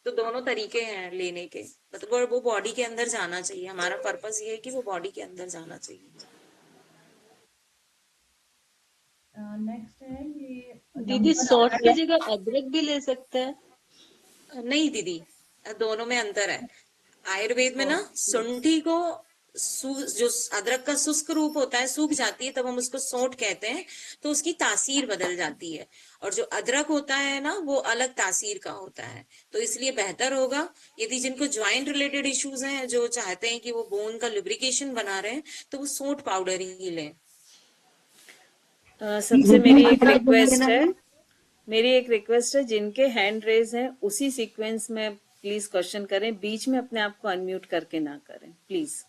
तो दोनों तरीके हैं लेने के, मतलब वो बॉडी के अंदर जाना चाहिए। हमारा पर्पस ये है कि वो बॉडी के अंदर जाना चाहिए। नेक्स्ट है ये दीदी सौंठ की जगह अदरक भी ले सकते हैं? नहीं दीदी, दोनों में अंतर है। आयुर्वेद में ना सुंठी को जो अदरक का शुष्क रूप होता है, सूख जाती है, तब हम उसको सौंठ कहते हैं, तो उसकी तासीर बदल जाती है। और जो अदरक होता है ना, वो अलग तासीर का होता है। तो इसलिए बेहतर होगा यदि जिनको ज्वाइंट रिलेटेड इश्यूज हैं, जो चाहते हैं कि वो बोन का लुब्रिकेशन बना रहे हैं, तो वो सौंठ पाउडर ही लें। सबसे मेरी एक रिक्वेस्ट है, जिनके हैंड रेज है उसी सीक्वेंस में प्लीज क्वेश्चन करें, बीच में अपने आप को अनम्यूट करके ना करें प्लीज।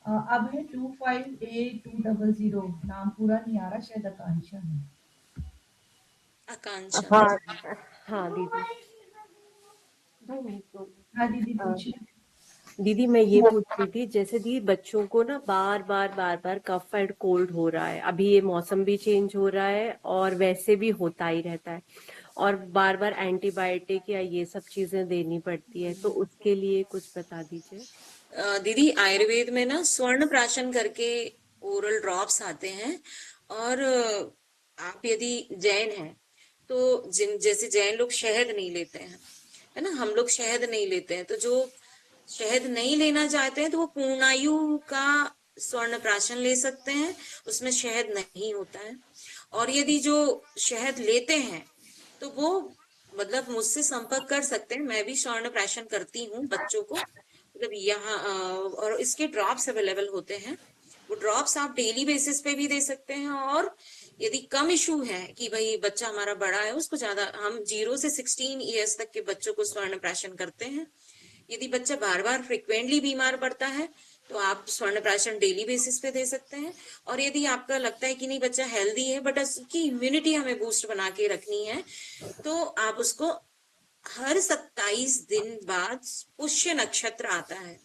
अब है 25A200, नाम पूरा नहीं आ रहा, शायद आकांक्षा है। आकांक्षा, हाँ हाँ दीदी। हाँ दीदी पूछिए। दीदी मैं ये पूछ रही थी, जैसे दीदी बच्चों को ना बार बार कफ एंड कोल्ड हो रहा है, अभी ये मौसम भी चेंज हो रहा है और वैसे भी होता ही रहता है, और बार बार एंटीबायोटिक या ये सब चीजें देनी पड़ती है, तो उसके लिए कुछ बता दीजिए। दीदी आयुर्वेद में ना स्वर्ण प्राशन करके ओरल ड्रॉप्स आते हैं, और आप यदि जैन हैं तो जैसे जैन लोग शहद नहीं लेते हैं, है ना, हम लोग शहद नहीं लेते हैं, तो जो शहद नहीं लेना चाहते हैं तो वो पूर्णायु का स्वर्ण प्राशन ले सकते हैं, उसमें शहद नहीं होता है। और यदि जो शहद लेते हैं तो वो मतलब मुझसे संपर्क कर सकते हैं, मैं भी स्वर्ण प्राशन करती हूँ बच्चों को, मतलब यहाँ और इसके ड्रॉप्स अवेलेबल होते हैं। वो ड्रॉप्स आप डेली बेसिस पे भी दे सकते हैं, और यदि कम इशू है कि भाई बच्चा हमारा बड़ा है, उसको ज्यादा, हम 0 से 16 ईयर्स तक के बच्चों को स्वर्ण प्राशन करते हैं। यदि बच्चा बार बार फ्रिक्वेंटली बीमार पड़ता है तो आप स्वर्ण प्राशन डेली बेसिस पे दे सकते हैं। और यदि आपका लगता है कि नहीं बच्चा हेल्दी है बट उसकी इम्यूनिटी हमें बूस्ट बना के रखनी है, तो आप उसको हर 27 दिन बाद, पुष्य नक्षत्र आता है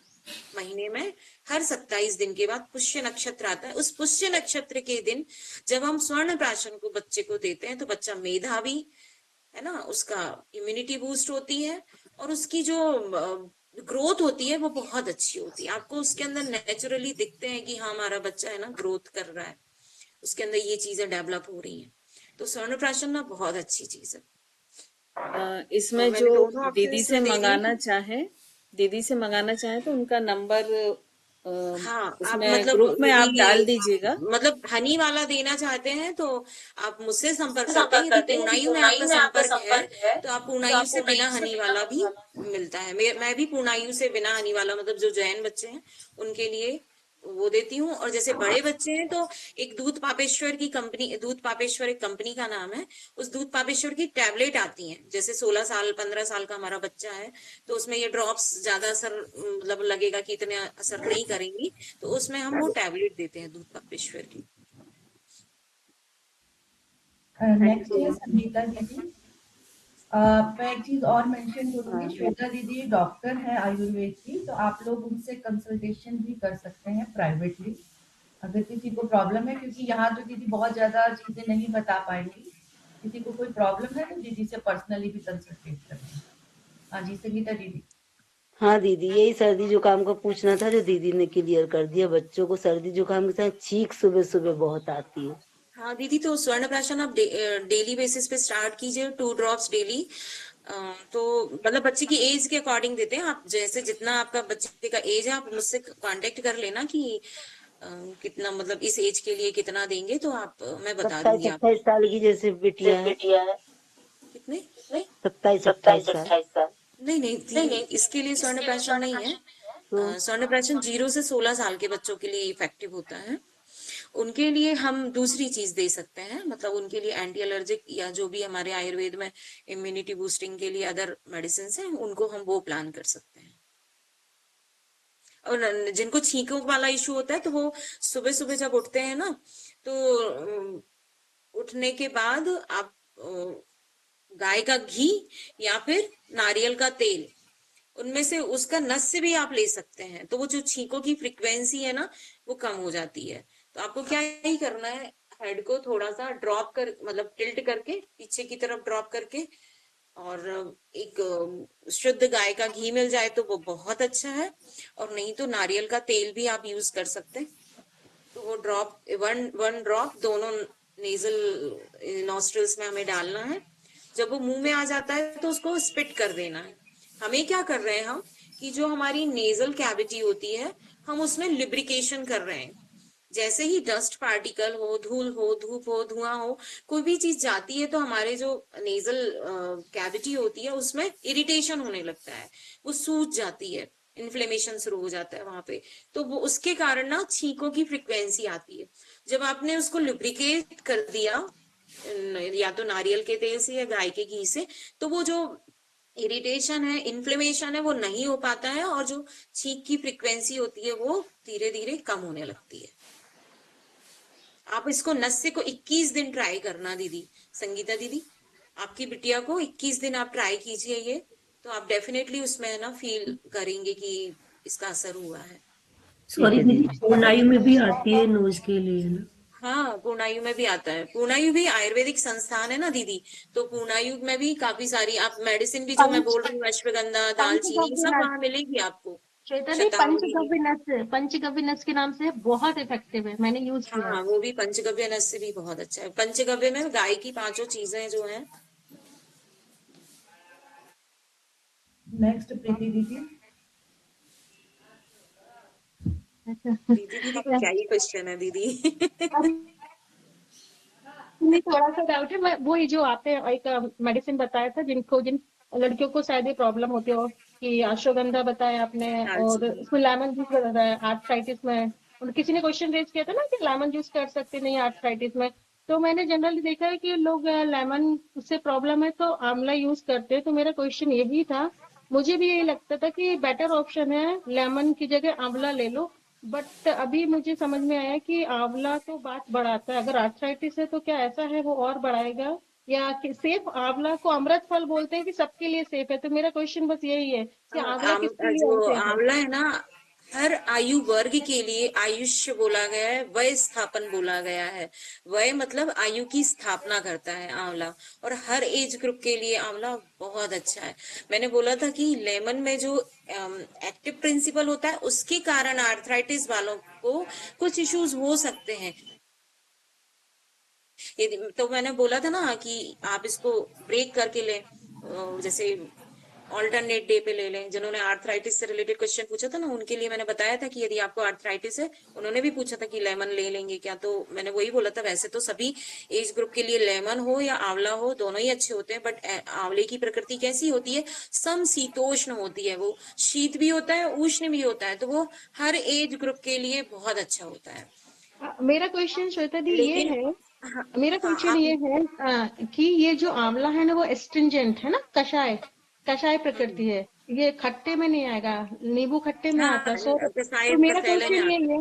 महीने में, हर 27 दिन के बाद पुष्य नक्षत्र आता है, उस पुष्य नक्षत्र के दिन जब हम स्वर्ण प्राशन को बच्चे को देते हैं तो बच्चा मेधावी है ना, उसका इम्यूनिटी बूस्ट होती है, और उसकी जो ग्रोथ होती है वो बहुत अच्छी होती है। आपको उसके अंदर नेचुरली दिखते हैं कि हाँ हमारा बच्चा है ना ग्रोथ कर रहा है, उसके अंदर ये चीजें डेवलप हो रही हैं। तो स्वर्ण प्राशन ना बहुत अच्छी चीज है। इसमें मैंने जो दोनों options दीदी से दे दिए। मंगाना चाहे तो उनका नंबर हाँ आप उसमें मतलब ग्रुप में आप डाल यदि दीजिएगा। मतलब हनी वाला देना चाहते हैं तो आप मुझसे संपर्क करते हैं। यदि पूर्णायु में आपका संपर्क है तो आप पूर्णायु से बिना हनी वाला भी मिलता है। मैं भी पूर्णायु से बिना हनी वाला, मतलब जो जैन बच्चे हैं उनके लिए वो देती हूँ। और जैसे बड़े बच्चे हैं तो एक दूध पापेश्वर की कंपनी, दूध पापेश्वर एक कंपनी का नाम है, उस दूध पापेश्वर की टैबलेट आती हैं। जैसे 16 साल 15 साल का हमारा बच्चा है तो उसमें ये ड्रॉप्स ज्यादा असर मतलब लगेगा कि इतने असर नहीं करेंगी, तो उसमें हम वो टैबलेट देते हैं दूध पापेश्वर की। नेक्स्ट है संगीता दीदी। मैं एक चीज और मेंशन करूंगी, श्वेता दीदी डॉक्टर है आयुर्वेद की, तो आप लोग उनसे कंसल्टेशन भी कर सकते हैं प्राइवेटली अगर किसी को प्रॉब्लम है, क्योंकि यहाँ तो दीदी बहुत ज्यादा चीजें नहीं बता पाएंगी। किसी को कोई प्रॉब्लम है तो दीदी से पर्सनली भी कंसल्टेट करें। हाँ जी संगीता दीदी। हाँ दीदी, यही सर्दी जुकाम का पूछना था जो दीदी ने क्लियर कर दिया। बच्चों को सर्दी जुकाम के साथ छींक सुबह सुबह बहुत आती है। हाँ दीदी, तो स्वर्ण प्राशन आप डेली बेसिस पे स्टार्ट कीजिए, 2 ड्रॉप्स डेली। तो मतलब बच्चे की एज के अकॉर्डिंग देते हैं आप, जैसे जितना आपका बच्चे का एज है आप मुझसे कांटेक्ट कर लेना कि कितना मतलब इस एज के लिए कितना देंगे, तो आप मैं बता दूंगी आपको। 27-28 साल की जैसे बिटिया है। कितने? 27-28 साल। नहीं, इसके लिए स्वर्ण प्राशन नहीं है। स्वर्ण प्राशन 0 से 16 साल के बच्चों के लिए इफेक्टिव होता है। उनके लिए हम दूसरी चीज दे सकते हैं, मतलब उनके लिए एंटी एलर्जिक या जो भी हमारे आयुर्वेद में इम्यूनिटी बूस्टिंग के लिए अदर मेडिसिन हैं, उनको हम वो प्लान कर सकते हैं। और जिनको छींकों वाला इशू होता है तो वो सुबह सुबह जब उठते हैं ना, तो उठने के बाद आप गाय का घी या फिर नारियल का तेल, उनमें से उसका नस्य भी आप ले सकते हैं, तो वो जो छींकों की फ्रीक्वेंसी है ना वो कम हो जाती है। तो आपको क्या ही करना है, हेड को थोड़ा सा ड्रॉप कर, मतलब टिल्ट करके पीछे की तरफ ड्रॉप करके, और एक शुद्ध गाय का घी मिल जाए तो वो बहुत अच्छा है, और नहीं तो नारियल का तेल भी आप यूज कर सकते हैं। तो वो ड्रॉप वन ड्रॉप दोनों नेजल नॉस्ट्रल्स में हमें डालना है। जब वो मुंह में आ जाता है तो उसको स्पिट कर देना है। हमें क्या कर रहे हैं हम कि जो हमारी नेजल कैविटी होती है हम उसमें लिब्रिकेशन कर रहे हैं। जैसे ही डस्ट पार्टिकल हो, धूल हो, धूप हो, धुआं हो, कोई भी चीज जाती है तो हमारे जो नेजल कैविटी होती है उसमें इरिटेशन होने लगता है, वो सूज जाती है, इन्फ्लेमेशन शुरू हो जाता है वहां पे। तो वो उसके कारण ना छींकों की फ्रीक्वेंसी आती है। जब आपने उसको लुब्रिकेट कर दिया या तो नारियल के तेल से या गाय के घी से, तो वो जो इरिटेशन है, इन्फ्लेमेशन है, वो नहीं हो पाता है, और जो छींक की फ्रीक्वेंसी होती है वो धीरे धीरे कम होने लगती है। आप इसको नस्य को 21 दिन ट्राई करना दीदी, संगीता दीदी, आपकी बिटिया को 21 दिन आप ट्राई कीजिए ये, तो आप डेफिनेटली उसमें ना फील करेंगे कि इसका असर हुआ है। सॉरी दीदी, पूर्णायु में भी आती है नोज के लिए, है ना? हाँ, पूर्णायु में भी आता है। पूर्णायु भी आयुर्वेदिक संस्थान है ना दीदी, तो पूर्णायु में भी काफी सारी आप मेडिसिन भी जो मैं बोल रही हूँ, अश्वगंधा, दालचीनी, सब वहाँ मिलेगी आपको। श्वेता दी, शतावरी, पंचगव्य नस के नाम से बहुत इफेक्टिव है, मैंने यूज किया हाँ है। वो भी पंचगव्य नस से भी बहुत अच्छा है। पंचगव्य में गाय की 5 चीजें जो है। नेक्स्ट प्रीति दीदी। दीदी को क्या ही क्वेश्चन है दीदी। नहीं, थोड़ा सा डाउट है। मैं वही जो आपने एक मेडिसिन बताया था, जिन लड़कियों को शायद ये प्रॉब्लम होती हो, कि अश्वगंधा बताया आपने, और उसमें लेमन जूस बताया आर्थराइटिस में। और किसी ने क्वेश्चन रेज किया था ना कि लेमन जूस कर सकते नहीं आर्थराइटिस में, तो मैंने जनरली देखा है कि लोग लेमन से प्रॉब्लम है तो आंवला यूज करते हैं। तो मेरा क्वेश्चन यही था, मुझे भी यही लगता था कि बेटर ऑप्शन है लेमन की जगह आंवला ले लो, बट अभी मुझे समझ में आया कि आंवला तो बात बढ़ाता है। अगर आर्थराइटिस है तो क्या ऐसा है वो और बढ़ाएगा, या कि सेफ आंवला को अमृत फल बोलते हैं कि सबके लिए सेफ है? तो मेरा क्वेश्चन बस यही है कि आंवला किसके लिए जो अनसेफ है? आंवला है ना, हर आयु वर्ग के लिए आयुष्य बोला गया है, वय स्थापन बोला गया है। वय मतलब आयु की स्थापना करता है आंवला, और हर एज ग्रुप के लिए आंवला बहुत अच्छा है। मैंने बोला था कि लेमन में जो एक्टिव प्रिंसिपल होता है, उसके कारण आर्थराइटिस वालों को कुछ इश्यूज हो सकते हैं। तो मैंने बोला था ना कि आप इसको ब्रेक करके लें, जैसे ऑल्टरनेट डे पे ले लें। जिन्होंने आर्थराइटिस से रिलेटेड क्वेश्चन पूछा था ना, उनके लिए मैंने बताया था कि यदि आपको आर्थराइटिस है, उन्होंने भी पूछा था कि लेमन ले लेंगे क्या, तो मैंने वही बोला था। वैसे तो सभी एज ग्रुप के लिए लेमन हो या आंवला हो, दोनों ही अच्छे होते हैं, बट आंवले की प्रकृति कैसी होती है, समशीतोष्ण होती है। वो शीत भी होता है, उष्ण भी होता है, तो वो हर एज ग्रुप के लिए बहुत अच्छा होता है। मेरा क्वेश्चन श्वेता दी ये लेकिन है, हाँ, मेरा हाँ, क्वेश्चन आप ये है कि ये जो आंवला है ना वो एस्ट्रिंजेंट है ना, कषाय प्रकृति है, ये खट्टे में नहीं आएगा, नींबू खट्टे में आता है। सो तो मेरा कसाले में क्वेश्चन ये आता है।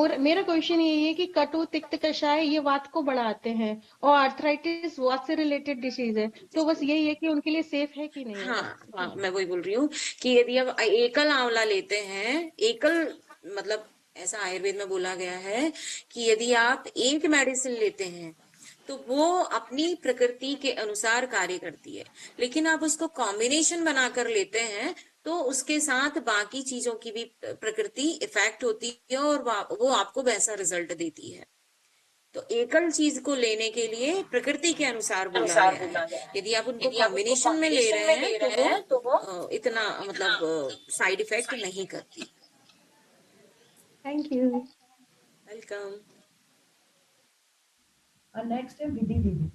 है, मेरा क्वेश्चन ये है कि कटु तिक्त कषाय ये वात को बढ़ाते हैं, और आर्थराइटिस वात से रिलेटेड डिसीज है, तो बस यही है कि उनके लिए सेफ है कि नहीं है? हाँ, हाँ, मैं वही बोल रही हूँ कि यदि आप एकल आंवला लेते हैं, एकल मतलब ऐसा आयुर्वेद में बोला गया है कि यदि आप एक मेडिसिन लेते हैं तो वो अपनी प्रकृति के अनुसार कार्य करती है, लेकिन आप उसको कॉम्बिनेशन बनाकर लेते हैं तो उसके साथ बाकी चीजों की भी प्रकृति इफेक्ट होती है, और वो आपको वैसा रिजल्ट देती है। तो एकल चीज को लेने के लिए प्रकृति के अनुसार बोला गया है। यदि आप उनको कॉम्बिनेशन में ले रहे हैं तो वो इतना मतलब साइड इफेक्ट नहीं करती। Thank you. वेलकम। नेक्स्ट है विधि दीदी।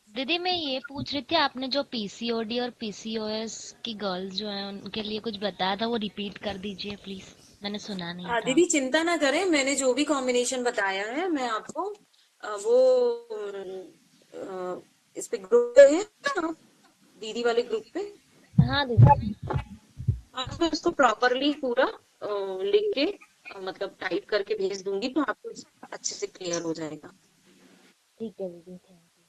दीदी मैं ये पूछ रही थी, आपने जो पीसीओडी और पीसीओएस की गर्ल्स जो हैं उनके लिए कुछ बताया था, वो रिपीट कर दीजिए प्लीज, मैंने सुना नहीं था। दीदी चिंता ना करें, मैंने जो भी कॉम्बिनेशन बताया है मैं आपको वो इस पे ग्रुप पे है ना, दीदी वाले ग्रुप पे। हाँ दीदी। आपको इसको प्रॉपरली पूरा लिख के मतलब टाइप करके भेज दूंगी, तो आपको अच्छे से क्लियर हो जाएगा। ठीक है दीदी, थैंक यू।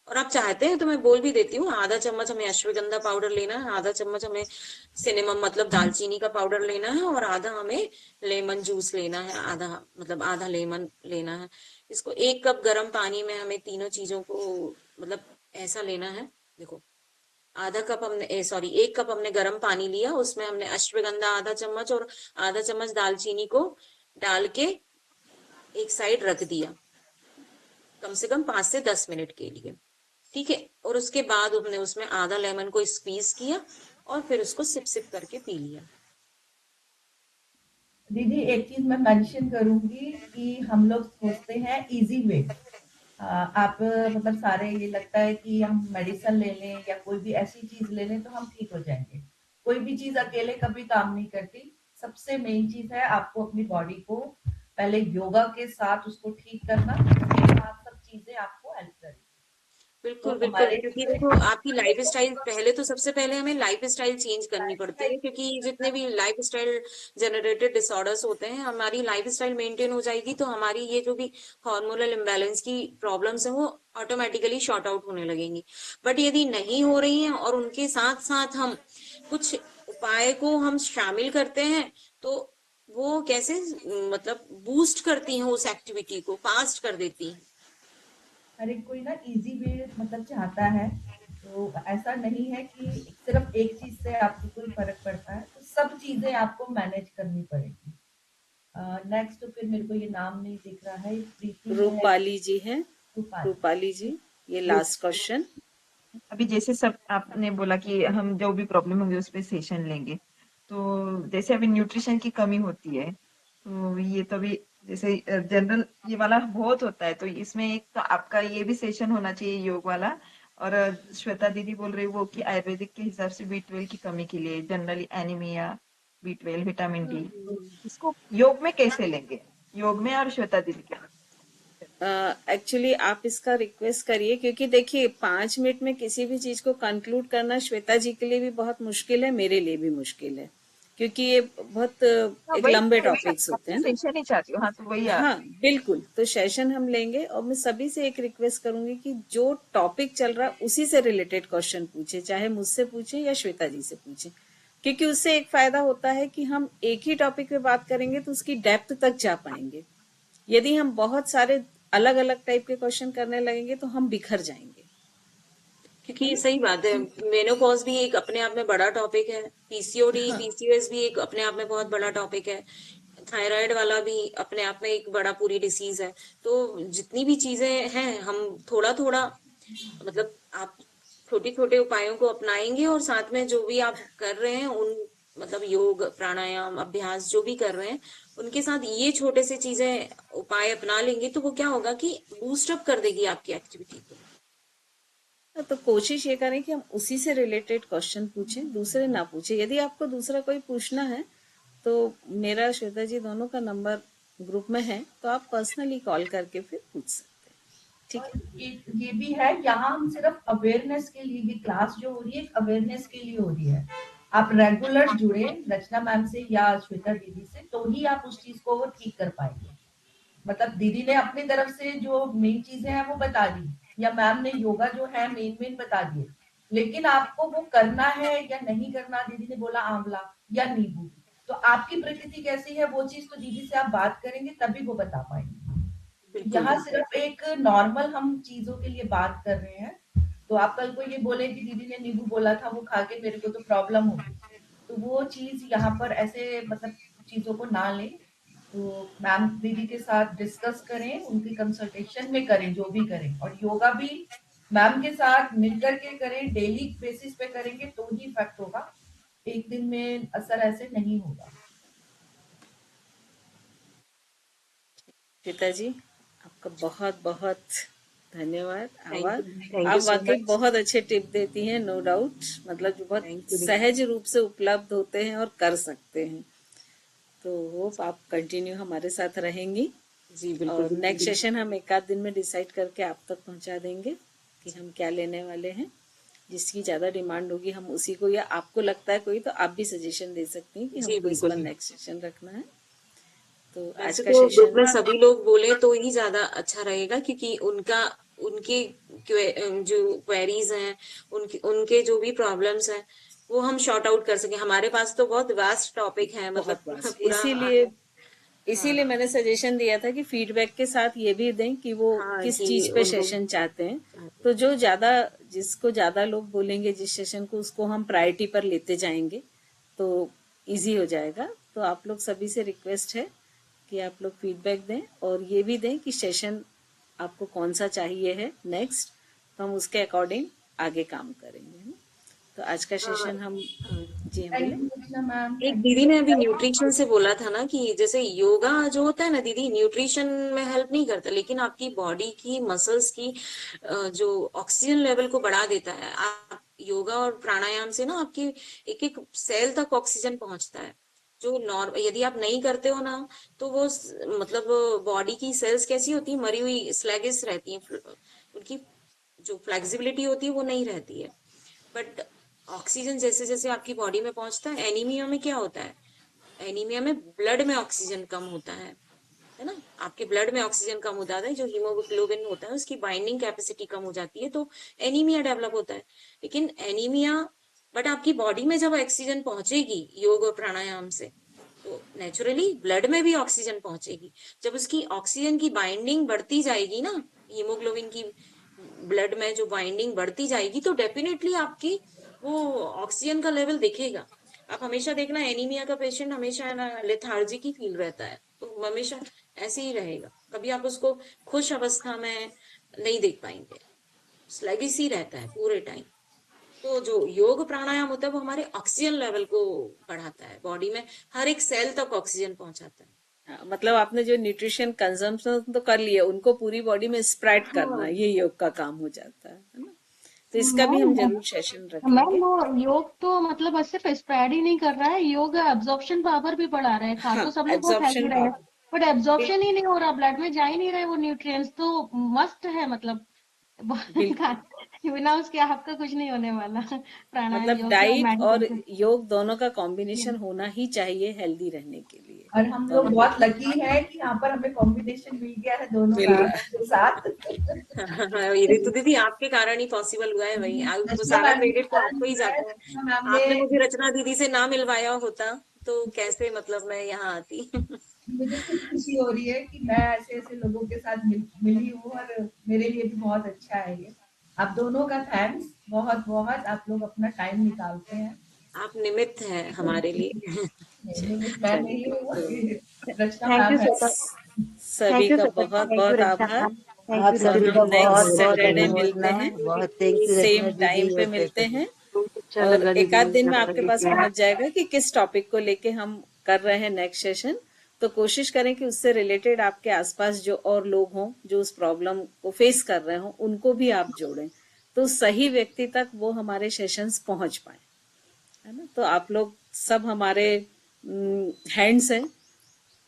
और आप चाहते हैं तो मैं बोल भी देती हूँ, आधा चम्मच हमें अश्वगंधा पाउडर लेना है, आधा चम्मच हमें सिनेमम मतलब दालचीनी का पाउडर लेना है, और आधा हमें लेमन जूस लेना है, आधा मतलब आधा लेमन लेना है। इसको 1 कप गर्म पानी में हमें तीनों चीजों को मतलब ऐसा लेना है। देखो, आधा कप हमने 1 कप हमने गर्म पानी लिया, उसमें हमने अश्वगंधा आधा चम्मच और आधा चम्मच दालचीनी को डाल के एक साइड रख दिया, कम से कम 5 से 10 मिनट के लिए, ठीक है। और उसके बाद हमने उसमें आधा लेमन को स्क्वीज किया और फिर उसको सिप सिप करके पी लिया। दीदी एक चीज मैं मेंशन करूंगी कि हम लोग सोचते हैं इजी वे, आप मतलब सारे ये लगता है कि हम मेडिसिन ले लें या कोई भी ऐसी चीज ले लें तो हम ठीक हो जाएंगे। कोई भी चीज अकेले कभी काम नहीं करती। सबसे मेन चीज है आपको अपनी बॉडी को पहले योगा के साथ उसको ठीक करना, उसके बाद सब चीजें आपको हेल्प करेंगी। बिल्कुल तो बिल्कुल, हमारे क्योंकि देखो आपकी लाइफ स्टाइल, पहले तो सबसे पहले हमें लाइफ स्टाइल चेंज करनी पड़ती है, क्योंकि जितने भी लाइफ स्टाइल जनरेटेड डिसऑर्डर्स होते हैं, हमारी लाइफ स्टाइल मेंटेन हो जाएगी तो हमारी ये जो भी हार्मोनल इम्बैलेंस की प्रॉब्लम्स हैं वो ऑटोमेटिकली शॉर्ट आउट होने लगेंगी। बट यदि नहीं हो रही हैं और उनके साथ साथ हम कुछ उपाय को हम शामिल करते हैं, तो वो कैसे मतलब बूस्ट करती हैं उस एक्टिविटी को, फास्ट कर देती हैं। हर एक कोई ना इजी वे मतलब चाहता है, तो ऐसा नहीं है कि सिर्फ एक चीज से आपको कोई फर्क पड़ता है, तो सब चीजें आपको मैनेज करनी पड़ेगी। नेक्स्ट तो फिर मेरे को ये नाम नहीं दिख रहा है, प्रीति है, रूपाली जी है, रूपाली। रूपाली जी, ये लास्ट क्वेश्चन। अभी जैसे सब आपने बोला कि हम जो भी प्रॉब्लम होंगे उस पे सेशन लेंगे, तो जैसे अभी न्यूट्रिशन की कमी होती है, तो ये तो अभी जैसे जनरल ये वाला बहुत होता है, तो इसमें एक तो आपका ये भी सेशन होना चाहिए योग वाला। और श्वेता दीदी बोल रही वो कि आयुर्वेदिक के हिसाब से B12 की कमी के लिए generally anaemia, B12, vitamin D, इसको योग में कैसे लेंगे, योग में और श्वेता दीदी के एक्चुअली आप इसका रिक्वेस्ट करिए, क्योंकि देखिए 5 मिनट में किसी भी चीज को कंक्लूड करना श्वेता जी के लिए भी बहुत मुश्किल है, मेरे लिए भी मुश्किल है, क्योंकि ये बहुत एक लंबे टॉपिक्स होते हैं ना। सेशन ही चाहती हूँ। हाँ, तो वही हाँ बिल्कुल, तो सेशन हम लेंगे और मैं सभी से एक रिक्वेस्ट करूंगी कि जो टॉपिक चल रहा है उसी से रिलेटेड क्वेश्चन पूछे, चाहे मुझसे पूछे या श्वेता जी से पूछे, क्योंकि उससे एक फायदा होता है कि हम एक ही टॉपिक पे बात करेंगे तो उसकी डेप्थ तक जा पाएंगे। यदि हम बहुत सारे अलग अलग टाइप के क्वेश्चन करने लगेंगे तो हम बिखर जाएंगे। क्योंकि सही बात है, मेनोपॉज भी एक अपने आप में बड़ा टॉपिक है, पीसीओडी पीसीओएस भी एक अपने आप में बहुत बड़ा टॉपिक है, थायराइड वाला भी अपने आप में एक बड़ा पूरी डिसीज है। तो जितनी भी चीजें हैं हम थोड़ा थोड़ा मतलब आप छोटे छोटे उपायों को अपनाएंगे और साथ में जो भी आप कर रहे हैं उन मतलब योग प्राणायाम अभ्यास जो भी कर रहे हैं उनके साथ ये छोटे से चीजें उपाय अपना लेंगे तो वो क्या होगा कि बूस्ट अप कर देगी आपकी एक्टिविटी को। तो कोशिश ये करें कि हम उसी से रिलेटेड क्वेश्चन पूछें, दूसरे ना पूछें। यदि आपको दूसरा कोई पूछना है तो मेरा श्वेता जी दोनों का नंबर ग्रुप में है, तो आप पर्सनली कॉल करके फिर पूछ सकते हैं। ठीक है, ये भी है, यहाँ हम सिर्फ अवेयरनेस के लिए, ये क्लास जो हो रही है अवेयरनेस के लिए हो रही है। आप रेगुलर जुड़े रचना मैम से या श्वेता दीदी से, तो ही आप उस चीज को ठीक कर पाएंगे। मतलब दीदी ने अपनी तरफ से जो मेन चीजें हैं वो बता दी, या मैम ने योगा जो है मेन बता दिए, लेकिन आपको वो करना है या नहीं करना, दीदी ने बोला आंवला या नींबू, तो आपकी प्रकृति कैसी है वो चीज तो दीदी से आप बात करेंगे तभी वो बता पाएंगे। यहाँ सिर्फ एक नॉर्मल हम चीजों के लिए बात कर रहे हैं। तो आप कल को ये बोले कि दीदी ने नींबू बोला था वो खा के मेरे को तो प्रॉब्लम होगी, तो वो चीज यहाँ पर ऐसे मतलब चीजों को ना लें। तो मैम दीदी के साथ डिस्कस करें, उनकी कंसल्टेशन में करें जो भी करें, और योगा भी मैम के साथ मिलकर के करें, डेली बेसिस पे करेंगे तो ही इफेक्ट होगा, एक दिन में असर ऐसे नहीं होगा। श्वेता जी आपका बहुत बहुत धन्यवाद, आभार। आप वाकई बहुत अच्छे टिप देती हैं, नो डाउट, मतलब जो बहुत सहज रूप से उपलब्ध होते हैं और कर सकते हैं। तो होप आप कंटिन्यू हमारे साथ रहेंगी जी बिल्कुल। और नेक्स्ट सेशन हम एक आध दिन में डिसाइड करके आप तक पहुंचा देंगे कि हम क्या लेने वाले हैं। जिसकी ज्यादा डिमांड होगी हम उसी को, या आपको लगता है कोई तो आप भी सजेशन दे सकती हैं कि हमको इस पर नेक्स्ट सेशन रखना है। तो आज का तो ग्रुप में सेशन सभी लोग बोले तो ही ज्यादा अच्छा रहेगा, क्योंकि उनके जो क्वेरीज हैं, उनके जो भी प्रॉब्लम्स हैं वो हम शॉर्ट आउट कर सके। हमारे पास तो बहुत वास्ट टॉपिक है, मतलब इसीलिए मैंने सजेशन दिया था कि फीडबैक के साथ ये भी दें कि वो किस चीज पे सेशन चाहते हैं। तो जिसको ज्यादा लोग बोलेंगे जिस सेशन को, उसको हम प्रायोरिटी पर लेते जाएंगे तो इजी हो जाएगा। तो आप लोग सभी से रिक्वेस्ट है कि आप लोग फीडबैक दें और ये भी दें कि सेशन आपको कौन सा चाहिए है नेक्स्ट, तो हम उसके अकॉर्डिंग आगे काम करेंगे। तो आज का सेशन हम जी हम एक दीदी ने अभी न्यूट्रिशन से बोला था ना कि जैसे योगा जो होता है ना दीदी, न्यूट्रिशन में हेल्प नहीं करता, लेकिन आपकी बॉडी की मसल्स की जो ऑक्सीजन लेवल को बढ़ा देता है। आप योगा और प्राणायाम से ना आपकी एक एक सेल तक ऑक्सीजन पहुंचता है, जो यदि आप नहीं करते हो ना तो वो मतलब बॉडी की सेल्स कैसी होती है, मरी हुई, स्लैगिश रहती हैं, उनकी जो फ्लेक्सिबिलिटी होती है वो नहीं रहती है। बट ऑक्सीजन जैसे जैसे आपकी बॉडी में पहुंचता है, एनीमिया में क्या होता है, एनीमिया में ब्लड में ऑक्सीजन कम होता है ना, आपके ब्लड में ऑक्सीजन कम हो जाता है, जो हीमोग्लोबिन होता है उसकी बाइंडिंग कैपेसिटी कम हो जाती है, तो एनीमिया डेवलप होता है। लेकिन एनीमिया बट आपकी बॉडी में जब ऑक्सीजन पहुंचेगी योग और प्राणायाम से, तो नेचुरली ब्लड में भी ऑक्सीजन पहुंचेगी। जब उसकी ऑक्सीजन की बाइंडिंग बढ़ती जाएगी ना, हीमोग्लोबिन की ब्लड में जो बाइंडिंग बढ़ती जाएगी, तो डेफिनेटली आपकी वो ऑक्सीजन का लेवल दिखेगा। आप हमेशा देखना, एनीमिया का पेशेंट हमेशा ना लेथार्जिक ही फील रहता है, तो हमेशा ऐसे ही रहेगा, कभी आप उसको खुश अवस्था में नहीं देख पाएंगे, स्लैगिश ही रहता है पूरे टाइम। तो जो योग प्राणायाम होता है वो हमारे ऑक्सीजन लेवल को बढ़ाता है, बॉडी में हर एक सेल तक ऑक्सीजन पहुंचाता है। मतलब आपने जो न्यूट्रिशन कंजम्पशन तो कर लिया, उनको पूरी बॉडी में स्प्रेड करना, ये योग का काम हो जाता है ना। तो इसका भी हम जरूर सेशन मैम रखेंगे। वो योग तो मतलब सिर्फ स्प्रेड ही नहीं कर रहा है, योग एब्जॉर्प्शन पावर भी बढ़ा रहे हैं। खा तो सब लोग बहुत हेल्दी रहे, बट एब्जॉर्प्शन ही नहीं हो रहा, ब्लड में जा ही नहीं रहे वो न्यूट्रिएंट्स। तो मस्त है, मतलब बिना उसके आपका कुछ नहीं होने वाला। प्राणायाम, मतलब योग डाइट और मेडिटेशन। योग दोनों का कॉम्बिनेशन होना ही चाहिए हेल्दी रहने के लिए। और हम लोग बहुत लकी है कि यहाँ पर हमें कॉम्बिनेशन मिल गया है दोनों के साथ। ऋतु दीदी आपके कारण ही पॉसिबल हुआ है भाई, तो सारा क्रेडिट तो आपको ही जाता है। आपने मुझे रचना दीदी से ना मिलवाया होता तो कैसे मतलब मैं यहाँ आती। मुझे खुशी हो रही है कि मैं ऐसे ऐसे लोगों के साथ मिली हूँ, और मेरे लिए भी बहुत अच्छा है ये। आप दोनों का थैंक्स बहुत बहुत, आप लोग अपना टाइम निकालते हैं। आप निमित्त हैं हमारे लिए। मैं नहीं हूँ, रचना थैंक यू मैम है। सभी का बहुत बहुत आभार। आप सभी का बहुत नेक्स्ट बहुत सैटरडे मिलते अनुमोदना, हैं, बहुत thank you same Rachna time दीदी पे और मिलते श्वेता हैं, जी। और एक आध दिन में आपके पास पहुंच जाएगा कि किस टॉपिक को लेके हम कर रहे हैं नेक्स्ट सेशन। तो कोशिश करें कि उससे रिलेटेड आपके आसपास जो और लोग हों जो उस प्रॉब्लम को फेस कर रहे हों, उनको भी आप जोड़ें, तो सही व्यक्ति तक वो हमारे सेशंस पहुंच पाए, है ना। तो आप लोग सब हमारे हैंड्स हैं,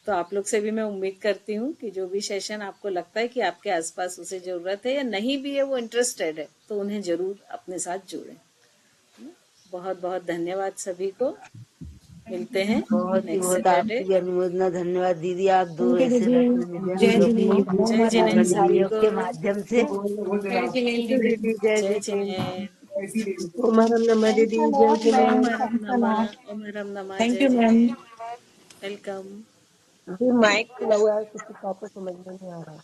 तो आप लोग से भी मैं उम्मीद करती हूँ कि जो भी सेशन आपको लगता है कि आपके आसपास उसे जरूरत है या नहीं भी है, वो इंटरेस्टेड है, तो उन्हें जरूर अपने साथ जोड़ें। बहुत बहुत धन्यवाद सभी को, मिलते हैं बहुत ही नेक्स्ट बहुत सैटरडे। आपकी अनुमोदना, धन्यवाद दीदी। आप दो ऐसे रत्न मिले हम जय लोग जिनेन्द्र, को जय जिनेन्द्र सभी योग को, के माध्यम से। जय जिनेन्द्र दीदी। जय जिनेन्द्र। ओम हरम नमः दीदी, जय ओम जिनेन्द्र। हरम नमः, ओम हरम नमः, थैंक जय you ma'am. Jinendra. Welcome. Mic खुला हुआ है, किसी का तो समझ में नहीं आ रहा।